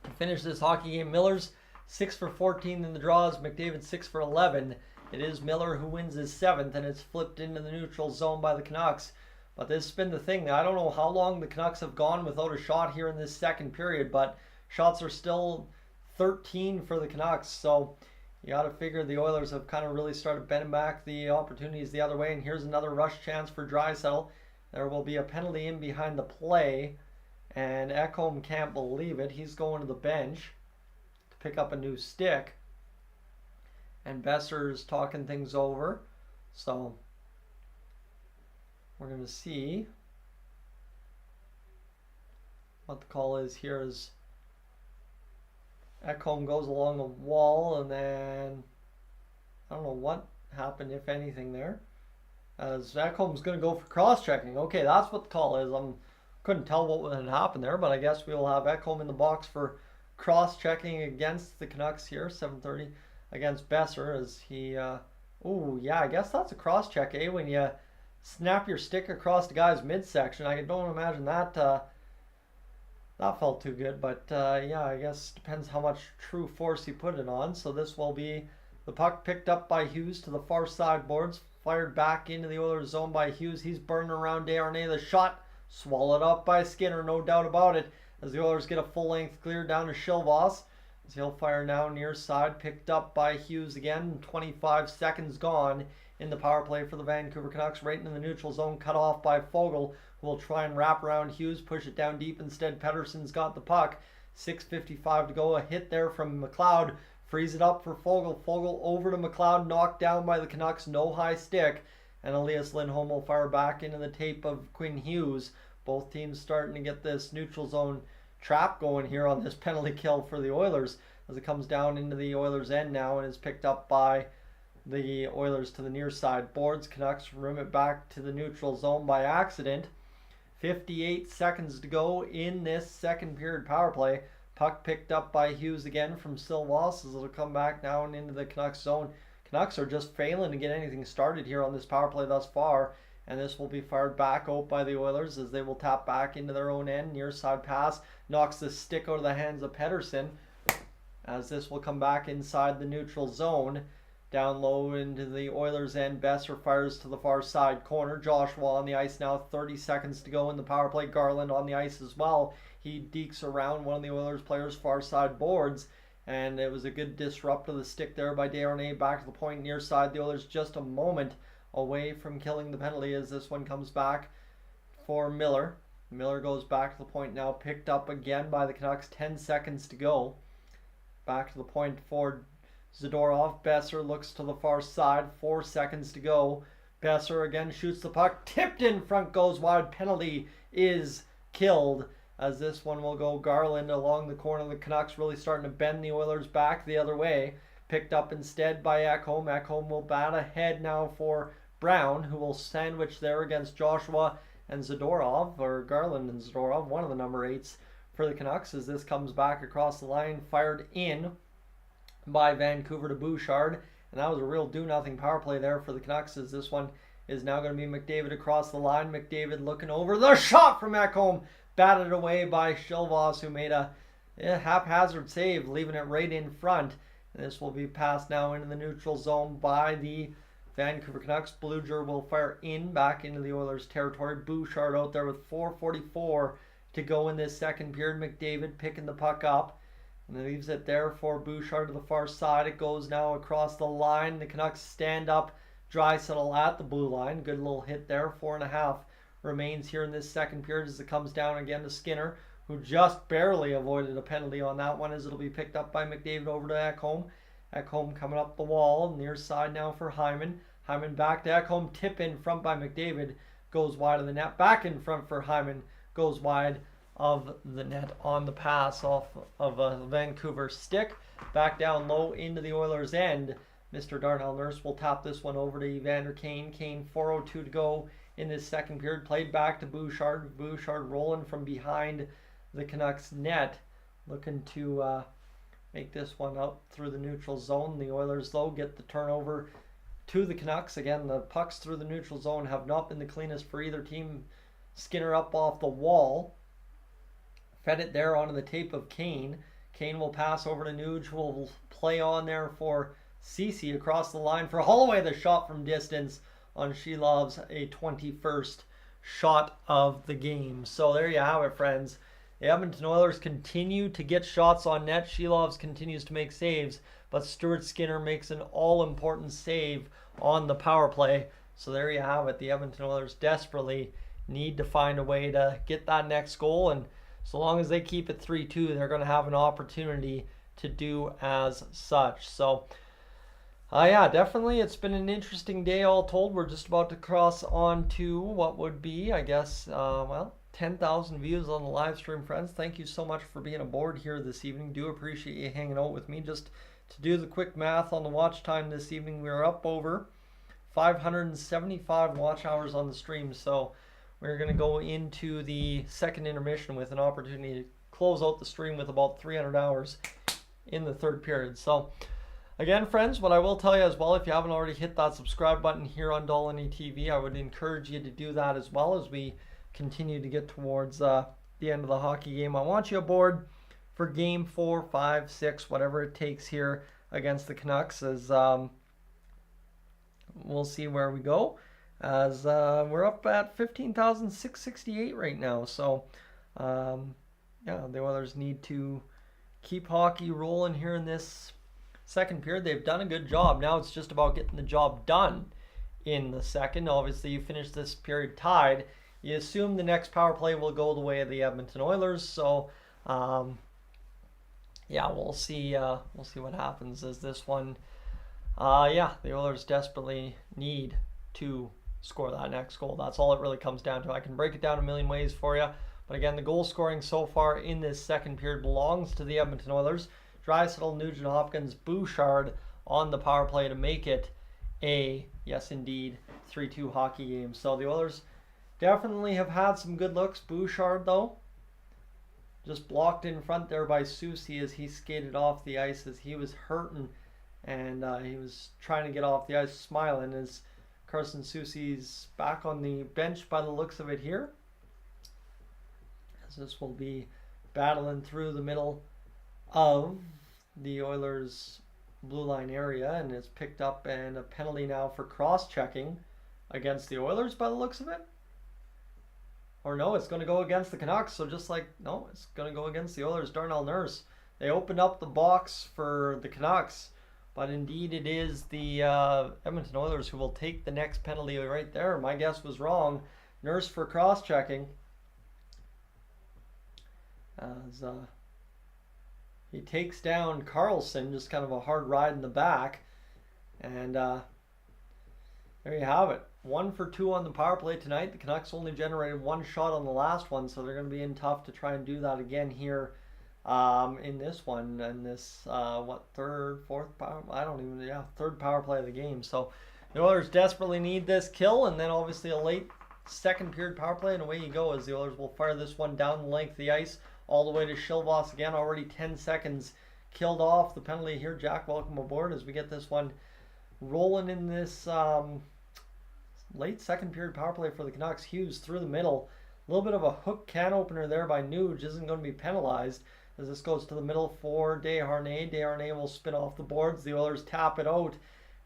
to finish this hockey game. Miller's 6 for 14 in the draws. McDavid 6 for 11. It is Miller who wins his 7th, and it's flipped into the neutral zone by the Canucks. But this has been the thing. I don't know how long the Canucks have gone without a shot here in this second period, but shots are still 13 for the Canucks. So you got to figure the Oilers have kind of really started bending back the opportunities the other way. And here's another rush chance for Draisaitl. There will be a penalty in behind the play, and Ekholm can't believe it. He's going to the bench to pick up a new stick. And Besser's talking things over. So we're going to see what the call is here is Ekholm goes along the wall, and then I don't know what happened, if anything, there. As Ekholm's going to go for cross-checking. Okay, that's what the call is. Couldn't tell what had happened there, but I guess we'll have Ekholm in the box for cross-checking against the Canucks here. 7:30 against Besser as he... oh, yeah, I guess that's a cross-check, eh? When you snap your stick across the guy's midsection. I don't imagine that... that felt too good, but yeah, I guess depends how much true force he put it on. So this will be the puck picked up by Hughes to the far side boards, fired back into the Oilers zone by Hughes. He's burning around Desharnais. The shot swallowed up by Skinner, no doubt about it, as the Oilers get a full-length clear down to Silvas. As he'll fire now near side, picked up by Hughes again. 25 seconds gone in the power play for the Vancouver Canucks, right in the neutral zone, cut off by Foegele, who will try and wrap around Hughes, push it down deep instead. Pettersson's got the puck. 6:55 to go. A hit there from McLeod. Frees it up for Foegele. Foegele over to McLeod, knocked down by the Canucks. No high stick. And Elias Lindholm will fire back into the tape of Quinn Hughes. Both teams starting to get this neutral zone trap going here on this penalty kill for the Oilers, as it comes down into the Oilers' end now and is picked up by the Oilers to the near side boards. Canucks room it back to the neutral zone by accident. 58 seconds to go in this second period power play. Puck picked up by Hughes again from Silvas as it'll come back now and into the Canucks zone. Canucks are just failing to get anything started here on this power play thus far, and this will be fired back out by the Oilers as they will tap back into their own end. Near side pass knocks the stick out of the hands of Pettersson, as this will come back inside the neutral zone. Down low into the Oilers' end, Besser fires to the far side corner. Joshua on the ice now, 30 seconds to go in the power play. Garland on the ice as well. He dekes around one of the Oilers' players' far side boards, and it was a good disrupt of the stick there by Desharnais. Back to the point near side. The Oilers just a moment away from killing the penalty as this one comes back for Miller. Miller goes back to the point now, picked up again by the Canucks. 10 seconds to go. Back to the point for Zadorov. Besser looks to the far side. 4 seconds to go. Besser again shoots the puck. Tipped in front, goes wide. Penalty is killed, as this one will go Garland along the corner of the Canucks, really starting to bend the Oilers back the other way. Picked up instead by Ekholm. Ekholm will bat ahead now for Brown, who will sandwich there against Joshua and Zadorov, or Garland and Zadorov, one of the number 8s for the Canucks, as this comes back across the line, fired in by Vancouver to Bouchard, and that was a real do-nothing power play there for the Canucks, as this one is now going to be McDavid across the line. McDavid looking over. The shot from Ekholm, batted away by Silvas, who made a haphazard save, leaving it right in front. And this will be passed now into the neutral zone by the Vancouver Canucks. Bluger will fire in back into the Oilers' territory. Bouchard out there with 4:44 to go in this second period. McDavid picking the puck up, and it leaves it there for Bouchard to the far side. It goes now across the line. The Canucks stand up. Draisaitl at the blue line. Good little hit there. 4.5 remains here in this second period as it comes down again to Skinner, who just barely avoided a penalty on that one, as it'll be picked up by McDavid over to Ekholm. Ekholm coming up the wall. Near side now for Hyman. Hyman back to Ekholm. Tip in front by McDavid. Goes wide of the net. Back in front for Hyman. Goes wide of the net on the pass off of a Vancouver stick. Back down low into the Oilers' end. Mr. Darnell Nurse will tap this one over to Evander Kane. Kane, 4:02 to go in this second period. Played back to Bouchard. Bouchard rolling from behind the Canucks net, looking to make this one up through the neutral zone. The Oilers, though, get the turnover to the Canucks. Again, the pucks through the neutral zone have not been the cleanest for either team. Skinner up off the wall. Fed it there onto the tape of Kane. Kane will pass over to Nuge, who will play on there for Ceci across the line for Holloway. The shot from distance on Shilov's a 21st shot of the game. So there you have it, friends. The Edmonton Oilers continue to get shots on net. Shilovs continues to make saves, but Stuart Skinner makes an all-important save on the power play. So there you have it. The Edmonton Oilers desperately need to find a way to get that next goal, and so long as they keep it 3-2, they're going to have an opportunity to do as such. So yeah, definitely it's been an interesting day all told. We're just about to cross on to what would be, I guess, well, 10,000 views on the live stream, friends. Thank you so much for being aboard here this evening. Do appreciate you hanging out with me. Just to do the quick math on the watch time this evening, we are up over 575 watch hours on the stream. So we're going to go into the second intermission with an opportunity to close out the stream with about 300 hours in the third period. So again, friends, what I will tell you as well, if you haven't already hit that subscribe button here on Dolynny TV, I would encourage you to do that as well as we continue to get towards the end of the hockey game. I want you aboard for game 4, 5, 6, whatever it takes here against the Canucks, as we'll see where we go, as we're up at 15,668 right now. So yeah, the Oilers need to keep hockey rolling here in this second period. They've done a good job. Now it's just about getting the job done in the second. Obviously, you finish this period tied. You assume the next power play will go the way of the Edmonton Oilers. So yeah, we'll see what happens as this one. Yeah, the Oilers desperately need to score that next goal. That's all it really comes down to. I can break it down a million ways for you. But again, the goal scoring so far in this second period belongs to the Edmonton Oilers. Draisaitl, Nugent Hopkins, Bouchard on the power play to make it a, yes indeed, 3-2 hockey game. So the Oilers definitely have had some good looks. Bouchard, though, just blocked in front there by Soucy as he skated off the ice as he was hurting. And he was trying to get off the ice smiling as Carson Soucy's back on the bench by the looks of it here. As this will be battling through the middle of the Oilers' blue line area, and it's picked up, and a penalty now for cross-checking against the Oilers by the looks of it. Or no, it's going to go against the Canucks. So just like, no, it's going to go against the Oilers. Darnell Nurse. They opened up the box for the Canucks, but indeed it is the Edmonton Oilers who will take the next penalty right there. My guess was wrong. Nurse for cross-checking. As he takes down Carlson, just kind of a hard ride in the back. And there you have it. 1 for 2 on the power play tonight. The Canucks only generated 1 shot on the last one, so they're going to be in tough to try and do that again here in this one. And this, third, fourth power? I don't even, yeah, third power play of the game. So the Oilers desperately need this kill, and then obviously a late second period power play, and away you go as the Oilers will fire this one down the length of the ice all the way to Shilvas again. Already 10 seconds killed off the penalty here. Jack, welcome aboard as we get this one rolling in this late second period power play for the Canucks. Hughes through the middle. A little bit of a hook can opener there by Nuge. Isn't going to be penalized as this goes to the middle for Desharnais. Desharnais will spin off the boards. The Oilers tap it out,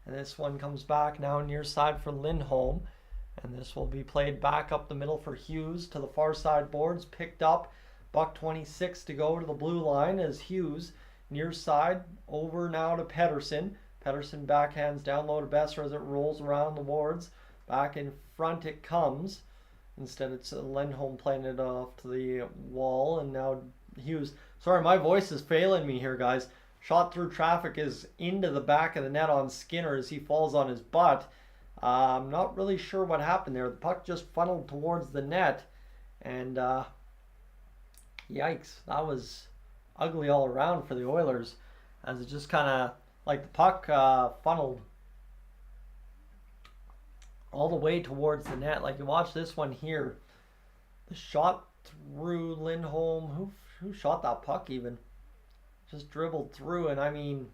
and this one comes back now near side for Lindholm. And this will be played back up the middle for Hughes to the far side boards. Picked up. $1:26 to go to the blue line as Hughes near side over now to Pettersson. Pettersson backhands down low to Besser as it rolls around the boards. Back in front it comes. Instead it's Lindholm playing it off to the wall, and now Hughes. Sorry, my voice is failing me here, guys. Shot through traffic is into the back of the net on Skinner as he falls on his butt. I'm not really sure what happened there. The puck just funneled towards the net, and yikes, that was ugly all around for the Oilers, as it just kind of, like the puck funneled all the way towards the net. Like you watch this one here, the shot through Lindholm, who shot that puck even? Just dribbled through, and I mean,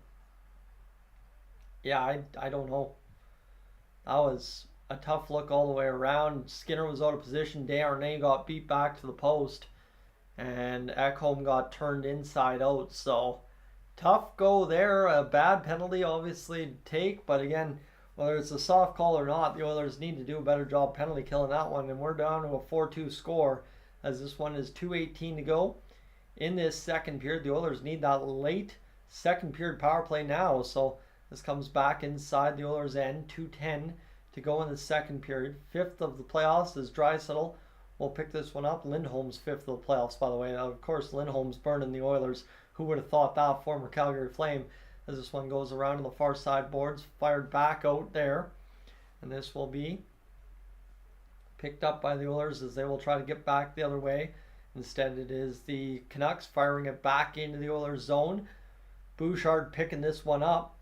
yeah, I don't know. That was a tough look all the way around. Skinner was out of position. Desharnais got beat back to the post, and Ekholm got turned inside out. So tough go there. A bad penalty obviously to take, but again, whether it's a soft call or not, the Oilers need to do a better job penalty killing that one, and we're down to a 4-2 score as this one is 2:18 to go in this second period. The Oilers need that late second period power play now, so this comes back inside the Oilers' end. 2:10 to go in the second period. 5th of the playoffs as Draisaitl will pick this one up. Lindholm's 5th of the playoffs, by the way. Now, of course, Lindholm's burning the Oilers. Who would have thought that? Former Calgary Flame. As this one goes around to the far side boards, fired back out there. And this will be picked up by the Oilers as they will try to get back the other way. Instead, it is the Canucks firing it back into the Oilers zone. Bouchard picking this one up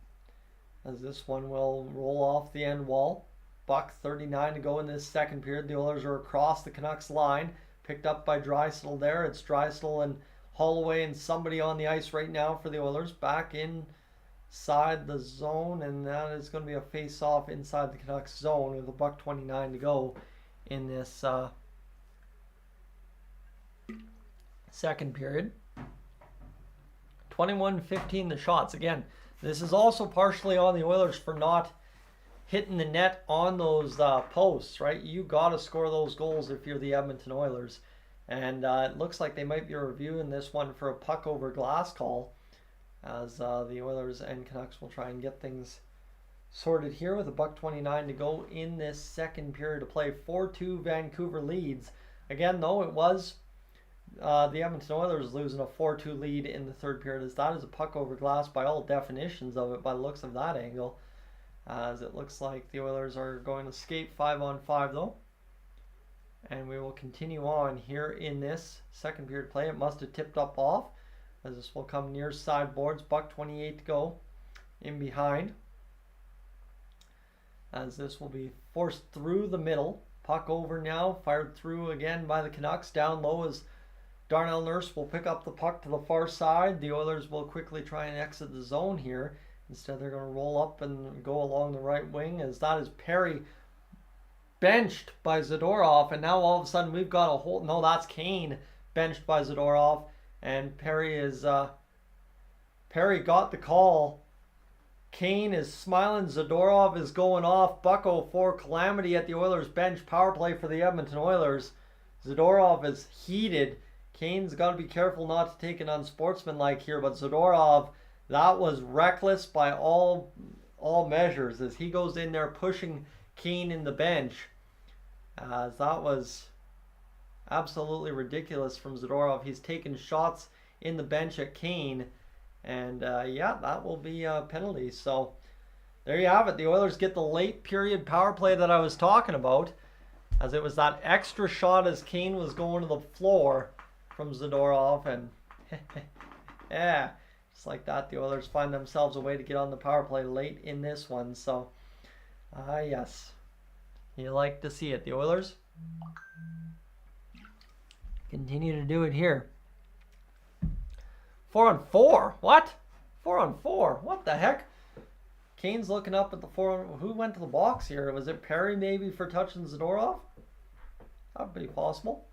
as this one will roll off the end wall. $1:39 to go in this second period. The Oilers are across the Canucks line. Picked up by Draisaitl there. It's Draisaitl and Holloway and somebody on the ice right now for the Oilers. Back inside the zone, and that is going to be a face-off inside the Canucks zone with $1:29 to go in this second period. 21-15 the shots. Again, this is also partially on the Oilers for not hitting the net on those posts, right? You got to score those goals if you're the Edmonton Oilers. And it looks like they might be reviewing this one for a puck over glass call, as the Oilers and Canucks will try and get things sorted here with $1:29 to go in this second period of play. 4-2 Vancouver leads. Again, though, it was the Edmonton Oilers losing a 4-2 lead in the third period, as that is a puck over glass by all definitions of it, by the looks of that angle. As it looks like the Oilers are going to skate 5-on-5 though. And we will continue on here in this second period play. It must have tipped up off, as this will come near side boards. $1:28 to go in behind, as this will be forced through the middle. Puck over now, fired through again by the Canucks. Down low as Darnell Nurse will pick up the puck to the far side. The Oilers will quickly try and exit the zone here. Instead, they're going to roll up and go along the right wing, as that is Perry benched by Zadorov. And now all of a sudden we've got a whole... No, that's Kane benched by Zadorov. And Perry is... Perry got the call. Kane is smiling. Zadorov is going off. $1:04 calamity at the Oilers bench. Power play for the Edmonton Oilers. Zadorov is heated. Kane's got to be careful not to take it unsportsmanlike here, but Zadorov, that was reckless by all measures, as he goes in there pushing Kane in the bench. As that was absolutely ridiculous from Zadorov. He's taken shots in the bench at Kane, and yeah, that will be a penalty. So there you have it. The Oilers get the late period power play that I was talking about, as it was that extra shot as Kane was going to the floor from Zadorov, and yeah, just like that, the Oilers find themselves a way to get on the power play late in this one. So yes, you like to see it. The Oilers continue to do it here. 4-on-4. What? 4-on-4. What the heck? Kane's looking up at the 4. Who went to the box here? Was it Perry maybe for touching Zadorov? That would be possible.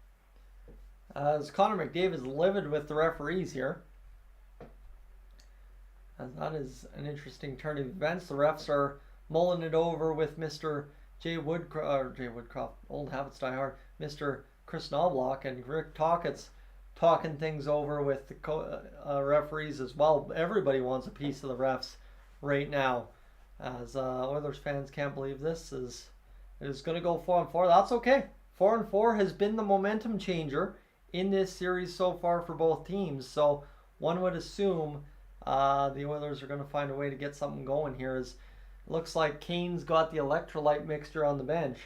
As Connor McDavid is livid with the referees here. As that is an interesting turn of events. The refs are mulling it over with Mr. Jay Woodcroft, old habits die hard, Mr. Chris Knobloch, and Rick Tockett's talking things over with the referees as well. Everybody wants a piece of the refs right now, as Oilers fans can't believe this is going to go 4-on-4. That's okay. 4-on-4 has been the momentum changer in this series so far for both teams. So one would assume the Oilers are going to find a way to get something going here, as it looks like Kane's got the electrolyte mixture on the bench,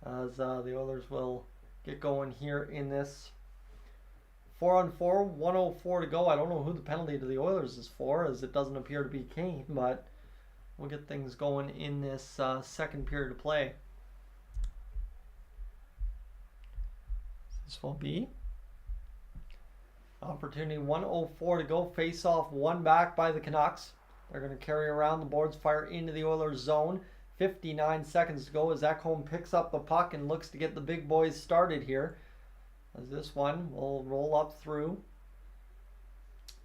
as the Oilers will get going here in this 4-on-4. 1:04 to go. I don't know who the penalty to the Oilers is for, as it doesn't appear to be Kane, but we'll get things going in this second period of play. This will be opportunity. 1:04 to go. Face off, one back by the Canucks. They're going to carry around the boards, fire into the Oilers zone. 59 seconds to go as Ekholm picks up the puck and looks to get the big boys started here. As this one will roll up through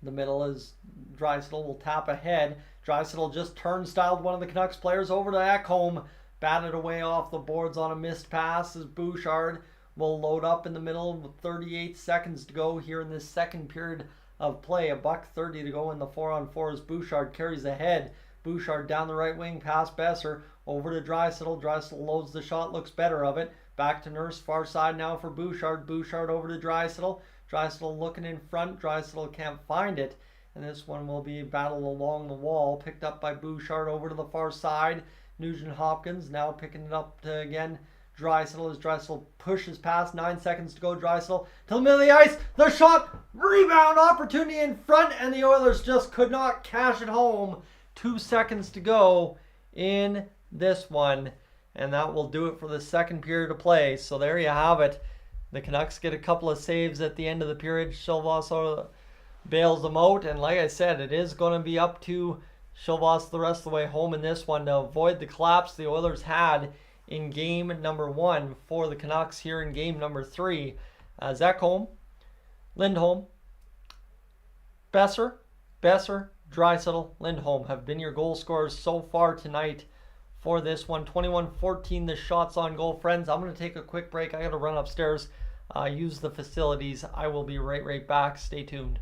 the middle, as Draisaitl will tap ahead. Draisaitl just turnstiled one of the Canucks players over to Ekholm. Batted away off the boards on a missed pass, as Bouchard will load up in the middle with 38 seconds to go here in this second period of play. $1:30 to go in the 4-on-4 as Bouchard carries ahead. Bouchard down the right wing past Besser, over to Draisaitl. Draisaitl loads the shot, looks better of it. Back to Nurse, far side now for Bouchard. Bouchard over to Draisaitl. Draisaitl looking in front. Draisaitl can't find it, and this one will be battled along the wall. Picked up by Bouchard over to the far side. Nugent Hopkins now picking it up to again Draisaitl as Draisaitl pushes past. 9 seconds to go. Draisaitl to the middle of the ice. The shot, rebound opportunity in front, and the Oilers just could not cash it home. 2 seconds to go in this one, and that will do it for the second period of play. So there you have it. The Canucks get a couple of saves at the end of the period. Silvas bails them out, and like I said, it is going to be up to Silvas the rest of the way home in this one to avoid the collapse the Oilers had in game number 1 for the Canucks here in game number 3. Ekholm, Lindholm, Besser, Draisaitl, Lindholm have been your goal scorers so far tonight for this one. 21-14 the shots on goal. Friends, I'm going to take a quick break. I got to run upstairs, use the facilities. I will be right back. Stay tuned.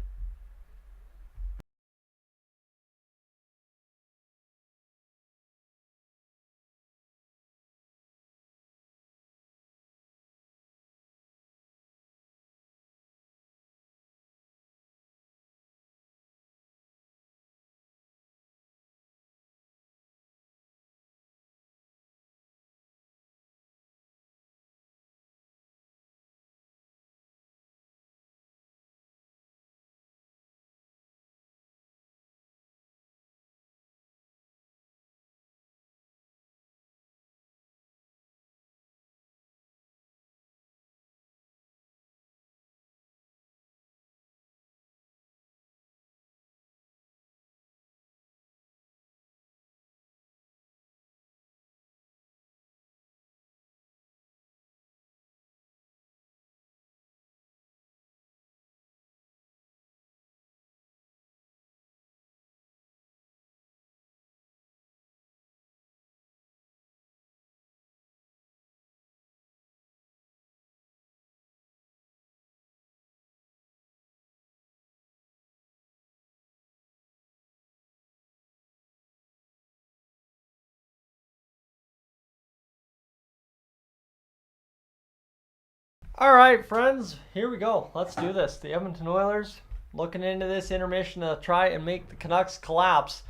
All right, friends, here we go. Let's do this. The Edmonton Oilers looking into this intermission to try and make the Canucks collapse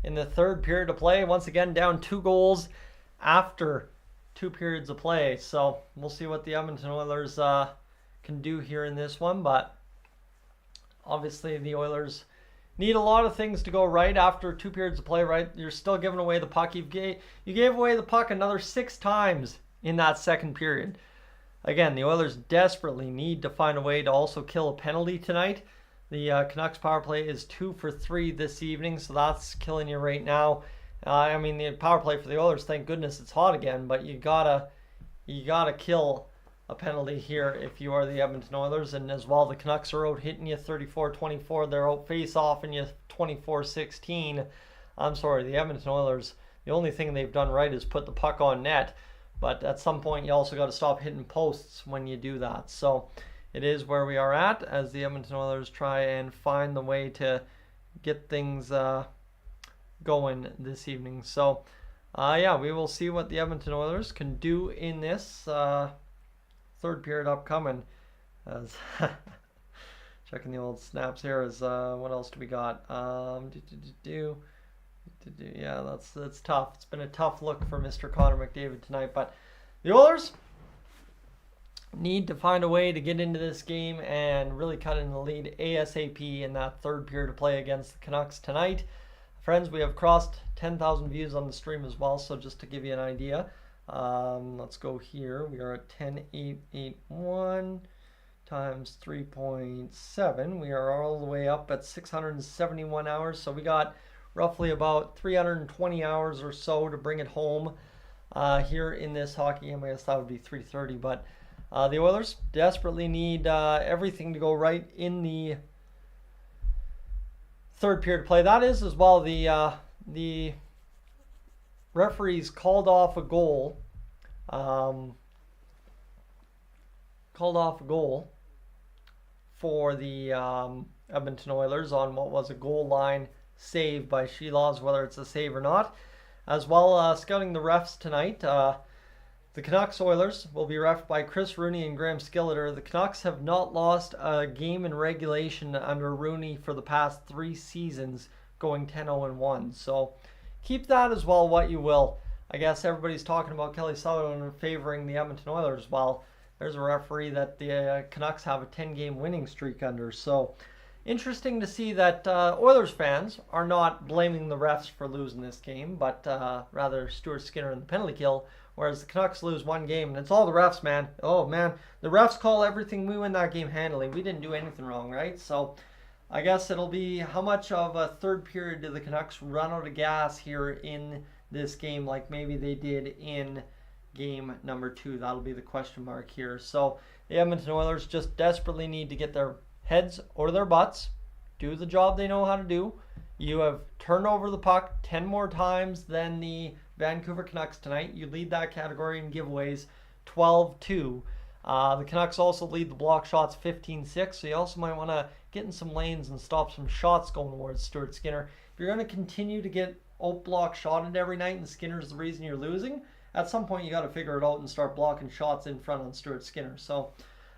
in the third period of play. Once again, down 2 goals after 2 periods of play. So we'll see what the Edmonton Oilers can do here in this one. But obviously the Oilers need a lot of things to go right after 2 periods of play, right? You're still giving away the puck. You gave away the puck another 6 times in that second period. Again, the Oilers desperately need to find a way to also kill a penalty tonight. The Canucks power play is 2 for 3 this evening, so that's killing you right now. I mean, the power play for the Oilers, thank goodness it's hot again, but you gotta kill a penalty here if you are the Edmonton Oilers. And as well, the Canucks are out hitting you 34-24. They're out face-offing you 24-16. I'm sorry, the Edmonton Oilers, the only thing they've done right is put the puck on net. But at some point, you also got to stop hitting posts when you do that. So it is where we are at as the Edmonton Oilers try and find the way to get things going this evening. So, yeah, we will see what the Edmonton Oilers can do in this third period upcoming. As checking the old snaps here. As what else do we got? Yeah, that's tough. It's been a tough look for Mr. Connor McDavid tonight, but the Oilers need to find a way to get into this game and really cut in the lead ASAP in that third period of play against the Canucks tonight. Friends, we have crossed 10,000 views on the stream as well, so just to give you an idea, let's go here. We are at 10,881 times 3.7. We are all the way up at 671 hours, so we got roughly about 320 hours or so to bring it home here in this hockey game. I guess that would be 330, but the Oilers desperately need everything to go right in the third period play. That is as well the referees called off a goal. For the Edmonton Oilers on what was a goal line save by Sheelaws, whether it's a save or not. As well, scouting the refs tonight, the Canucks Oilers will be reffed by Chris Rooney and Graham Skilleter. The Canucks have not lost a game in regulation under Rooney for the past 3 seasons, going 10-0-1. So keep that as well what you will. I guess everybody's talking about Kelly Sutherland favoring the Edmonton Oilers. Well, there's a referee that the Canucks have a 10-game winning streak under. So interesting to see that Oilers fans are not blaming the refs for losing this game, but rather Stuart Skinner and the penalty kill, whereas the Canucks lose one game, and it's all the refs, man. Oh, man. The refs call everything. We win that game handily. We didn't do anything wrong, right? So I guess it'll be how much of a third period do the Canucks run out of gas here in this game like maybe they did in game number 2. That'll be the question mark here. So the Edmonton Oilers just desperately need to get their heads or their butts, do the job they know how to do. You have turned over the puck 10 more times than the Vancouver Canucks tonight. You lead that category in giveaways 12-2. The Canucks also lead the block shots 15-6, so you also might want to get in some lanes and stop some shots going towards Stuart Skinner. If you're going to continue to get block shotted every night and Skinner's the reason you're losing, at some point you got to figure it out and start blocking shots in front on Stuart Skinner. So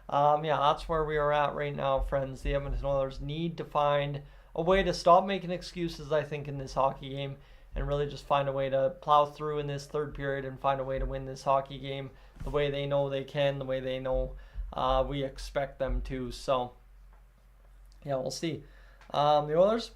yeah, that's where we are at right now, friends. The Edmonton Oilers need to find a way to stop making excuses, I think, in this hockey game, and really just find a way to plow through in this third period and find a way to win this hockey game the way they know they can, the way they know we expect them to. So yeah, we'll see. The Oilers,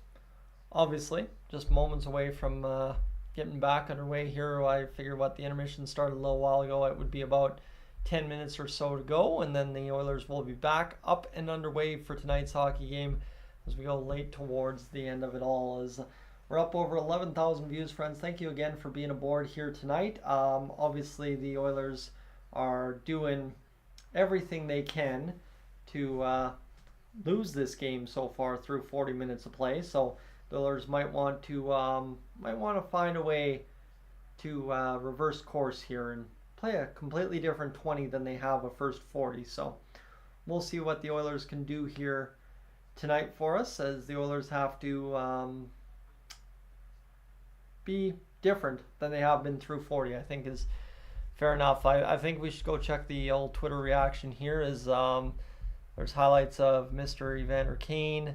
obviously, just moments away from getting back underway here. I figured the intermission started a little while ago. It would be about 10 minutes or so to go, and then the Oilers will be back up and underway for tonight's hockey game as we go late towards the end of it all. As we're up over 11,000 views, friends. Thank you again for being aboard here tonight. Obviously, the Oilers are doing everything they can to lose this game so far through 40 minutes of play. So the Oilers might want to find a way to reverse course here and play a completely different 20 than they have a first 40. So we'll see what the Oilers can do here tonight for us, as the Oilers have to be different than they have been through 40, I think is fair enough. I think we should go check the old Twitter reaction here. Is there's highlights of Mr. Evander Kane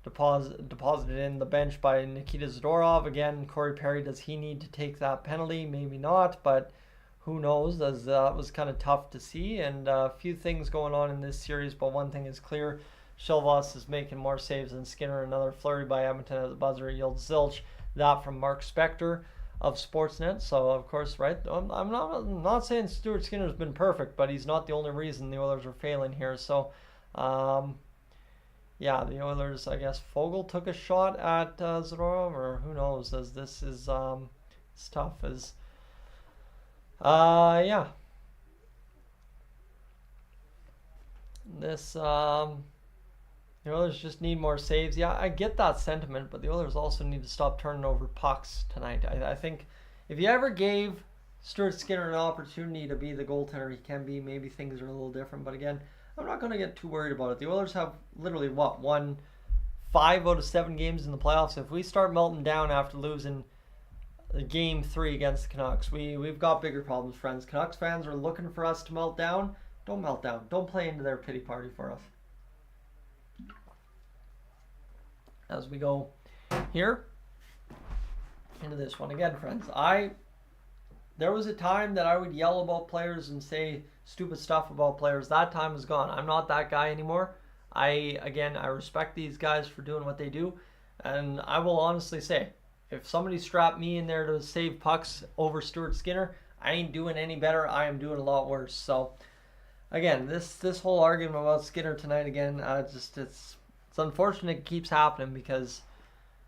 deposited in the bench by Nikita Zadorov. Again, Corey Perry, does he need to take that penalty? Maybe not, but who knows, as that was kind of tough to see. And a few things going on in this series, but one thing is clear. Shilvas is making more saves than Skinner. Another flurry by Edmonton at the buzzer yields zilch. That from Mark Spector of Sportsnet. So, of course, right, I'm not saying Stuart Skinner's been perfect, but he's not the only reason the Oilers are failing here. So, yeah, the Oilers, I guess Fogle took a shot at Zadorov, or who knows, as this is it's tough. As yeah, this the Oilers just need more saves. Yeah, I get that sentiment, but the Oilers also need to stop turning over pucks tonight. I think if you ever gave Stuart Skinner an opportunity to be the goaltender he can be, maybe things are a little different. But again, I'm not going to get too worried about it. The Oilers have literally, won 5 out of 7 games in the playoffs. If we start melting down after losing game 3 against the Canucks, we've got bigger problems, friends. Canucks fans are looking for us to melt down. Don't melt down. Don't play into their pity party for us. As we go here into this one again, friends, there was a time that I would yell about players and say stupid stuff about players. That time is gone. I'm not that guy anymore. I respect these guys for doing what they do, and I will honestly say, if somebody strapped me in there to save pucks over Stuart Skinner, I ain't doing any better. I am doing a lot worse. So again, this whole argument about Skinner tonight, again, it's unfortunate it keeps happening, because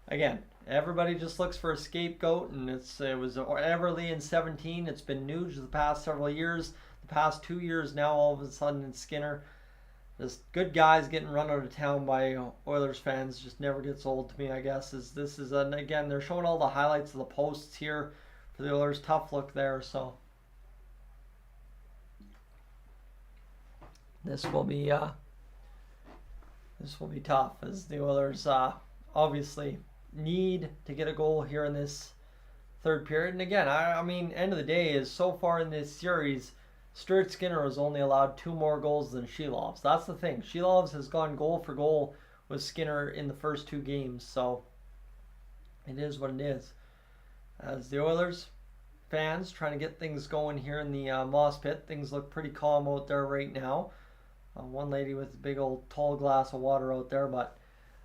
again, everybody just looks for a scapegoat, and it was Everly in 17. It's been Nuge the past several years. The past 2 years now, all of a sudden it's Skinner. Just good guys getting run out of town by Oilers fans just never gets old to me, I guess. And again, they're showing all the highlights of the posts here for the Oilers. Tough look there, so this will be tough, as the Oilers obviously need to get a goal here in this third period. And again, I mean, end of the day is, so far in this series, Stuart Skinner has only allowed 2 more goals than Shilovs. That's the thing. Shilovs has gone goal for goal with Skinner in the first 2 games. So it is what it is. As the Oilers fans trying to get things going here in the moss pit. Things look pretty calm out there right now. One lady with a big old tall glass of water out there, but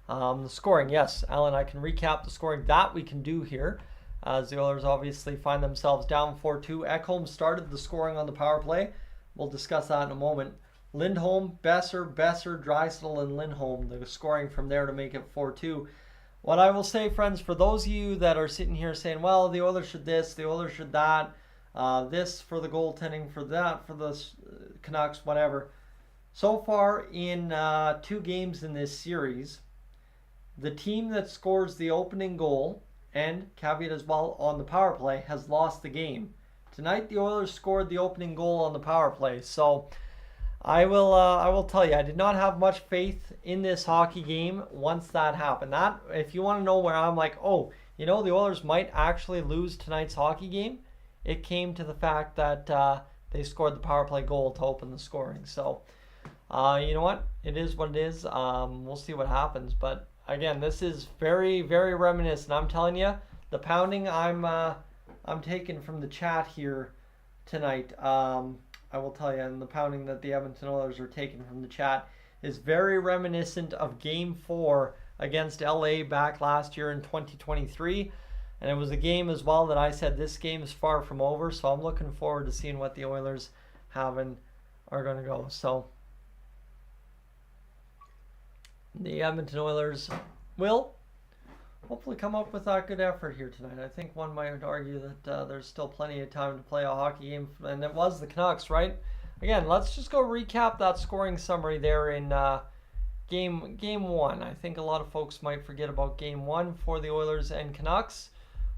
the scoring, yes, Alan, I can recap the scoring that we can do here. As the Oilers obviously find themselves down 4-2. Ekholm started the scoring on the power play. We'll discuss that in a moment. Lindholm, Besser, Draisaitl, and Lindholm, the scoring from there to make it 4-2. What I will say, friends, for those of you that are sitting here saying, well, the Oilers should this, the Oilers should that, this for the goaltending, for that, for the Canucks, whatever. So far in 2 games in this series, the team that scores the opening goal, and caveat as well on the power play, has lost the game. Tonight, the Oilers scored the opening goal on the power play. So I will tell you, I did not have much faith in this hockey game once that happened. That, if you want to know where I'm like, oh, you know, the Oilers might actually lose tonight's hockey game, it came to the fact that they scored the power play goal to open the scoring. So, you know what? It is what it is. We'll see what happens. But again, this is very, very reminiscent. I'm telling you, the pounding I'm taking from the chat here tonight, I will tell you, and the pounding that the Edmonton Oilers are taking from the chat is very reminiscent of Game 4 against LA back last year in 2023. And it was a game as well that I said this game is far from over. So I'm looking forward to seeing what the Oilers are going to go. So the Edmonton Oilers will hopefully come up with a good effort here tonight. I think one might argue that there's still plenty of time to play a hockey game, and it was the Canucks, right? Again, let's just go recap that scoring summary there in game 1. I think a lot of folks might forget about Game 1 for the Oilers and Canucks.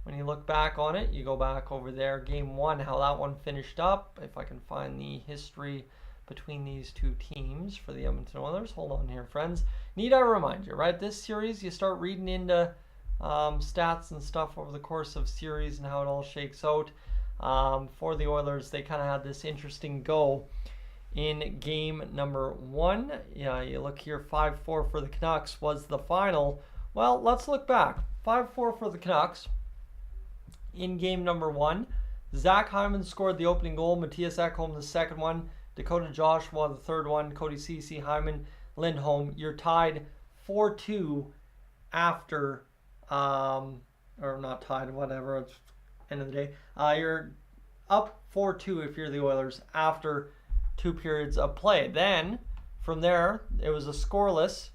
When you look back on it, you go back over there, Game 1, how that one finished up. If I can find the history between these two teams for the Edmonton Oilers. Hold on here, friends. Need I remind you, right? This series, you start reading into stats and stuff over the course of series and how it all shakes out. For the Oilers, they kind of had this interesting go in game number 1. Yeah, you look here, 5-4 for the Canucks was the final. Well, let's look back. 5-4 for the Canucks in game number 1. Zach Hyman scored the opening goal. Mattias Ekholm the second one. Dakota Joshua the third one. Cody Ceci, Hyman, Lindholm. You're tied 4-2 after, or not tied, whatever, it's end of the day. You're up 4-2 if you're the Oilers after 2 periods of play. Then, from there, it was a scoreless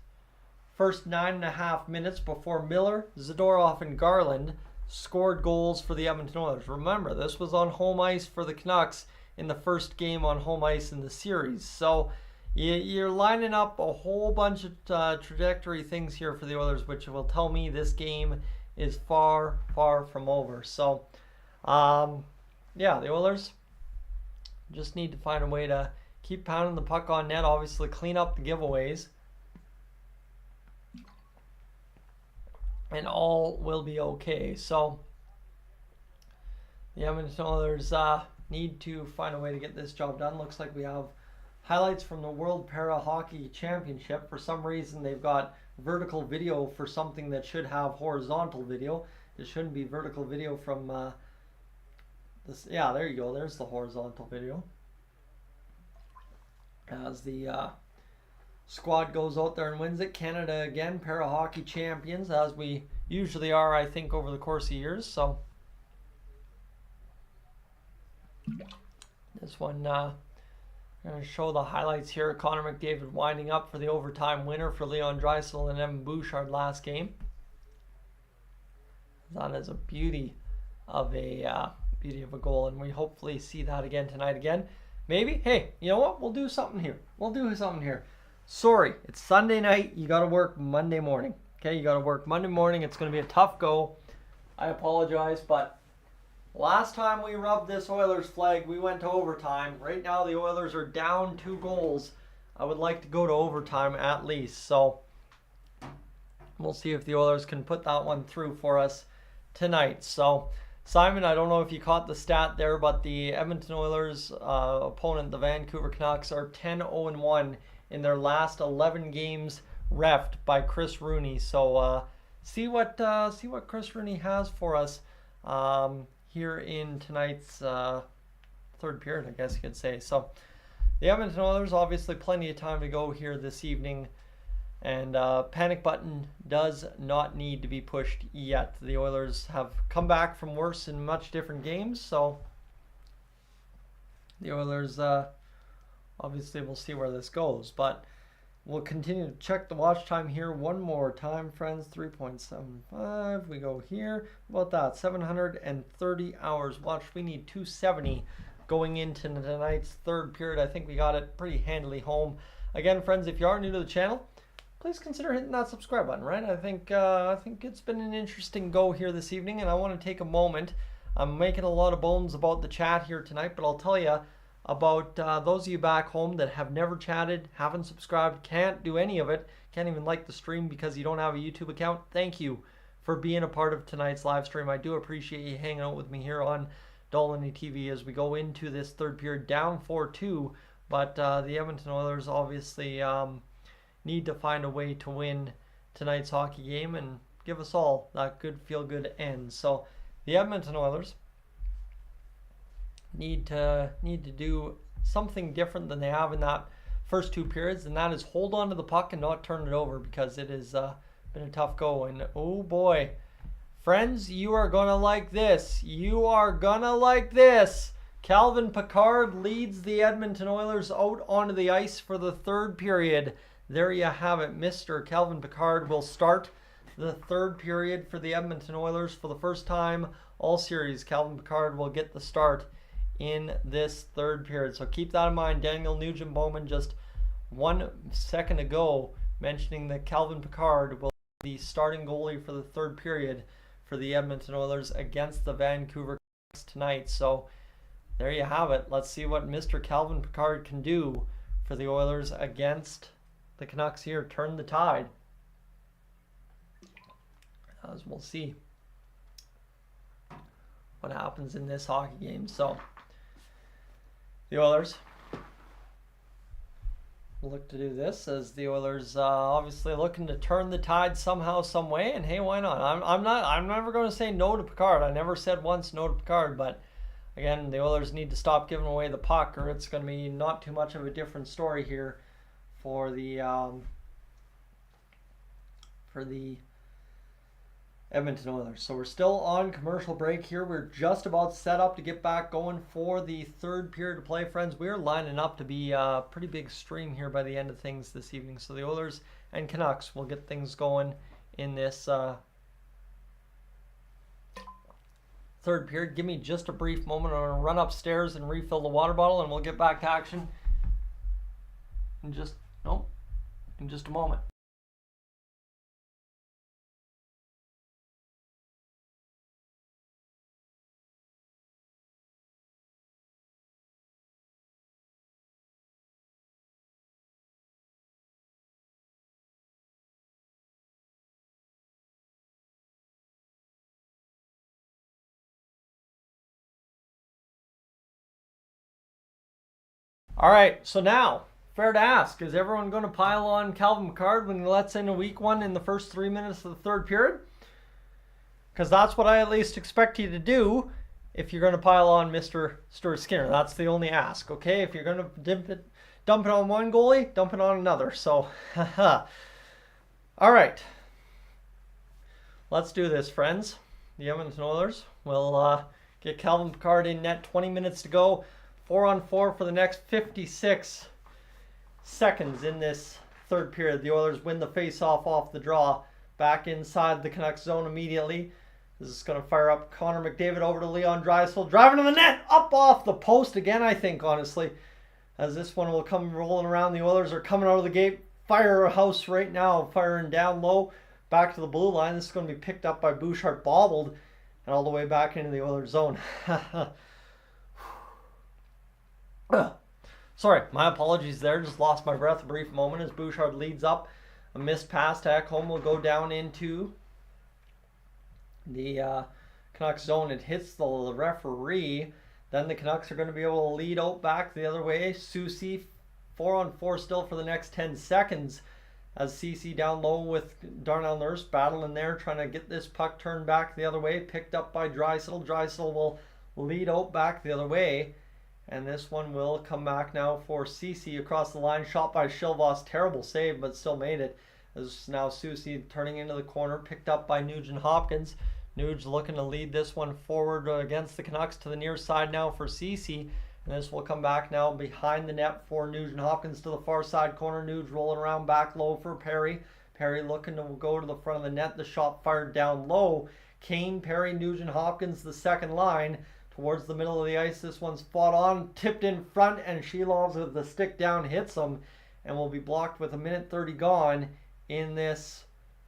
first 9.5 minutes before Miller, Zadorov, and Garland scored goals for the Edmonton Oilers. Remember, this was on home ice for the Canucks in the first game on home ice in the series. So you're lining up a whole bunch of trajectory things here for the Oilers, which will tell me this game is far, far from over. So, yeah, the Oilers just need to find a way to keep pounding the puck on net, obviously clean up the giveaways, and all will be okay. So the Edmonton Oilers need to find a way to get this job done. Looks like we have highlights from the World Para Hockey Championship. For some reason, they've got vertical video for something that should have horizontal video. It shouldn't be vertical video from this. Yeah, there you go. There's the horizontal video. As the squad goes out there and wins it. Canada again, Para Hockey champions, as we usually are, I think, over the course of years. So this one, I'm going to show the highlights here. Connor McDavid winding up for the overtime winner for Leon Draisaitl and Evan Bouchard last game. That is a beauty of a goal, and we hopefully see that again tonight. Again, maybe. Hey, you know what? We'll do something here. Sorry, it's Sunday night. You got to work Monday morning. Okay, you got to work Monday morning. It's going to be a tough go. I apologize, but last time we rubbed this Oilers flag, we went to overtime. Right now, the Oilers are down 2 goals. I would like to go to overtime at least. So we'll see if the Oilers can put that one through for us tonight. So Simon, I don't know if you caught the stat there, but the Edmonton Oilers opponent, the Vancouver Canucks, are 10-0-1 in their last 11 games reffed by Chris Rooney. So see what Chris Rooney has for us here in tonight's third period, I guess you could say. So the Edmonton Oilers, obviously plenty of time to go here this evening. And panic button does not need to be pushed yet. The Oilers have come back from worse in much different games. So the Oilers, obviously we'll see where this goes. But we'll continue to check the watch time here one more time, friends. 3.75. We go here. How about that? 730 hours watched. We need 270 going into tonight's third period. I think we got it pretty handily home. Again, friends, if you are new to the channel, please consider hitting that subscribe button, right? I think it's been an interesting go here this evening, and I want to take a moment. I'm making a lot of bones about the chat here tonight, but I'll tell you about those of you back home that have never chatted, haven't subscribed, can't do any of it, can't even like the stream because you don't have a YouTube account. Thank you for being a part of tonight's live stream. I do appreciate you hanging out with me here on Dolynny TV as we go into this third period, down 4-2, but the Edmonton Oilers obviously need to find a way to win tonight's hockey game and give us all that good feel-good end. So the Edmonton Oilers need to do something different than they have in that first two periods, and that is hold on to the puck and not turn it over, because it has been a tough go. And oh boy, friends, you are gonna like this. You are gonna like this. Calvin Pickard leads the Edmonton Oilers out onto the ice for the third period. There you have it. Mr. Calvin Pickard will start the third period for the Edmonton Oilers for the first time all series. Calvin Pickard will get the start in this third period. So keep that in mind. Daniel Nugent-Bowman just 1 second ago mentioning that Calvin Pickard will be the starting goalie for the third period for the Edmonton Oilers against the Vancouver Canucks tonight. So there you have it. Let's see what Mr. Calvin Pickard can do for the Oilers against the Canucks here. Turn the tide, as we'll see what happens in this hockey game. So the Oilers look to do this, as the Oilers obviously looking to turn the tide somehow, some way. And hey, why not? I'm never going to say no to Pickard. I never said once no to Pickard, but again, the Oilers need to stop giving away the puck, or it's going to be not too much of a different story here for the Edmonton Oilers. So we're still on commercial break here. We're just about set up to get back going for the third period of play, friends. We're lining up to be a pretty big stream here by the end of things this evening. So the Oilers and Canucks will get things going in this third period. Give me just a brief moment. I'm going to run upstairs and refill the water bottle, and we'll get back to action in just a moment. All right, so now, fair to ask, is everyone going to pile on Calvin Pickard when he lets in a weak one in the first 3 minutes of the third period? Because that's what I at least expect you to do if you're going to pile on Mr. Stuart Skinner. That's the only ask, okay? If you're going to dump it on one goalie, dump it on another. So, all right. Let's do this, friends. The Edmonton Oilers will get Calvin Pickard in net. 20 minutes to go. 4-on-4 for the next 56 seconds in this third period. The Oilers win the face-off off the draw. Back inside the Canucks zone immediately. This is going to fire up Connor McDavid over to Leon Draisaitl. Driving to the net. Up off the post again, I think, honestly. As this one will come rolling around. The Oilers are coming out of the gate. Firehouse right now. Firing down low. Back to the blue line. This is going to be picked up by Bouchard. Bobbled. And all the way back into the Oilers zone. Sorry, my apologies there. Just lost my breath a brief moment as Bouchard leads up. A missed pass to Ekholm will go down into the Canucks zone. It hits the referee. Then the Canucks are going to be able to lead out back the other way. Soucy, 4-on-4 still for the next 10 seconds. as CC down low with Darnell Nurse battling there, trying to get this puck turned back the other way. Picked up by Draisaitl. Draisaitl will lead out back the other way. And this one will come back now for CC across the line. Shot by Shilvas. Terrible save, but still made it. As now Susie turning into the corner. Picked up by Nugent Hopkins. Nuge looking to lead this one forward against the Canucks to the near side now for CC. And this will come back now behind the net for Nugent Hopkins to the far side corner. Nuge rolling around back low for Perry. Perry looking to go to the front of the net. The shot fired down low. Kane, Perry, Nugent Hopkins, the second line. Towards the middle of the ice. This one's fought on. Tipped in front. And Shilovs with the stick down hits him. And will be blocked with 1:30 gone in this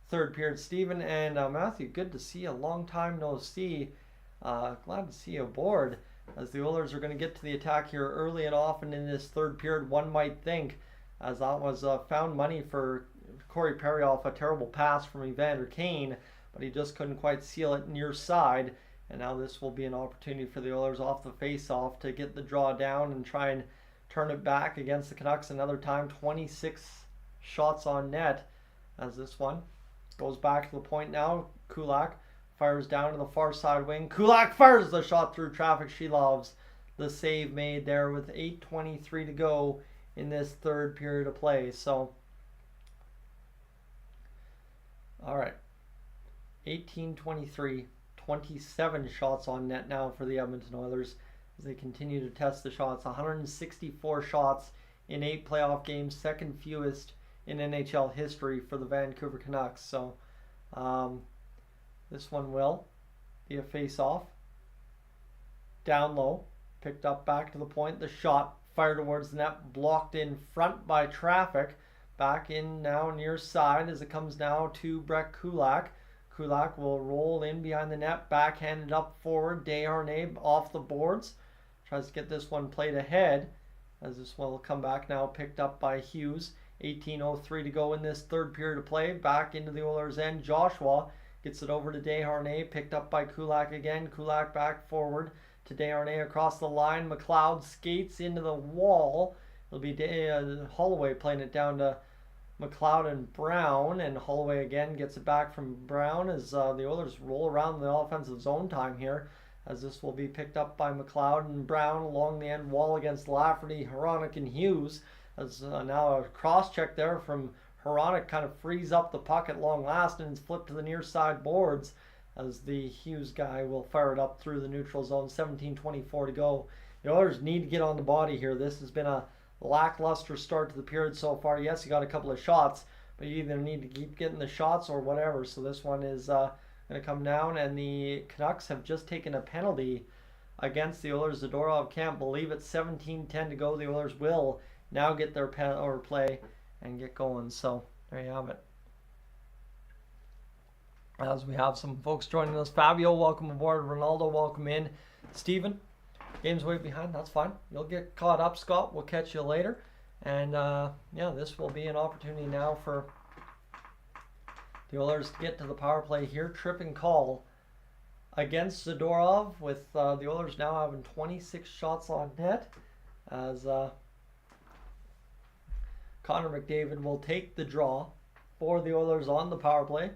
third period. Stephen and Matthew, good to see you. Long time no see. Glad to see you aboard. As the Oilers are going to get to the attack here early and often in this third period, one might think, as that was found money for Corey Perry off a terrible pass from Evander Kane, but he just couldn't quite seal it near side. And now this will be an opportunity for the Oilers off the face-off to get the draw down and try and turn it back against the Canucks another time. 26 shots on net as this one goes back to the point now. Kulak fires down to the far side wing. Kulak fires the shot through traffic. She loves the save made there with 8:23 to go in this third period of play. So, all right, 18-23, 27 shots on net now for the Edmonton Oilers as they continue to test the shots. 164 shots in 8 playoff games, second fewest in NHL history for the Vancouver Canucks. So, this one will be a face-off. Down low. Picked up back to the point. The shot fired towards the net. Blocked in front by traffic. Back in now near side as it comes now to Brett Kulak. Kulak will roll in behind the net. Backhanded up forward. Desharnais off the boards. Tries to get this one played ahead. As this one will come back now. Picked up by Hughes. 18:03 to go in this third period of play. Back into the Oilers' end. Joshua gets it over to Desharnais, picked up by Kulak again. Kulak back forward to Desharnais across the line. McLeod skates into the wall. It'll be Holloway playing it down to McLeod and Brown. And Holloway again gets it back from Brown as the Oilers roll around the offensive zone time here. As this will be picked up by McLeod and Brown along the end wall against Lafferty, Hronek, and Hughes. As now a cross check there from Hronek kind of frees up the puck at long last and is flipped to the near side boards as the Hughes guy will fire it up through the neutral zone. 17:24 to go. The Oilers need to get on the body here. This has been a lackluster start to the period so far. Yes, you got a couple of shots, but you either need to keep getting the shots or whatever. So this one is going to come down, and the Canucks have just taken a penalty against the Oilers. Zadorov can't believe it. 17:10 to go. The Oilers will now get their penalty play and get going. So there you have it. As we have some folks joining us. Fabio, welcome aboard. Ronaldo, welcome in. Steven, game's way behind. That's fine. You'll get caught up, Scott. We'll catch you later. And yeah, this will be an opportunity now for the Oilers to get to the power play here. Tripping call against Zadorov with the Oilers now having 26 shots on net as Connor McDavid will take the draw for the Oilers on the power play.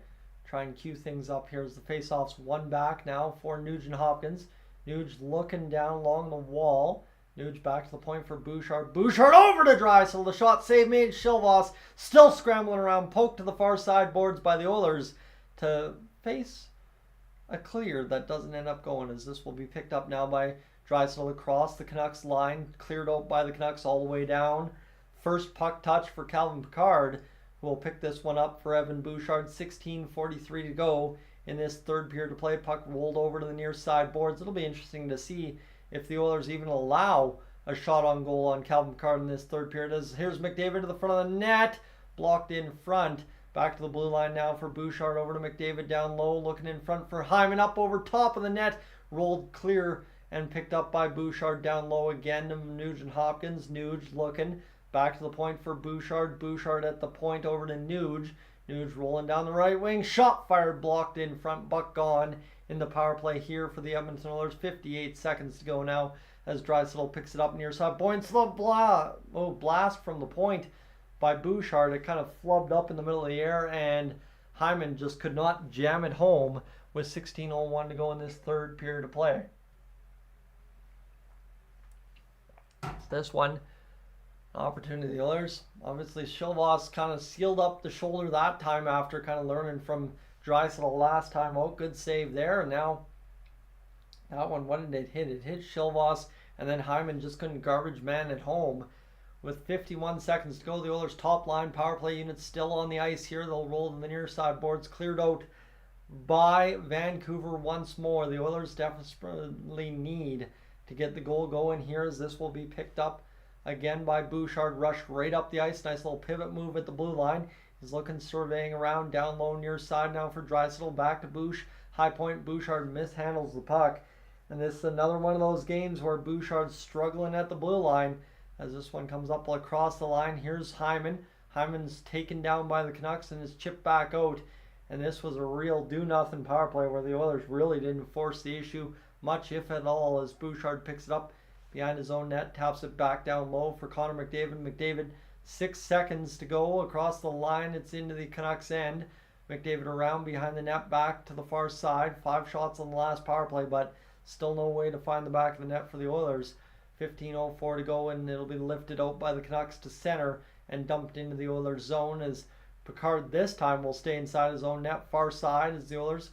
Try and cue things up here as the faceoff's one back now for Nugent Hopkins. Nuge looking down along the wall. Nuge back to the point for Bouchard. Bouchard over to Draisaitl. The shot save made. Shilvas still scrambling around. Poked to the far side boards by the Oilers to face a clear that doesn't end up going, as this will be picked up now by Draisaitl across the Canucks line. Cleared out by the Canucks all the way down. First puck touch for Calvin Pickard, who will pick this one up for Evan Bouchard. 16:43 to go in this third period to play. Puck rolled over to the near side boards. It'll be interesting to see if the Oilers even allow a shot on goal on Calvin Pickard in this third period. As here's McDavid to the front of the net, blocked in front. Back to the blue line now for Bouchard, over to McDavid down low, looking in front for Hyman, up over top of the net, rolled clear and picked up by Bouchard down low again to Nugent Hopkins. Nuge looking back to the point for Bouchard. Bouchard at the point over to Nuge. Nuge rolling down the right wing. Shot fired, blocked in front. Buck gone in the power play here for the Edmonton Oilers. 58 seconds to go now as Draisaitl picks it up near side. Points the blast from the point. by Bouchard. It kind of flubbed up in the middle of the air, and Hyman just could not jam it home with 16:01 to go in this third period of play. This one, opportunity the Oilers. Obviously, Chilvas kind of sealed up the shoulder that time after kind of learning from Draisaitl last time out. Good save there. And now that one, what did it hit? It hit Chilvas, and then Hyman just couldn't garbage man it home. With 51 seconds to go, the Oilers' top line power play unit still on the ice here. They'll roll to the near side boards, cleared out by Vancouver once more. The Oilers desperately need to get the goal going here, as this will be picked up again by Bouchard. Rushed right up the ice. Nice little pivot move at the blue line. He's looking, surveying around, down low near side now for Draisaitl. Back to Bouch. High point. Bouchard mishandles the puck. And this is another one of those games where Bouchard's struggling at the blue line. As this one comes up across the line, here's Hyman. Hyman's taken down by the Canucks and is chipped back out. And this was a real do-nothing power play where the Oilers really didn't force the issue much, if at all, as Bouchard picks it up behind his own net, taps it back down low for Connor McDavid. McDavid, 6 seconds to go across the line. It's into the Canucks end. McDavid around behind the net, back to the far side. 5 shots on the last power play, but still no way to find the back of the net for the Oilers. 15:04 to go, and it'll be lifted out by the Canucks to center and dumped into the Oilers zone, as Picard this time will stay inside his own net, far side, as the Oilers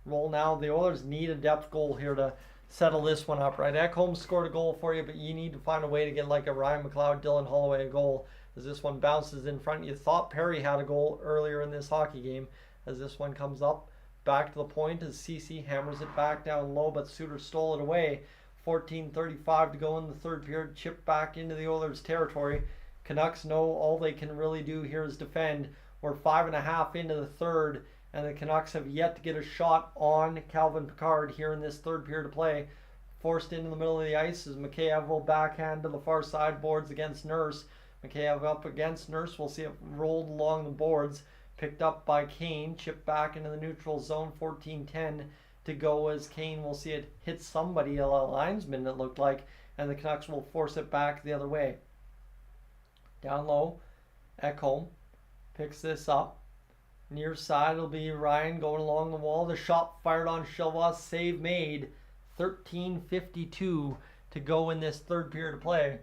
roll now. The Oilers need a depth goal here to settle this one up, right? Ekholm scored a goal for you, but you need to find a way to get like a Ryan McLeod, Dylan Holloway a goal, as this one bounces in front. You thought Perry had a goal earlier in this hockey game, as this one comes up back to the point as CC hammers it back down low, but Suter stole it away. 14:35 to go in the third period. Chip back into the Oilers territory. Canucks know all they can really do here is defend. We're 5.5 into the third, and the Canucks have yet to get a shot on Calvin Picard here in this third period of play. Forced into the middle of the ice as Mikheyev will backhand to the far side boards against Nurse. Mikheyev up against Nurse. We'll see it rolled along the boards. Picked up by Kane. Chipped back into the neutral zone. 14:10 to go, as Kane will see it hit somebody, a linesman it looked like, and the Canucks will force it back the other way. Down low, Ekholm picks this up. Near side will be Ryan going along the wall. The shot fired on Chilvas, save made. 13:52 to go in this third period of play.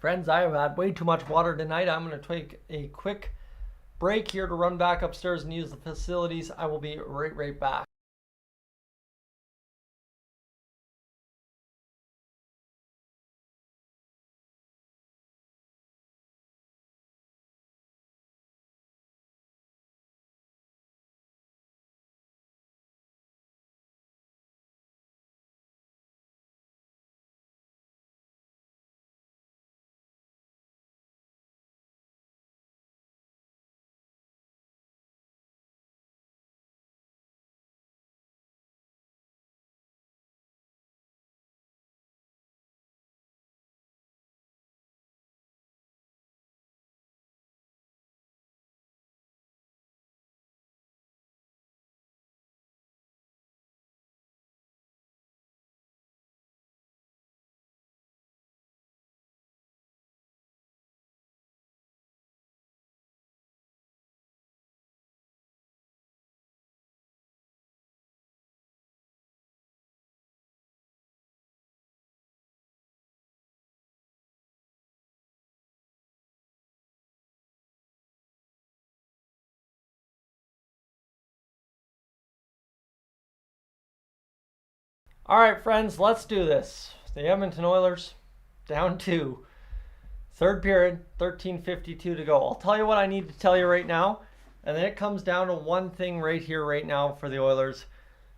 Friends, I have had way too much water tonight. I'm going to take a quick break here to run back upstairs and use the facilities. I will be right back. All right, friends, let's do this. The Edmonton Oilers down 2. Third period, 13:52 to go. I'll tell you what I need to tell you right now, and then it comes down to one thing right here, right now for the Oilers.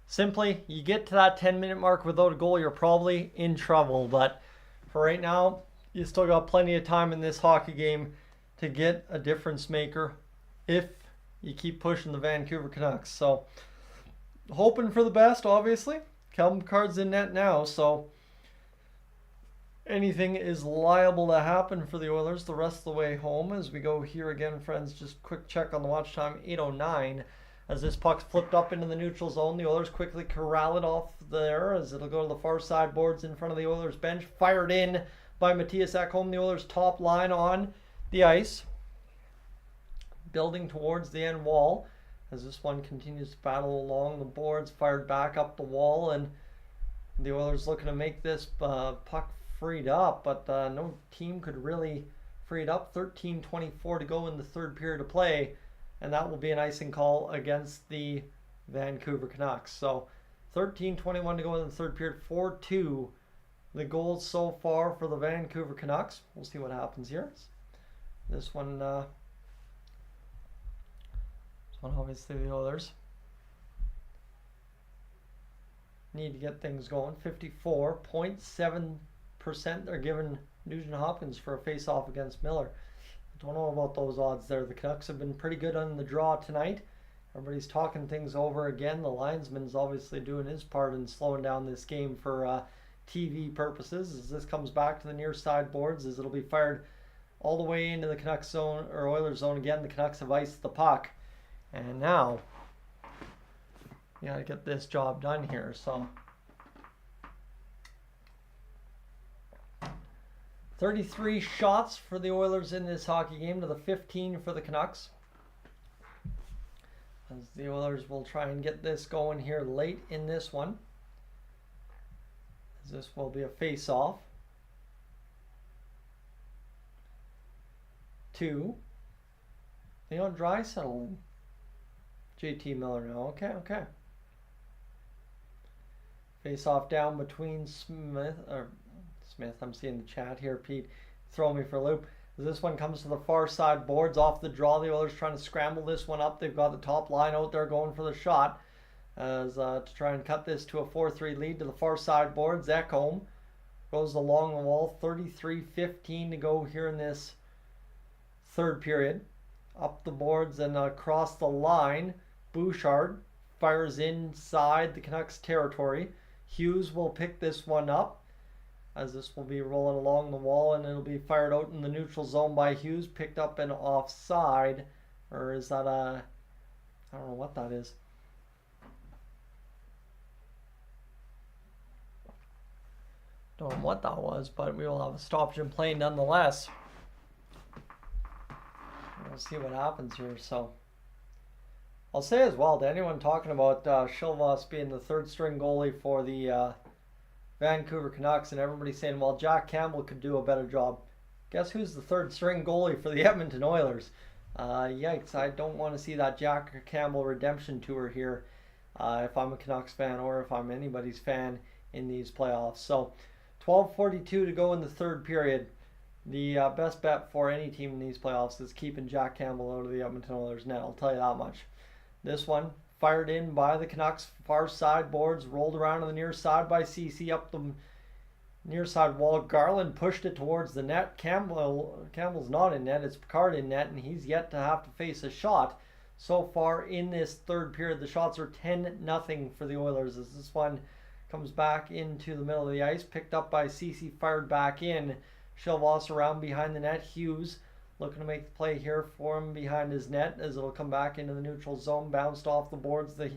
Simply, you get to that 10-minute mark without a goal, you're probably in trouble. But for right now, you still got plenty of time in this hockey game to get a difference maker if you keep pushing the Vancouver Canucks. So, hoping for the best, obviously. Calvin Picard's in net now, so anything is liable to happen for the Oilers the rest of the way home. As we go here again, friends, just quick check on the watch time, 8:09. As this puck's flipped up into the neutral zone, the Oilers quickly corral it off there as it'll go to the far side boards in front of the Oilers bench. Fired in by Mattias Ekholm. The Oilers' top line on the ice, building towards the end wall as this one continues to battle along the boards, fired back up the wall, and the Oilers looking to make this puck freed up, but no team could really free it up. 13:24 to go in the third period of play, and that will be an icing call against the Vancouver Canucks. So 13:21 to go in the third period, 4-2 the goals so far for the Vancouver Canucks. We'll see what happens here. This one obviously the Oilers need to get things going. 54.7% are given Nugent Hopkins for a face-off against Miller. I don't know about those odds there. The Canucks have been pretty good on the draw tonight. Everybody's talking things over again. The linesman's obviously doing his part in slowing down this game for TV purposes. As this comes back to the near side boards, as it'll be fired all the way into the Canucks zone, or Oilers zone again. The Canucks have iced the puck. And now, you gotta get this job done here. So 33 shots for the Oilers in this hockey game to the 15 for the Canucks. As the Oilers will try and get this going here late in this one. As this will be a face-off. 2. Leon Draisaitl. JT Miller now. Okay. Face-off down between Smith. I'm seeing the chat here, Pete. Throw me for a loop. As this one comes to the far side boards off the draw, the Oilers trying to scramble this one up. They've got the top line out there going for the shot. As to try and cut this to a 4-3 lead to the far side boards. Ekholm goes along the wall. 33:15 to go here in this third period. Up the boards and across the line. Bouchard fires inside the Canucks territory. Hughes will pick this one up, as this will be rolling along the wall, and it'll be fired out in the neutral zone by Hughes. Picked up and offside. Or is that I don't know what that is. Don't know what that was, but we will have a stoppage in play nonetheless. We'll see what happens here. So I'll say as well to anyone talking about Chilvas being the third string goalie for the Vancouver Canucks, and everybody saying, well, Jack Campbell could do a better job. Guess who's the third string goalie for the Edmonton Oilers? Yikes, I don't want to see that Jack Campbell redemption tour here if I'm a Canucks fan or if I'm anybody's fan in these playoffs. So 12:42 to go in the third period. The best bet for any team in these playoffs is keeping Jack Campbell out of the Edmonton Oilers net. I'll tell you that much. This one fired in by the Canucks far side boards, rolled around on the near side by CC up the near side wall. Garland pushed it towards the net. Campbell's not in net. It's Picard in net, and he's yet to have to face a shot. So far in this third period, the shots are 10-0 for the Oilers, as this one comes back into the middle of the ice, picked up by CC, fired back in. Chilvas around behind the net. Hughes looking to make the play here for him behind his net, as it'll come back into the neutral zone, bounced off the boards. The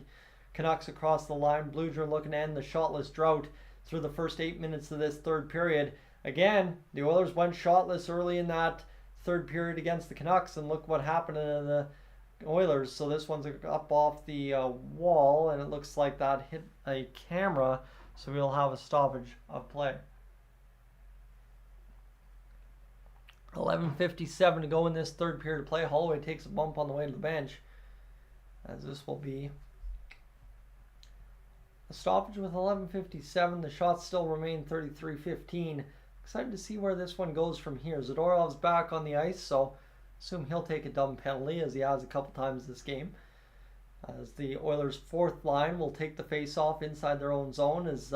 Canucks across the line. Bluger looking to end the shotless drought through the first 8 minutes of this third period. Again, the Oilers went shotless early in that third period against the Canucks, and look what happened to the Oilers. So this one's up off the wall, and it looks like that hit a camera, so we'll have a stoppage of play. 11:57 to go in this third period of play. Holloway takes a bump on the way to the bench, as this will be a stoppage with 11:57. The shots still remain 33-15. Excited to see where this one goes from here. Zadorov's back on the ice, so assume he'll take a dumb penalty, as he has a couple times this game. As the Oilers' fourth line will take the face-off inside their own zone, as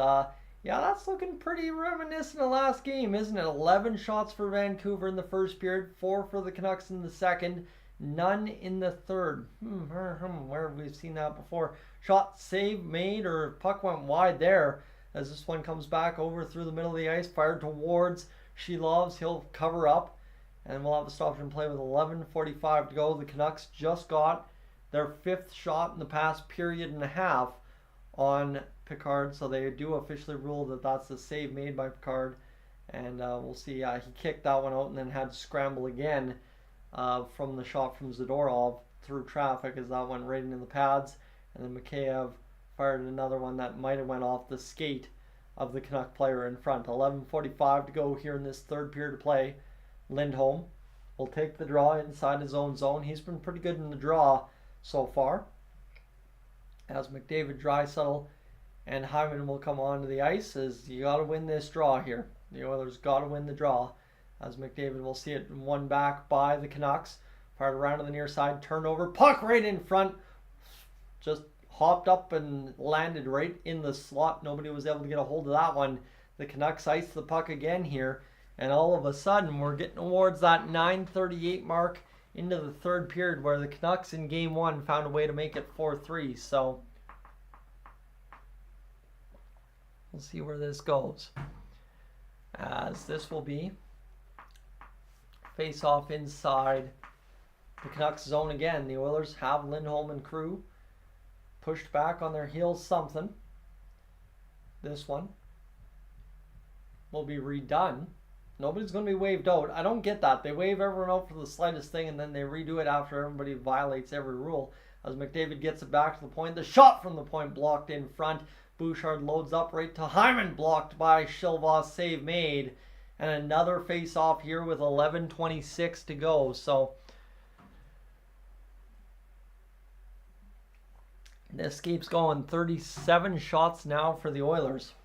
yeah, that's looking pretty reminiscent of last game, isn't it? 11 shots for Vancouver in the first period, 4 for the Canucks in the second, none in the third. Where have we seen that before? Shot save made, or puck went wide there, as this one comes back over through the middle of the ice, fired towards Shilovs. He'll cover up, and we'll have a stoppage in play with 11:45 to go. The Canucks just got their 5th shot in the past period and a half on Picard, so they do officially rule that that's a save made by Picard, And we'll see. He kicked that one out and then had to scramble again from the shot from Zadorov through traffic as that went right into the pads. And then Mikheyev fired another one that might have went off the skate of the Canuck player in front. 11:45 to go here in this third period of play. Lindholm will take the draw inside his own zone. He's been pretty good in the draw so far. As McDavid, Draisaitl, and Hyman will come onto the ice, as you got to win this draw here. The Oilers got to win the draw. As McDavid will see it won back by the Canucks. Fired around to the near side, turnover, puck right in front. Just hopped up and landed right in the slot. Nobody was able to get a hold of that one. The Canucks ice the puck again here. And all of a sudden, we're getting towards that 9:38 mark into the third period, where the Canucks in game one found a way to make it 4-3. So we'll see where this goes, as this will be face off inside the Canucks zone again. The Oilers have Lindholm and crew pushed back on their heels something. This one will be redone. Nobody's going to be waved out. I don't get that. They wave everyone out for the slightest thing and then they redo it after everybody violates every rule. As McDavid gets it back to the point. The shot from the point blocked in front. Bouchard loads up right to Hyman, blocked by Shilva, save made. And another face-off here with 11:26 to go. So this keeps going. 37 shots now for the Oilers.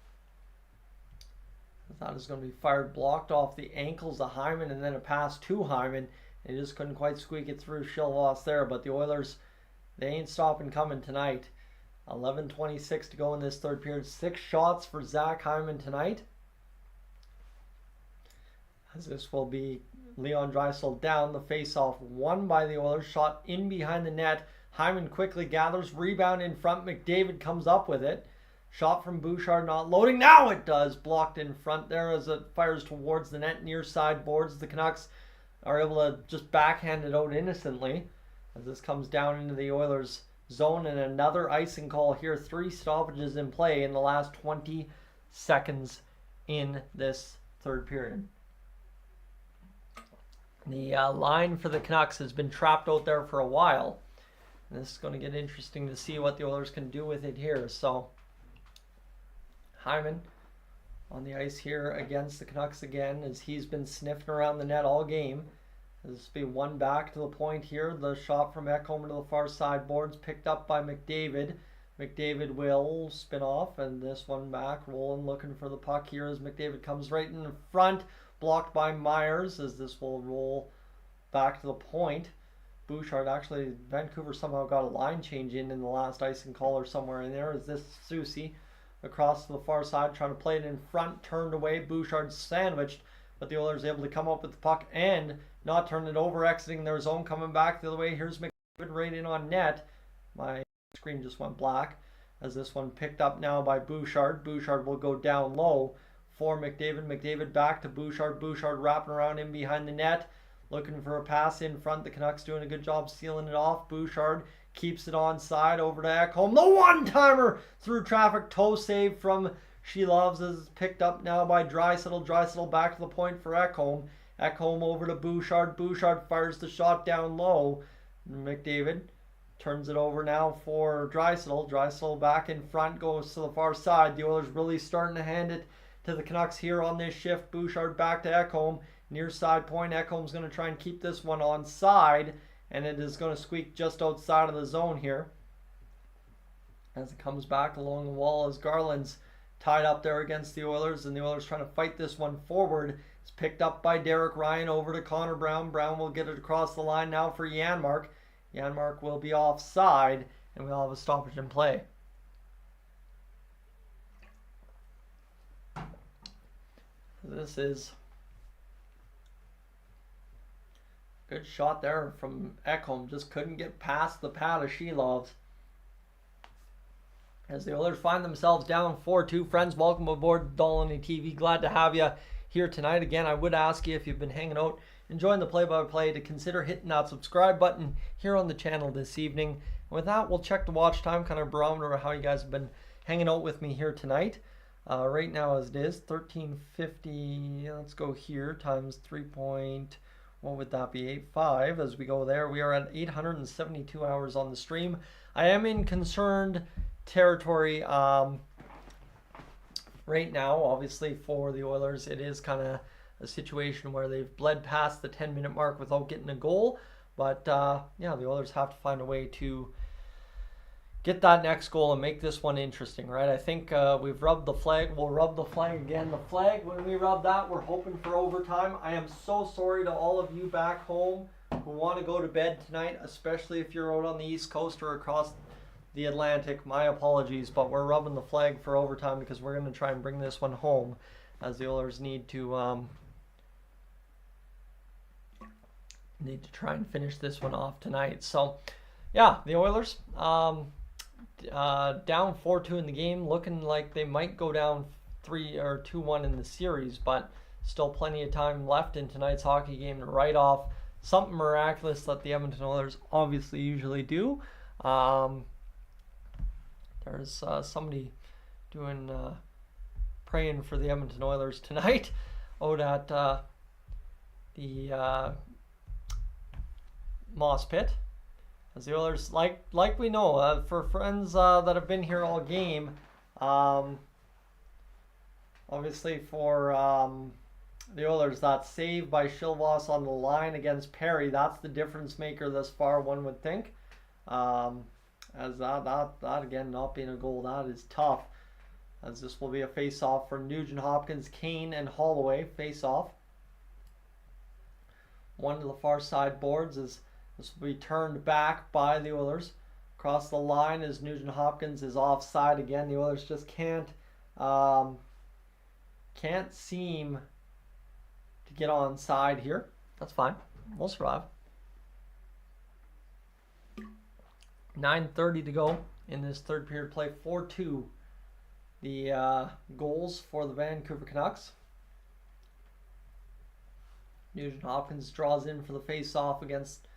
That is going to be fired, blocked off the ankles of Hyman, and then a pass to Hyman. They just couldn't quite squeak it through Shilvas there, but the Oilers, they ain't stopping coming tonight. 11:26 to go in this third period. 6 shots for Zach Hyman tonight. As this will be Leon Draisaitl down. The face-off won by the Oilers. Shot in behind the net. Hyman quickly gathers. Rebound in front. McDavid comes up with it. Shot from Bouchard not loading. Now it does. Blocked in front there as it fires towards the net near side boards. The Canucks are able to just backhand it out innocently as this comes down into the Oilers zone. And another icing call here. 3 stoppages in play in the last 20 seconds in this third period. The line for the Canucks has been trapped out there for a while. And this is going to get interesting to see what the Oilers can do with it here. So Hyman on the ice here against the Canucks again, as he's been sniffing around the net all game. This will be one back to the point here. The shot from Ekholm to the far side boards, picked up by McDavid. McDavid will spin off, and this one back, rolling, looking for the puck here as McDavid comes right in front. Blocked by Myers, as this will roll back to the point. Bouchard, actually, Vancouver somehow got a line change in the last icing call or somewhere in there. As this Susie across to the far side, trying to play it in front, turned away. Bouchard sandwiched, but the Oilers able to come up with the puck and not turn it over, exiting their zone, coming back the other way. Here's McDavid right in on net. My screen just went black as this one picked up now by Bouchard. Bouchard will go down low for McDavid. McDavid back to Bouchard. Bouchard wrapping around in behind the net, looking for a pass in front. The Canucks doing a good job sealing it off. Bouchard keeps it onside over to Ekholm. The one-timer through traffic. Toe save from Sheloves is picked up now by Draisaitl. Draisaitl back to the point for Ekholm. Ekholm over to Bouchard. Bouchard fires the shot down low. McDavid turns it over now for Draisaitl. Draisaitl back in front, goes to the far side. The Oilers really starting to hand it to the Canucks here on this shift. Bouchard back to Ekholm. Near side point. Ekholm's going to try and keep this one on side, and it is going to squeak just outside of the zone here as it comes back along the wall as Garland's tied up there against the Oilers, and the Oilers trying to fight this one forward. It's picked up by Derek Ryan over to Connor Brown. Brown will get it across the line now for Janmark. Janmark will be offside, and we'll have a stoppage in play. This is good shot there from Ekholm. Just couldn't get past the pad of Shelovs. As the Oilers find themselves down 4-2. Friends, welcome aboard Dolynny TV. Glad to have you here tonight. Again, I would ask you, if you've been hanging out, enjoying the play-by-play, to consider hitting that subscribe button here on the channel this evening. And with that, we'll check the watch time, kind of barometer of how you guys have been hanging out with me here tonight. Right now as it is, 1350, let's go here, times 3 point, what would that be, 85. As we go there, we are at 872 hours on the stream. I am in concerned territory right now. Obviously for the Oilers, it is kind of a situation where they've bled past the 10-minute mark without getting a goal. But yeah, the Oilers have to find a way to get that next goal and make this one interesting, right? I think we've rubbed the flag. We'll rub the flag again. The flag, when we rub that, we're hoping for overtime. I am so sorry to all of you back home who want to go to bed tonight, especially if you're out on the East Coast or across the Atlantic. My apologies, but we're rubbing the flag for overtime because we're going to try and bring this one home, as the Oilers need to try and finish this one off tonight. So, yeah, the Oilers down 4-2 in the game, looking like they might go down 2-1 in the series, but still plenty of time left in tonight's hockey game to write off something miraculous that the Edmonton Oilers obviously usually do. There's somebody doing praying for the Edmonton Oilers tonight out at the Moss Pit. As the Oilers, like we know, for friends that have been here all game, obviously for the Oilers, that save by Chilvas on the line against Perry, that's the difference maker thus far, one would think. As that again, not being a goal, that is tough. As this will be a face-off for Nugent Hopkins, Kane, and Holloway. Face-off. One to the far side boards as this will be turned back by the Oilers. Across the line as Nugent Hopkins is offside again. The Oilers just can't seem to get onside here. That's fine. We'll survive. 9:30 to go in this third period play. 4-2 the goals for the Vancouver Canucks. Nugent Hopkins draws in for the face-off against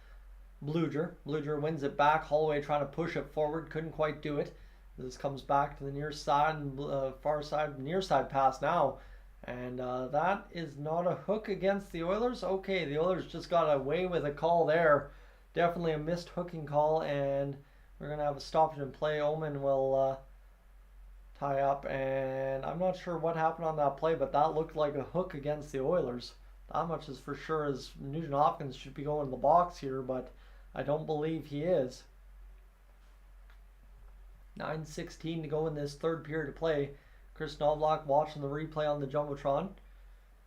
Bluger. Bluger wins it back. Holloway trying to push it forward. Couldn't quite do it. This comes back to the near side and far side, near side pass now. And that is not a hook against the Oilers. Okay, the Oilers just got away with a call there. Definitely a missed hooking call, and we're going to have a stoppage in play. Omen will tie up, and I'm not sure what happened on that play, but that looked like a hook against the Oilers. That much is for sure, as Nugent Hopkins should be going to the box here, but I don't believe he is. 9:16 to go in this third period of play. Chris Knobloch watching the replay on the Jumbotron,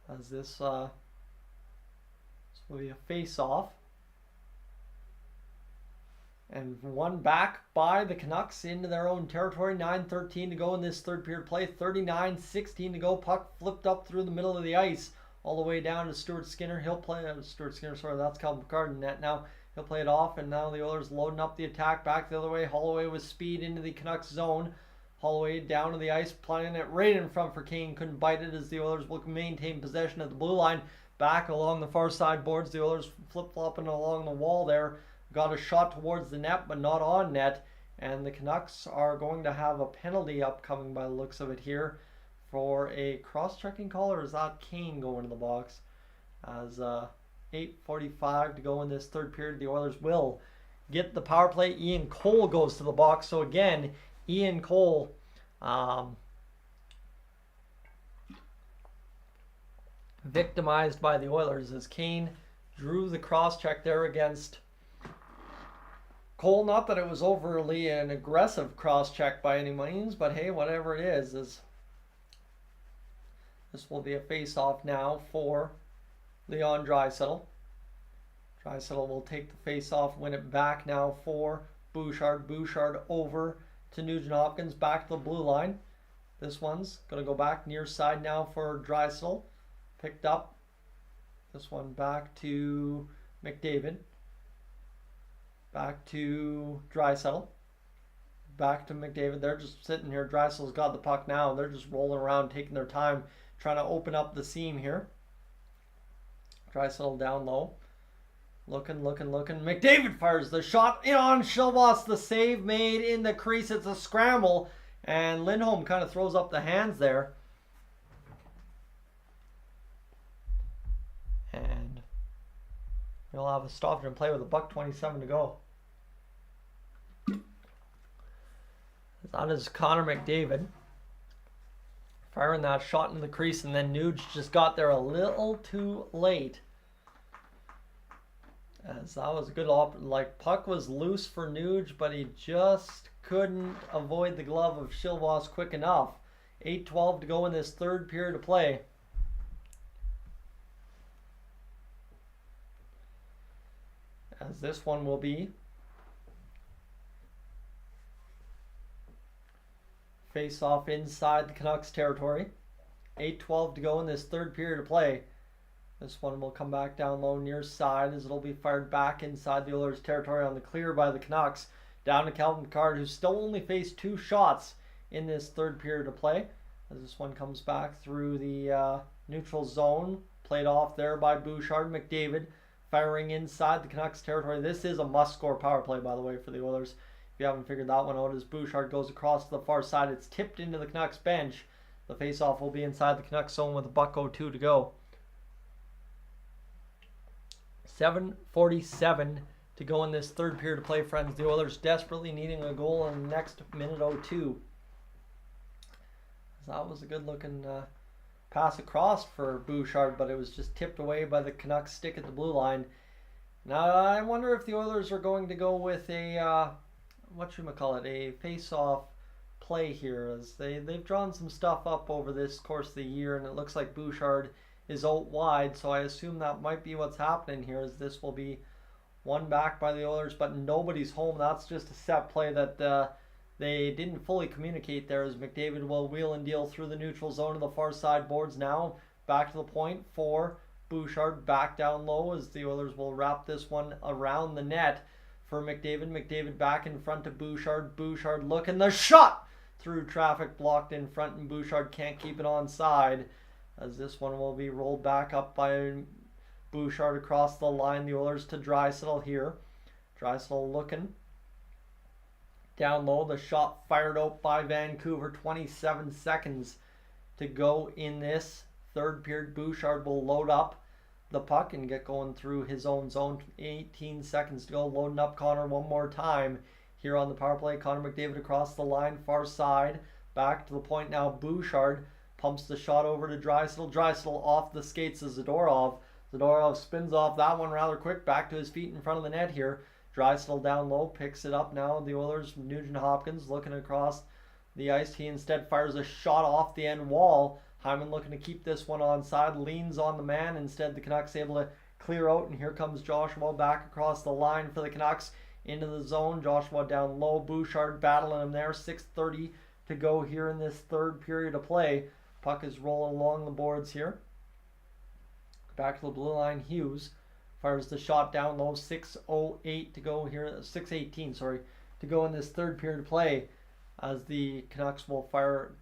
as this will be a face-off. And one back by the Canucks into their own territory. 9:13 to go in this third period play. 39:16 to go. Puck flipped up through the middle of the ice all the way down to Stuart Skinner. He'll play Stuart Skinner. Sorry, that's Calvin Picard in net now. He'll play it off, and now the Oilers loading up the attack back the other way. Holloway with speed into the Canucks zone. Holloway down to the ice, playing it right in front for Kane. Couldn't bite it as the Oilers will maintain possession at the blue line. Back along the far side boards. The Oilers flip-flopping along the wall there. Got a shot towards the net, but not on net. And the Canucks are going to have a penalty upcoming by the looks of it here for a cross-checking call, or is that Kane going to the box? As 8:45 to go in this third period, the Oilers will get the power play. Ian Cole goes to the box. So again, Ian Cole victimized by the Oilers as Kane drew the cross-check there against Cole. Not that it was overly an aggressive cross-check by any means, but hey, whatever it is this will be a face-off now for Leon Draisaitl. Draisaitl will take the face-off, win it back now for Bouchard. Bouchard over to Nugent Hopkins, back to the blue line. This one's going to go back near side now for Draisaitl. Picked up. This one back to McDavid. Back to Draisaitl. Back to McDavid. They're just sitting here. Draisaitl's got the puck now. They're just rolling around, taking their time, trying to open up the seam here. Draisaitl down low. Looking. McDavid fires the shot in on Chilvas. The save made in the crease. It's a scramble. And Lindholm kind of throws up the hands there. And we'll have a stoppage and play with $1:27 to go. That is Connor McDavid firing that shot into the crease, and then Nuge just got there a little too late. As that was a good puck was loose for Nuge, but he just couldn't avoid the glove of Chilvas quick enough. 8:12 to go in this third period of play. As this one will be face off inside the Canucks territory. 8:12 to go in this third period of play. This one will come back down low near side as it'll be fired back inside the Oilers territory on the clear by the Canucks. Down to Calvin Pickard, who still only faced 2 shots in this third period of play. As this one comes back through the neutral zone. Played off there by Bouchard. McDavid firing inside the Canucks territory. This is a must-score power play, by the way, for the Oilers. If you haven't figured that one out, as Bouchard goes across to the far side, it's tipped into the Canucks bench. The face-off will be inside the Canucks zone with $1:02 to go. 7:47 to go in this third period of play, friends. The Oilers desperately needing a goal in the next minute 02. That was a good-looking pass across for Bouchard, but it was just tipped away by the Canucks stick at the blue line. Now, I wonder if the Oilers are going to go with a, a face-off play here, as they've drawn some stuff up over this course of the year, and it looks like Bouchard is out wide, so I assume that might be what's happening here, as this will be one back by the Oilers, but nobody's home. That's just a set play that they didn't fully communicate there, as McDavid will wheel and deal through the neutral zone to the far side boards now. Back to the point for Bouchard, back down low, as the Oilers will wrap this one around the net for McDavid. McDavid back in front of Bouchard. Bouchard looking, the shot through traffic, blocked in front, and Bouchard can't keep it onside, as this one will be rolled back up by Bouchard across the line. The Oilers to Draisaitl here. Draisaitl looking down low. The shot fired out by Vancouver. 27 seconds to go in this third period. Bouchard will load up the puck and get going through his own zone. 18 seconds to go. Loading up Connor one more time here on the power play. Connor McDavid across the line, far side. Back to the point now. Bouchard pumps the shot over to Draisaitl. Draisaitl off the skates of Zadorov. Zadorov spins off that one rather quick. Back to his feet in front of the net here. Draisaitl down low, picks it up now. The Oilers, Nugent Hopkins looking across the ice. He instead fires a shot off the end wall. Hyman looking to keep this one onside. Leans on the man. Instead, the Canucks able to clear out. And here comes Joshua back across the line for the Canucks into the zone. Joshua down low. Bouchard battling him there. 6:30 to go here in this third period of play. Puck is rolling along the boards here. Back to the blue line. Hughes fires the shot down low. 6:08 to go here. 6:18, sorry, to go in this third period of play, as the Canucks will fire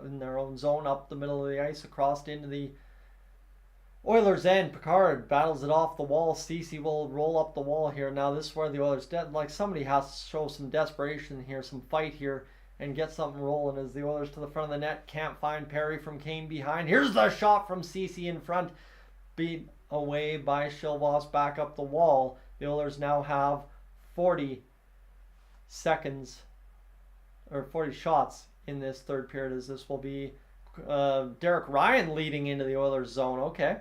in their own zone up the middle of the ice across into the Oilers end. Pickard battles it off the wall. Ceci will roll up the wall here. Now this is where the Oilers, somebody has to show some desperation here, some fight here, and get something rolling, as the Oilers to the front of the net. Can't find Perry from Kane behind. Here's the shot from Ceci in front. Beat away by Chilvas back up the wall. The Oilers now have 40 seconds, or 40 shots in this third period, as this will be Derek Ryan leading into the Oilers zone. Okay.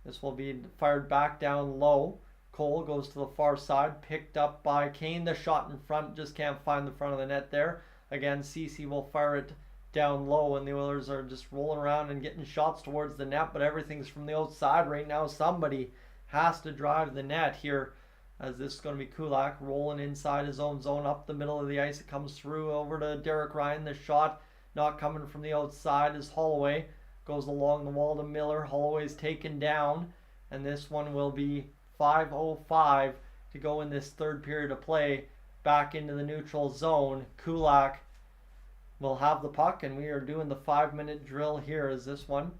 This will be fired back down low. Cole goes to the far side, picked up by Kane. The shot in front, just can't find the front of the net there. Again, Ceci will fire it down low, and the Oilers are just rolling around and getting shots towards the net, but everything's from the outside right now. Somebody has to drive the net here, as this is going to be Kulak rolling inside his own zone up the middle of the ice. It comes through over to Derek Ryan. The shot not coming from the outside as Holloway goes along the wall to Miller. Holloway's taken down, and this one will be 5:05 to go in this third period of play. Back into the neutral zone. Kulak will have the puck, and we are doing the 5-minute drill here, as this one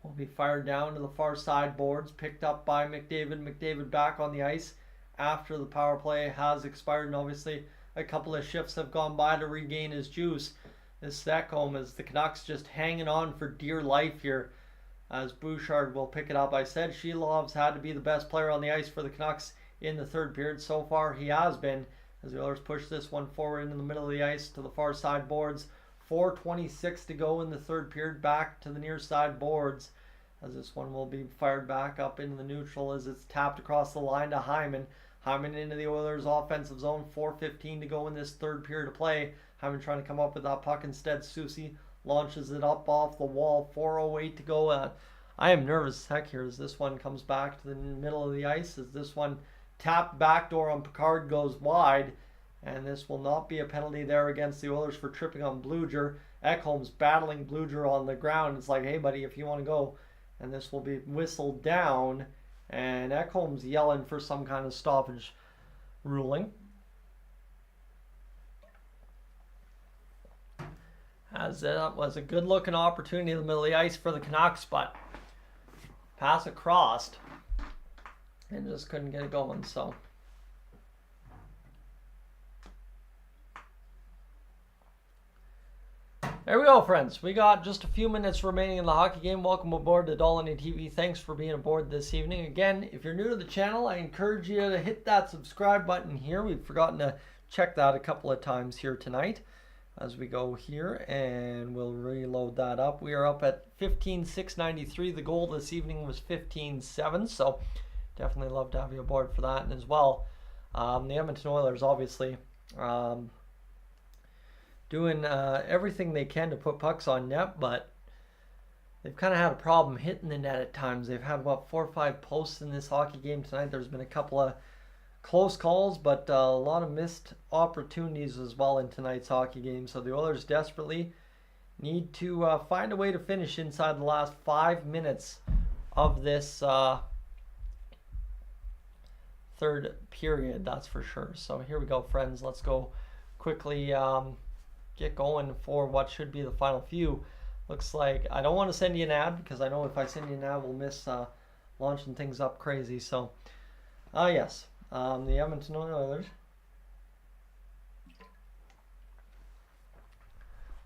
will be fired down to the far side boards, picked up by McDavid. McDavid back on the ice after the power play has expired, and obviously a couple of shifts have gone by to regain his juice. This Ekholm as the Canucks just hanging on for dear life here as Bouchard will pick it up. I said Shilov's had to be the best player on the ice for the Canucks in the third period. So far he has been as the Oilers push this one forward into the middle of the ice to the far side boards. 4:26 to go in the third period, back to the near side boards as this one will be fired back up into the neutral as it's tapped across the line to Hyman. Hyman into the Oilers offensive zone. 4:15 to go in this third period of play. Hyman trying to come up with that puck instead. Soucy launches it up off the wall. 4:08 to go. I am nervous as heck here as this one comes back to the middle of the ice as this one tapped backdoor on Picard goes wide. And this will not be a penalty there against the Oilers for tripping on Bluger. Ekholm's battling Bluger on the ground. It's like, hey buddy, if you want to go. And this will be whistled down. And Ekholm's yelling for some kind of stoppage ruling. As that was a good looking opportunity in the middle of the ice for the Canucks, but pass across and just couldn't get it going. So there we go, friends. We got just a few minutes remaining in the hockey game. Welcome aboard to Dolynny TV. Thanks for being aboard this evening. Again, if you're new to the channel, I encourage you to hit that subscribe button here. We've forgotten to check that a couple of times here tonight as we go here, and we'll reload that up. We are up at 15,693. The goal this evening was 15,7, so definitely love to have you aboard for that. And as well, the Edmonton Oilers obviously doing everything they can to put pucks on net, but they've kind of had a problem hitting the net at times. They've had about 4 or 5 posts in this hockey game tonight. There's been a couple of close calls, but a lot of missed opportunities as well in tonight's hockey game. So the Oilers desperately need to find a way to finish inside the last 5 minutes of this third period, that's for sure. So here we go, friends. Let's go quickly get going for what should be the final few. Looks like I don't want to send you an ad because I know if I send you an ad, we'll miss launching things up crazy. So, yes. The Edmonton Oilers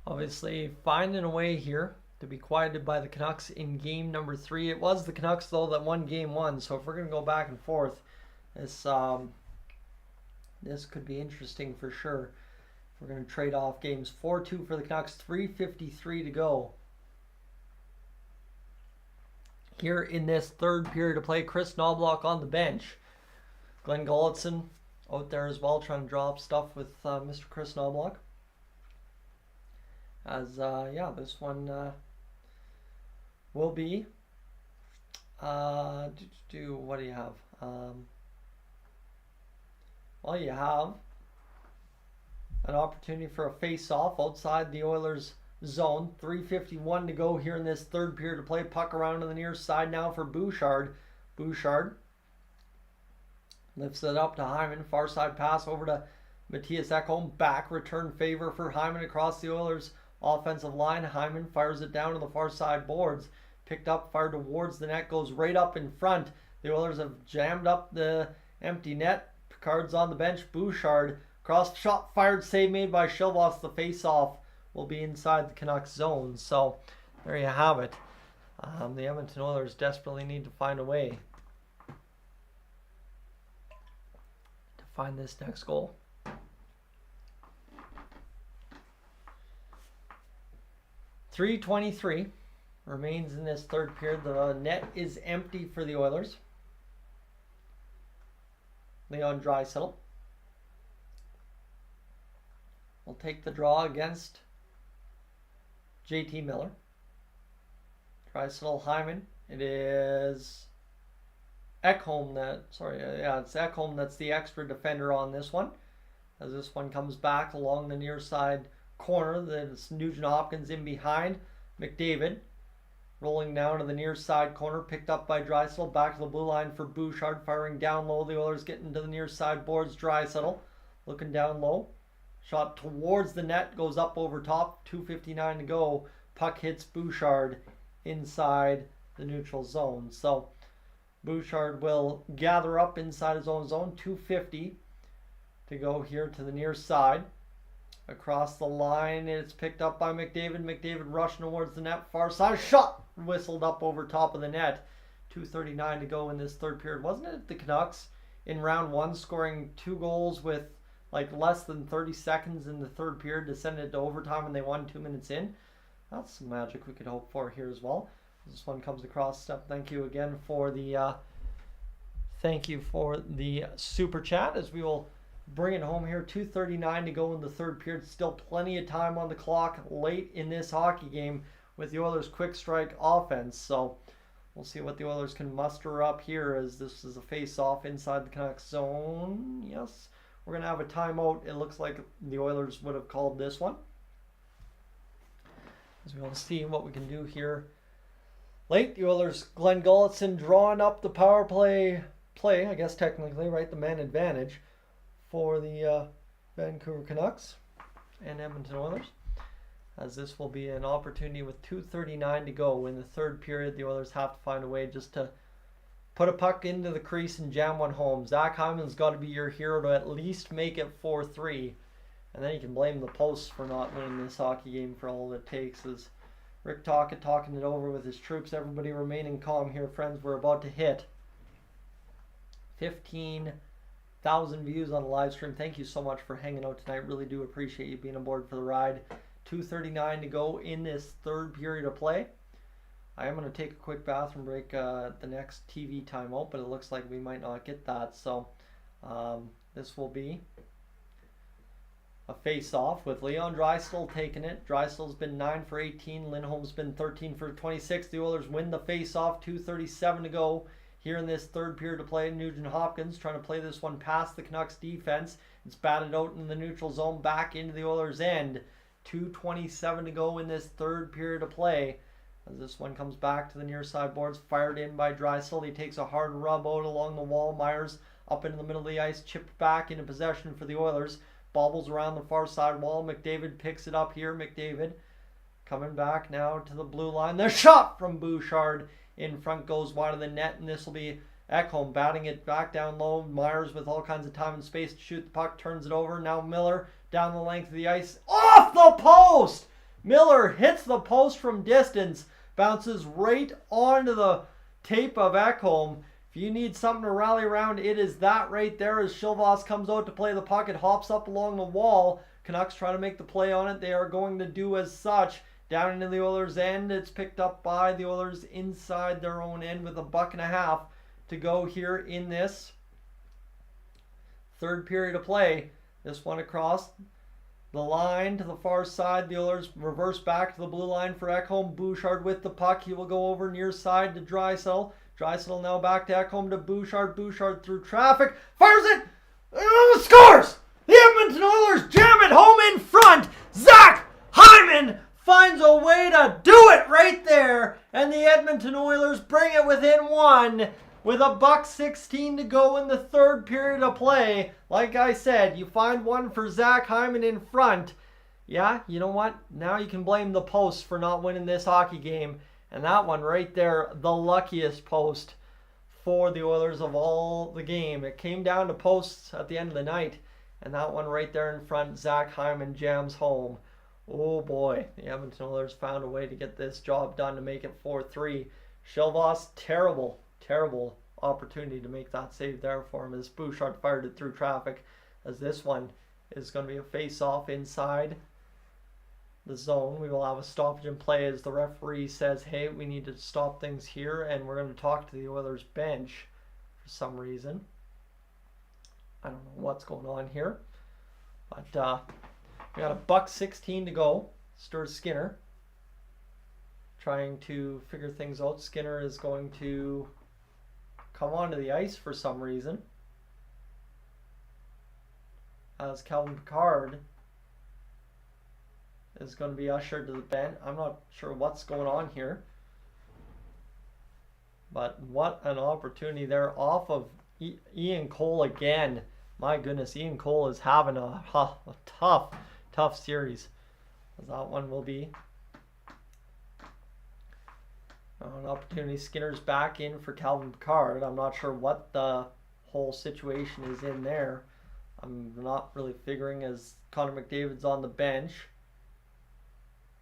obviously finding a way here to be quieted by the Canucks in game number 3. It was the Canucks though that won game 1, so if we're going to go back and forth, this could be interesting for sure. We're going to trade off games 4-2 for the Canucks, 3:53 to go here in this third period of play. Chris Knobloch on the bench. Glenn Gulletson out there as well, trying to draw up stuff with Mr. Chris Knobloch. As, yeah, this one will be, what do you have? Well, you have an opportunity for a face-off outside the Oilers' zone. 3:51 to go here in this third period to play. Puck around to the near side now for Bouchard. Bouchard lifts it up to Hyman. Far side pass over to Matthias Ekholm. Back return favor for Hyman across the Oilers' offensive line. Hyman fires it down to the far side boards. Picked up, fired towards the net, goes right up in front. The Oilers have jammed up the empty net. Picard's on the bench. Bouchard cross shot fired, save made by Shilvos. The face-off will be inside the Canucks zone. So there you have it. The Edmonton Oilers desperately need to find a way to find this next goal. .323 remains in this third period. The net is empty for the Oilers. Leon Draisaitl will take the draw against JT Miller. Draisaitl, Hyman. It is Ekholm it's Ekholm that's the extra defender on this one. As this one comes back along the near side corner, there's Nugent Hopkins in behind. McDavid rolling down to the near side corner, picked up by Draisaitl. Back to the blue line for Bouchard, firing down low. The Oilers getting to the near side boards. Draisaitl looking down low. Shot towards the net, goes up over top. 2:59 to go. Puck hits Bouchard inside the neutral zone. So Bouchard will gather up inside his own zone. 2:50 to go here to the near side. Across the line, it's picked up by McDavid. McDavid rushing towards the net, far side, shot whistled up over top of the net. 2:39 to go in this third period. Wasn't it the Canucks in round one scoring 2 goals with like less than 30 seconds in the third period to send it to overtime and they won 2 minutes in? That's some magic we could hope for here as well. This one comes across. Step, thank you again for the super chat as we will bring it home here. 2:39 to go in the third period. Still plenty of time on the clock late in this hockey game with the Oilers' quick strike offense. So we'll see what the Oilers can muster up here as this is a face-off inside the Canucks zone. Yes, we're going to have a timeout. It looks like the Oilers would have called this one. As we will see what we can do here. Late, the Oilers, Glenn Gulletson drawing up the power play, I guess technically, right, the man advantage for the Vancouver Canucks and Edmonton Oilers. As this will be an opportunity with 2:39 to go in the third period. The Oilers have to find a way just to put a puck into the crease and jam one home. Zach Hyman's got to be your hero to at least make it 4-3. And then you can blame the posts for not winning this hockey game for all it takes. Is Rick Tocchet talking it over with his troops. Everybody remaining calm here, friends. We're about to hit 15,000 views on the live stream. Thank you so much for hanging out tonight. Really do appreciate you being aboard for the ride. 2:39 to go in this third period of play. I am going to take a quick bathroom break the next TV timeout, but it looks like we might not get that. So this will be a face-off with Leon Draisaitl taking it. Draisaitl's been 9 for 18. Lindholm's been 13 for 26. The Oilers win the face-off. 2:37 to go here in this third period of play. Nugent Hopkins trying to play this one past the Canucks defense. It's batted out in the neutral zone back into the Oilers' end. 2:27 to go in this third period of play. As this one comes back to the near side boards, fired in by Draisaitl. He takes a hard rub out along the wall. Myers up into the middle of the ice, chipped back into possession for the Oilers. Bobbles around the far side wall. McDavid picks it up here. McDavid coming back now to the blue line. The shot from Bouchard in front goes wide of the net, and this will be Ekholm batting it back down low. Myers with all kinds of time and space to shoot the puck, turns it over. Now Miller down the length of the ice, off the post! Miller hits the post from distance, bounces right onto the tape of Ekholm. If you need something to rally around, it is that right there as Silvas comes out to play the puck. It hops up along the wall. Canucks try to make the play on it. They are going to do as such. Down into the Oilers' end. It's picked up by the Oilers inside their own end with $1.50 to go here in this third period of play. This one across the line to the far side. The Oilers reverse back to the blue line for Ekholm. Bouchard with the puck. He will go over near side to Draisaitl. Draisaitl now back to Ekholm to Bouchard. Bouchard through traffic. Fires it! Scores! The Edmonton Oilers jam it home in front. Zach Hyman finds a way to do it right there. And the Edmonton Oilers bring it within one with $1:16 to go in the third period of play. Like I said, you find one for Zach Hyman in front. Yeah, you know what? Now you can blame the posts for not winning this hockey game. And that one right there, the luckiest post for the Oilers of all the game. It came down to posts at the end of the night. And that one right there in front, Zach Hyman jams home. Oh boy, the Edmonton Oilers found a way to get this job done to make it 4-3. Silvas, terrible opportunity to make that save there for him as Bouchard fired it through traffic. As this one is going to be a face-off inside the zone. We will have a stoppage in play as the referee says, hey, we need to stop things here, and we're going to talk to the Oilers bench for some reason. I don't know what's going on here, but we got $1:16 to go. Stuart Skinner trying to figure things out. Skinner is going to come onto the ice for some reason as Calvin Pickard is going to be ushered to the bench. I'm not sure what's going on here, but what an opportunity there off of Ian Cole again. My goodness, Ian Cole is having a tough series. As that one will be an opportunity. Skinner's back in for Calvin Pickard. I'm not sure what the whole situation is in there. I'm not really figuring as Connor McDavid's on the bench.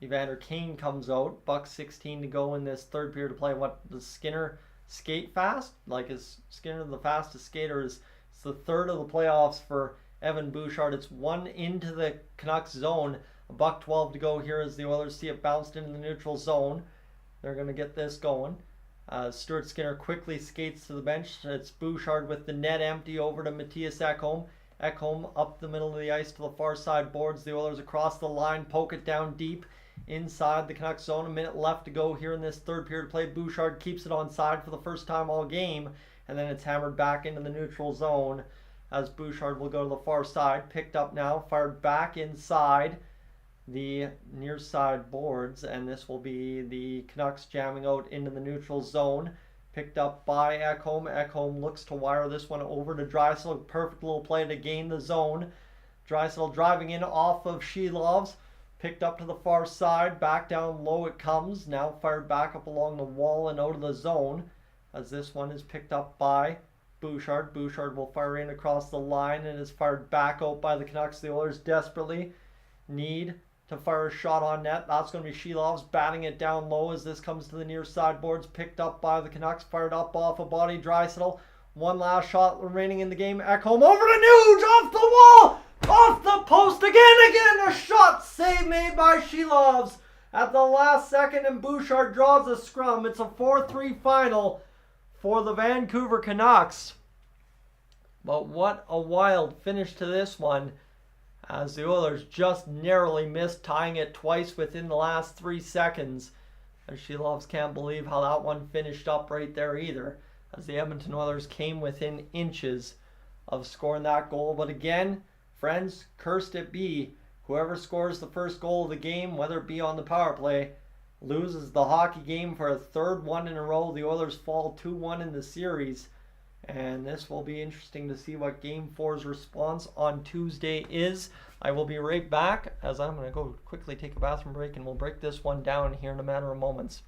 Evander Kane comes out. Buck 16 to go in this third period to play. What, does Skinner skate fast? Like, is Skinner the fastest skater? It's the third of the playoffs for Evan Bouchard. It's one into the Canucks zone. A buck 12 to go here as the Oilers see it bounced into the neutral zone. They're going to get this going. Stuart Skinner quickly skates to the bench. It's Bouchard with the net empty over to Matthias Ekholm. Ekholm up the middle of the ice to the far side boards. The Oilers across the line, poke it down deep inside the Canucks zone. A minute left to go here in this third period play. Bouchard keeps it on side for the first time all game, and then it's hammered back into the neutral zone as Bouchard will go to the far side. Picked up now, fired back inside the near side boards, and this will be the Canucks jamming out into the neutral zone. Picked up by Ekholm. Ekholm looks to wire this one over to Draisaitl. Perfect little play to gain the zone. Draisaitl driving in off of Shilovs. Picked up to the far side. Back down low it comes. Now fired back up along the wall and out of the zone as this one is picked up by Bouchard. Bouchard will fire in across the line and is fired back out by the Canucks. The Oilers desperately need to fire a shot on net. That's going to be Shilovs batting it down low as this comes to the near side boards. Picked up by the Canucks. Fired up off a body. Draisaitl. One last shot remaining in the game. Ekholm over to Nuge. Off the wall. Off the post again. A shot save made by Shilovs at the last second, and Bouchard draws a scrum. It's a 4-3 final for the Vancouver Canucks. But what a wild finish to this one, as the Oilers just narrowly missed, tying it twice within the last 3 seconds. And Shilovs can't believe how that one finished up right there either, as the Edmonton Oilers came within inches of scoring that goal. But again, friends, cursed it be. Whoever scores the first goal of the game, whether it be on the power play, loses the hockey game for a third one in a row. The Oilers fall 2-1 in the series. And this will be interesting to see what Game 4's response on Tuesday is. I will be right back, as I'm going to go quickly take a bathroom break, and we'll break this one down here in a matter of moments.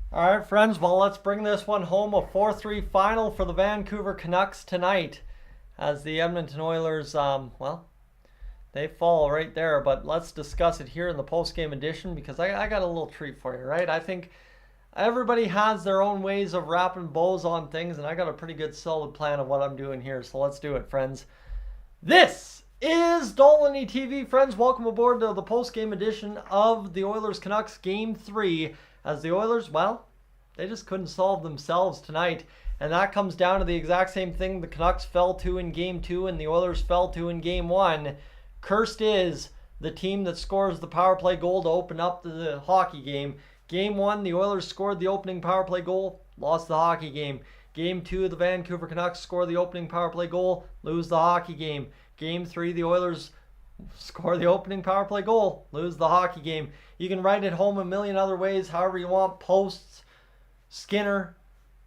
All right, friends, well, let's bring this one home. A 4-3 final for the Vancouver Canucks tonight, as the Edmonton Oilers, well, they fall right there. But let's discuss it here in the post-game edition, because I got a little treat for you, right? I think everybody has their own ways of wrapping bows on things, and I got a pretty good solid plan of what I'm doing here. So let's do it, friends. This is Dolynny TV, friends. Welcome aboard to the post-game edition of the Oilers Canucks Game 3. As the Oilers, well, they just couldn't solve themselves tonight. And that comes down to the exact same thing the Canucks fell to in Game 2 and the Oilers fell to in Game 1. Cursed is the team that scores the power play goal to open up the hockey game. Game 1, the Oilers scored the opening power play goal, lost the hockey game. Game 2, the Vancouver Canucks score the opening power play goal, lose the hockey game. Game 3, the Oilers score the opening power play goal, lose the hockey game. You can write it home a million other ways, however you want. Posts, Skinner,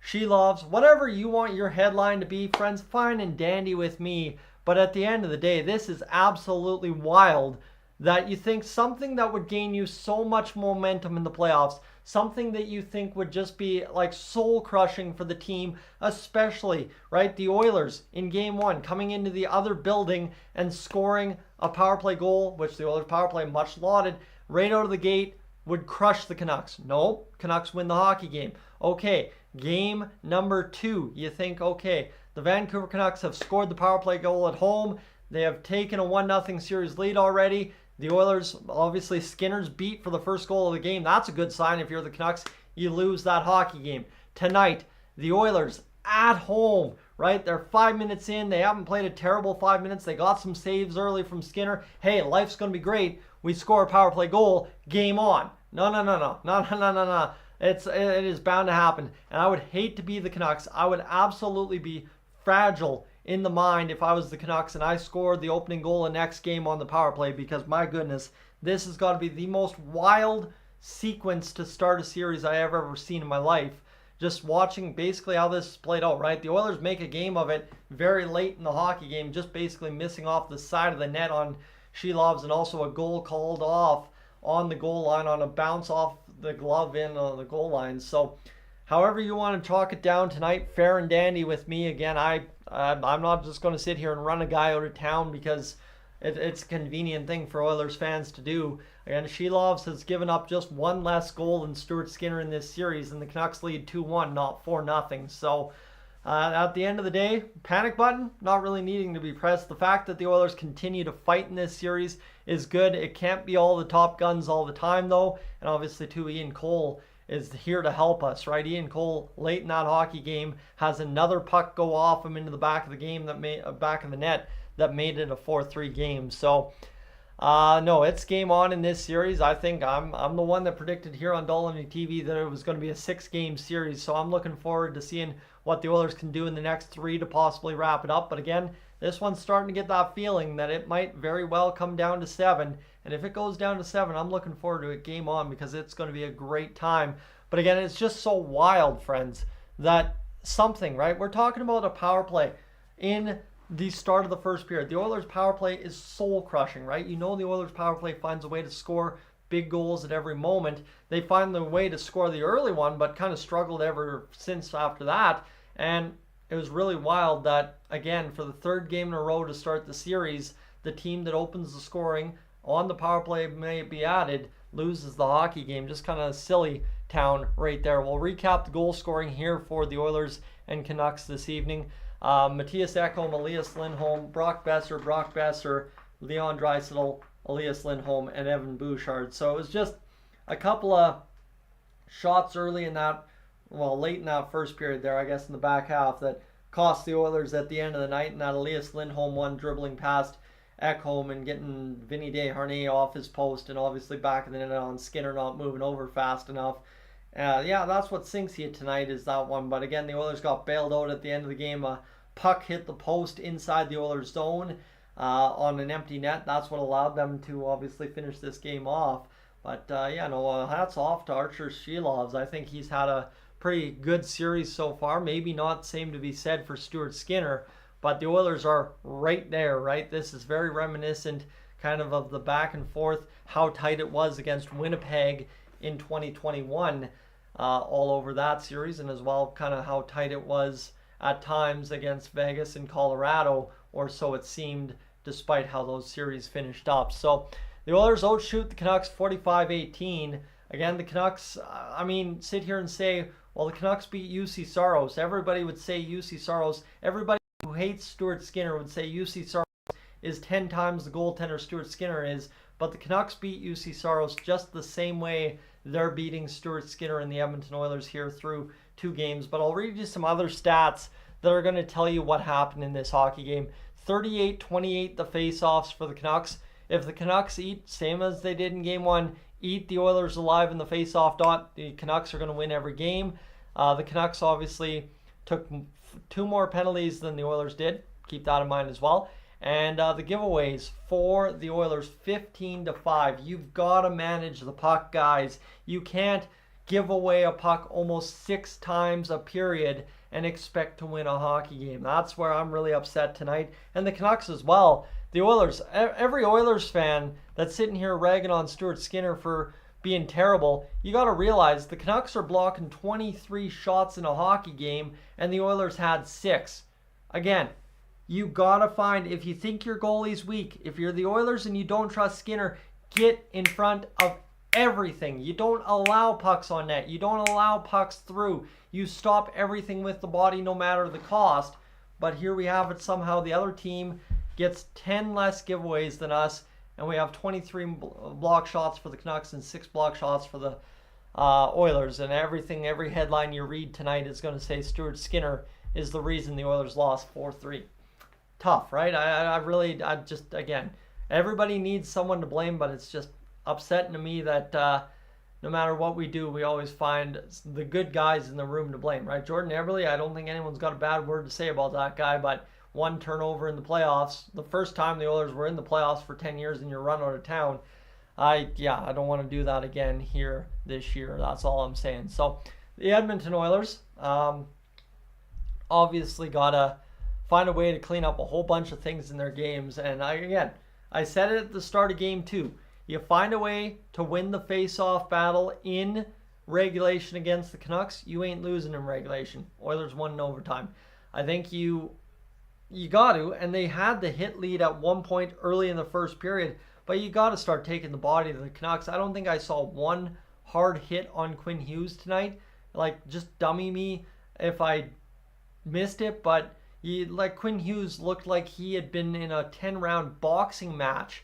Shilovs, whatever you want your headline to be, friends, fine and dandy with me. But at the end of the day, this is absolutely wild that you think something that would gain you so much momentum in the playoffs, something that you think would just be like soul crushing for the team, especially, right? The Oilers in game one coming into the other building and scoring a power play goal, which the Oilers power play much lauded, right out of the gate would crush the Canucks. No, Canucks win the hockey game. Okay, game number 2, you think, okay, the Vancouver Canucks have scored the power play goal at home. They have taken a 1-0 series lead already. The Oilers, obviously, Skinner's beat for the first goal of the game. That's a good sign if you're the Canucks. You lose that hockey game. Tonight, the Oilers at home, right? They're 5 minutes in. They haven't played a terrible 5 minutes. They got some saves early from Skinner. Hey, life's going to be great. We score a power play goal. Game on. No. It is bound to happen. And I would hate to be the Canucks. I would absolutely be fragile in the mind if I was the Canucks and I scored the opening goal the next game on the power play, because my goodness, this has got to be the most wild sequence to start a series I have ever seen in my life. Just watching basically how this played out, right? The Oilers make a game of it very late in the hockey game, just basically missing off the side of the net on Shilovs, and also a goal called off on the goal line on a bounce off the glove in on the goal line. So however you want to chalk it down tonight, fair and dandy with me. Again, I'm not just going to sit here and run a guy out of town because it's a convenient thing for Oilers fans to do. Again, Shilovs has given up just one less goal than Stuart Skinner in this series, and the Canucks lead 2-1, not 4-0. So at the end of the day, panic button not really needing to be pressed. The fact that the Oilers continue to fight in this series is good. It can't be all the top guns all the time, though. And obviously, too, Ian Cole is here to help us, right? Ian Cole, late in that hockey game, has another puck go off him into the back of the game that made back of the net that made it a 4-3 game. So no, it's game on in this series. I think I'm the one that predicted here on Dolynny TV that it was going to be a 6-game series. So I'm looking forward to seeing what the Oilers can do in the next 3 to possibly wrap it up. But again, this one's starting to get that feeling that it might very well come down to 7. And if it goes down to 7, I'm looking forward to it game on, because it's going to be a great time. But again, it's just so wild, friends, that something, right? We're talking about a power play in the start of the first period. The Oilers power play is soul crushing, right? You know the Oilers power play finds a way to score big goals at every moment. They find the way to score the early one, but kind of struggled ever since after that. And it was really wild that, again, for the 3rd game in a row to start the series, the team that opens the scoring on the power play, may be added, loses the hockey game. Just kind of silly town right there. We'll recap the goal scoring here for the Oilers and Canucks this evening. Matthias Ekholm, Elias Lindholm, Brock Besser, Leon Draisaitl, Elias Lindholm, and Evan Bouchard. So it was just a couple of shots early in that, well, late in that first period there, I guess in the back half, that cost the Oilers at the end of the night. And that Elias Lindholm one dribbling past Ekholm and getting Vinny Desharnais off his post, and obviously back in the net on Skinner not moving over fast enough. Yeah, that's what sinks you tonight, is that one. But again, the Oilers got bailed out at the end of the game. A puck hit the post inside the Oilers zone on an empty net. That's what allowed them to obviously finish this game off. But yeah, no, hats off to Archer Shilovs. I think he's had a pretty good series so far. Maybe not same to be said for Stuart Skinner, but the Oilers are right there, right? This is very reminiscent kind of the back and forth, how tight it was against Winnipeg in 2021 all over that series, and as well kind of how tight it was at times against Vegas and Colorado, or so it seemed, despite how those series finished up. So the Oilers outshoot the Canucks 45-18. Again, the Canucks, I mean, sit here and say, well, the Canucks beat UC Saros. Everybody would say UC Saros. Everybody who hates Stuart Skinner would say UC Saros is 10 times the goaltender Stuart Skinner is. But the Canucks beat UC Saros just the same way they're beating Stuart Skinner and the Edmonton Oilers here through 2 games. But I'll read you some other stats that are going to tell you what happened in this hockey game. 38-28 the face-offs for the Canucks. If the Canucks eat, same as they did in Game 1, eat the Oilers alive in the face-off dot, the Canucks are going to win every game. The Canucks obviously took 2 more penalties than the Oilers did. Keep that in mind as well. And the giveaways for the Oilers, 15-5. You've got to manage the puck, guys. You can't give away a puck almost 6 times a period and expect to win a hockey game. That's where I'm really upset tonight. And the Canucks as well. The Oilers, every Oilers fan that's sitting here ragging on Stuart Skinner for being terrible, you got to realize the Canucks are blocking 23 shots in a hockey game and the Oilers had 6. Again, you got to find, if you think your goalie's weak, if you're the Oilers and you don't trust Skinner, get in front of everything. You don't allow pucks on net. You don't allow pucks through. You stop everything with the body no matter the cost. But here we have it somehow. The other team gets 10 less giveaways than us, and we have 23 block shots for the Canucks and 6 block shots for the Oilers. And every headline you read tonight is going to say Stuart Skinner is the reason the Oilers lost 4-3. Tough, right? I just, again, everybody needs someone to blame, but it's just upsetting to me that no matter what we do, we always find the good guys in the room to blame, right? Jordan Eberle, I don't think anyone's got a bad word to say about that guy, but one turnover in the playoffs, the first time the Oilers were in the playoffs for 10 years and you're run out of town, I don't want to do that again here this year. That's all I'm saying. So the Edmonton Oilers obviously got to find a way to clean up a whole bunch of things in their games. And I said it at the start of game 2. You find a way to win the face-off battle in regulation against the Canucks, you ain't losing in regulation. Oilers won in overtime. I think you got to, and they had the hit lead at one point early in the first period, but you got to start taking the body to the Canucks. I don't think I saw one hard hit on Quinn Hughes tonight. Like, just dummy me if I missed it, but Quinn Hughes looked like he had been in a 10-round boxing match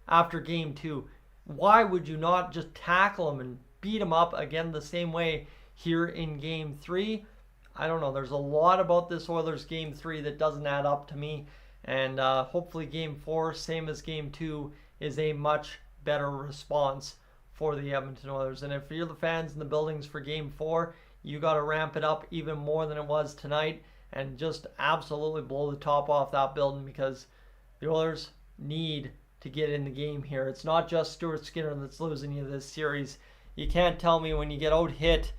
after game 2. Why would you not just tackle him and beat him up again the same way here in game 3? I don't know. There's a lot about this Oilers game 3 that doesn't add up to me. And hopefully game 4, same as game 2, is a much better response for the Edmonton Oilers. And if you're the fans in the buildings for game 4, you got to ramp it up even more than it was tonight and just absolutely blow the top off that building, because the Oilers need to get in the game here. It's not just Stuart Skinner that's losing you this series. You can't tell me when you get out hit,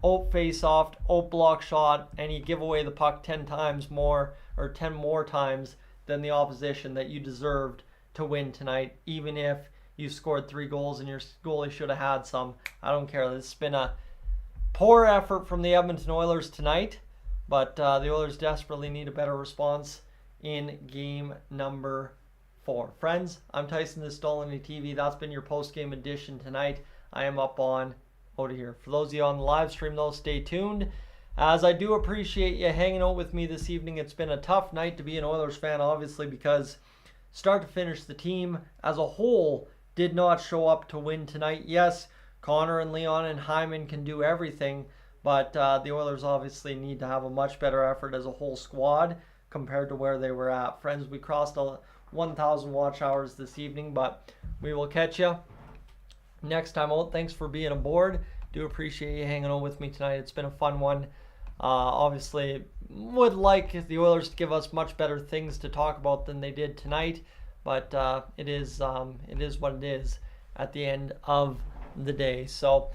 out face off, out block shot, and you give away the puck 10 times more, or 10 more times than the opposition, that you deserved to win tonight, even if you scored 3 goals and your goalie should have had some. I don't care. It's been a poor effort from the Edmonton Oilers tonight, but the Oilers desperately need a better response in game number 4. Friends, I'm Tyson, this is Dolynny TV. That's been your post-game edition tonight. I am up on out of here. For those of you on the live stream, though, stay tuned, as I do appreciate you hanging out with me this evening. It's been a tough night to be an Oilers fan, obviously, because start to finish, the team as a whole did not show up to win tonight. Yes, Connor and Leon and Hyman can do everything, but the Oilers obviously need to have a much better effort as a whole squad compared to where they were at. Friends, we crossed 1,000 watch hours this evening, but we will catch you next time out. Thanks for being aboard. Do appreciate you hanging out with me tonight. It's been a fun one. Obviously, would like the Oilers to give us much better things to talk about than they did tonight, but it is what it is at the end of the day. So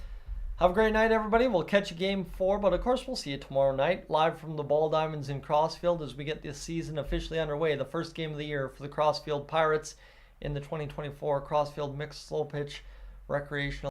have a great night, everybody. We'll catch you game 4, but of course we'll see you tomorrow night live from the Ball Diamonds in Crossfield as we get this season officially underway. The first game of the year for the Crossfield Pirates in the 2024 Crossfield Mixed Slow Pitch Recreational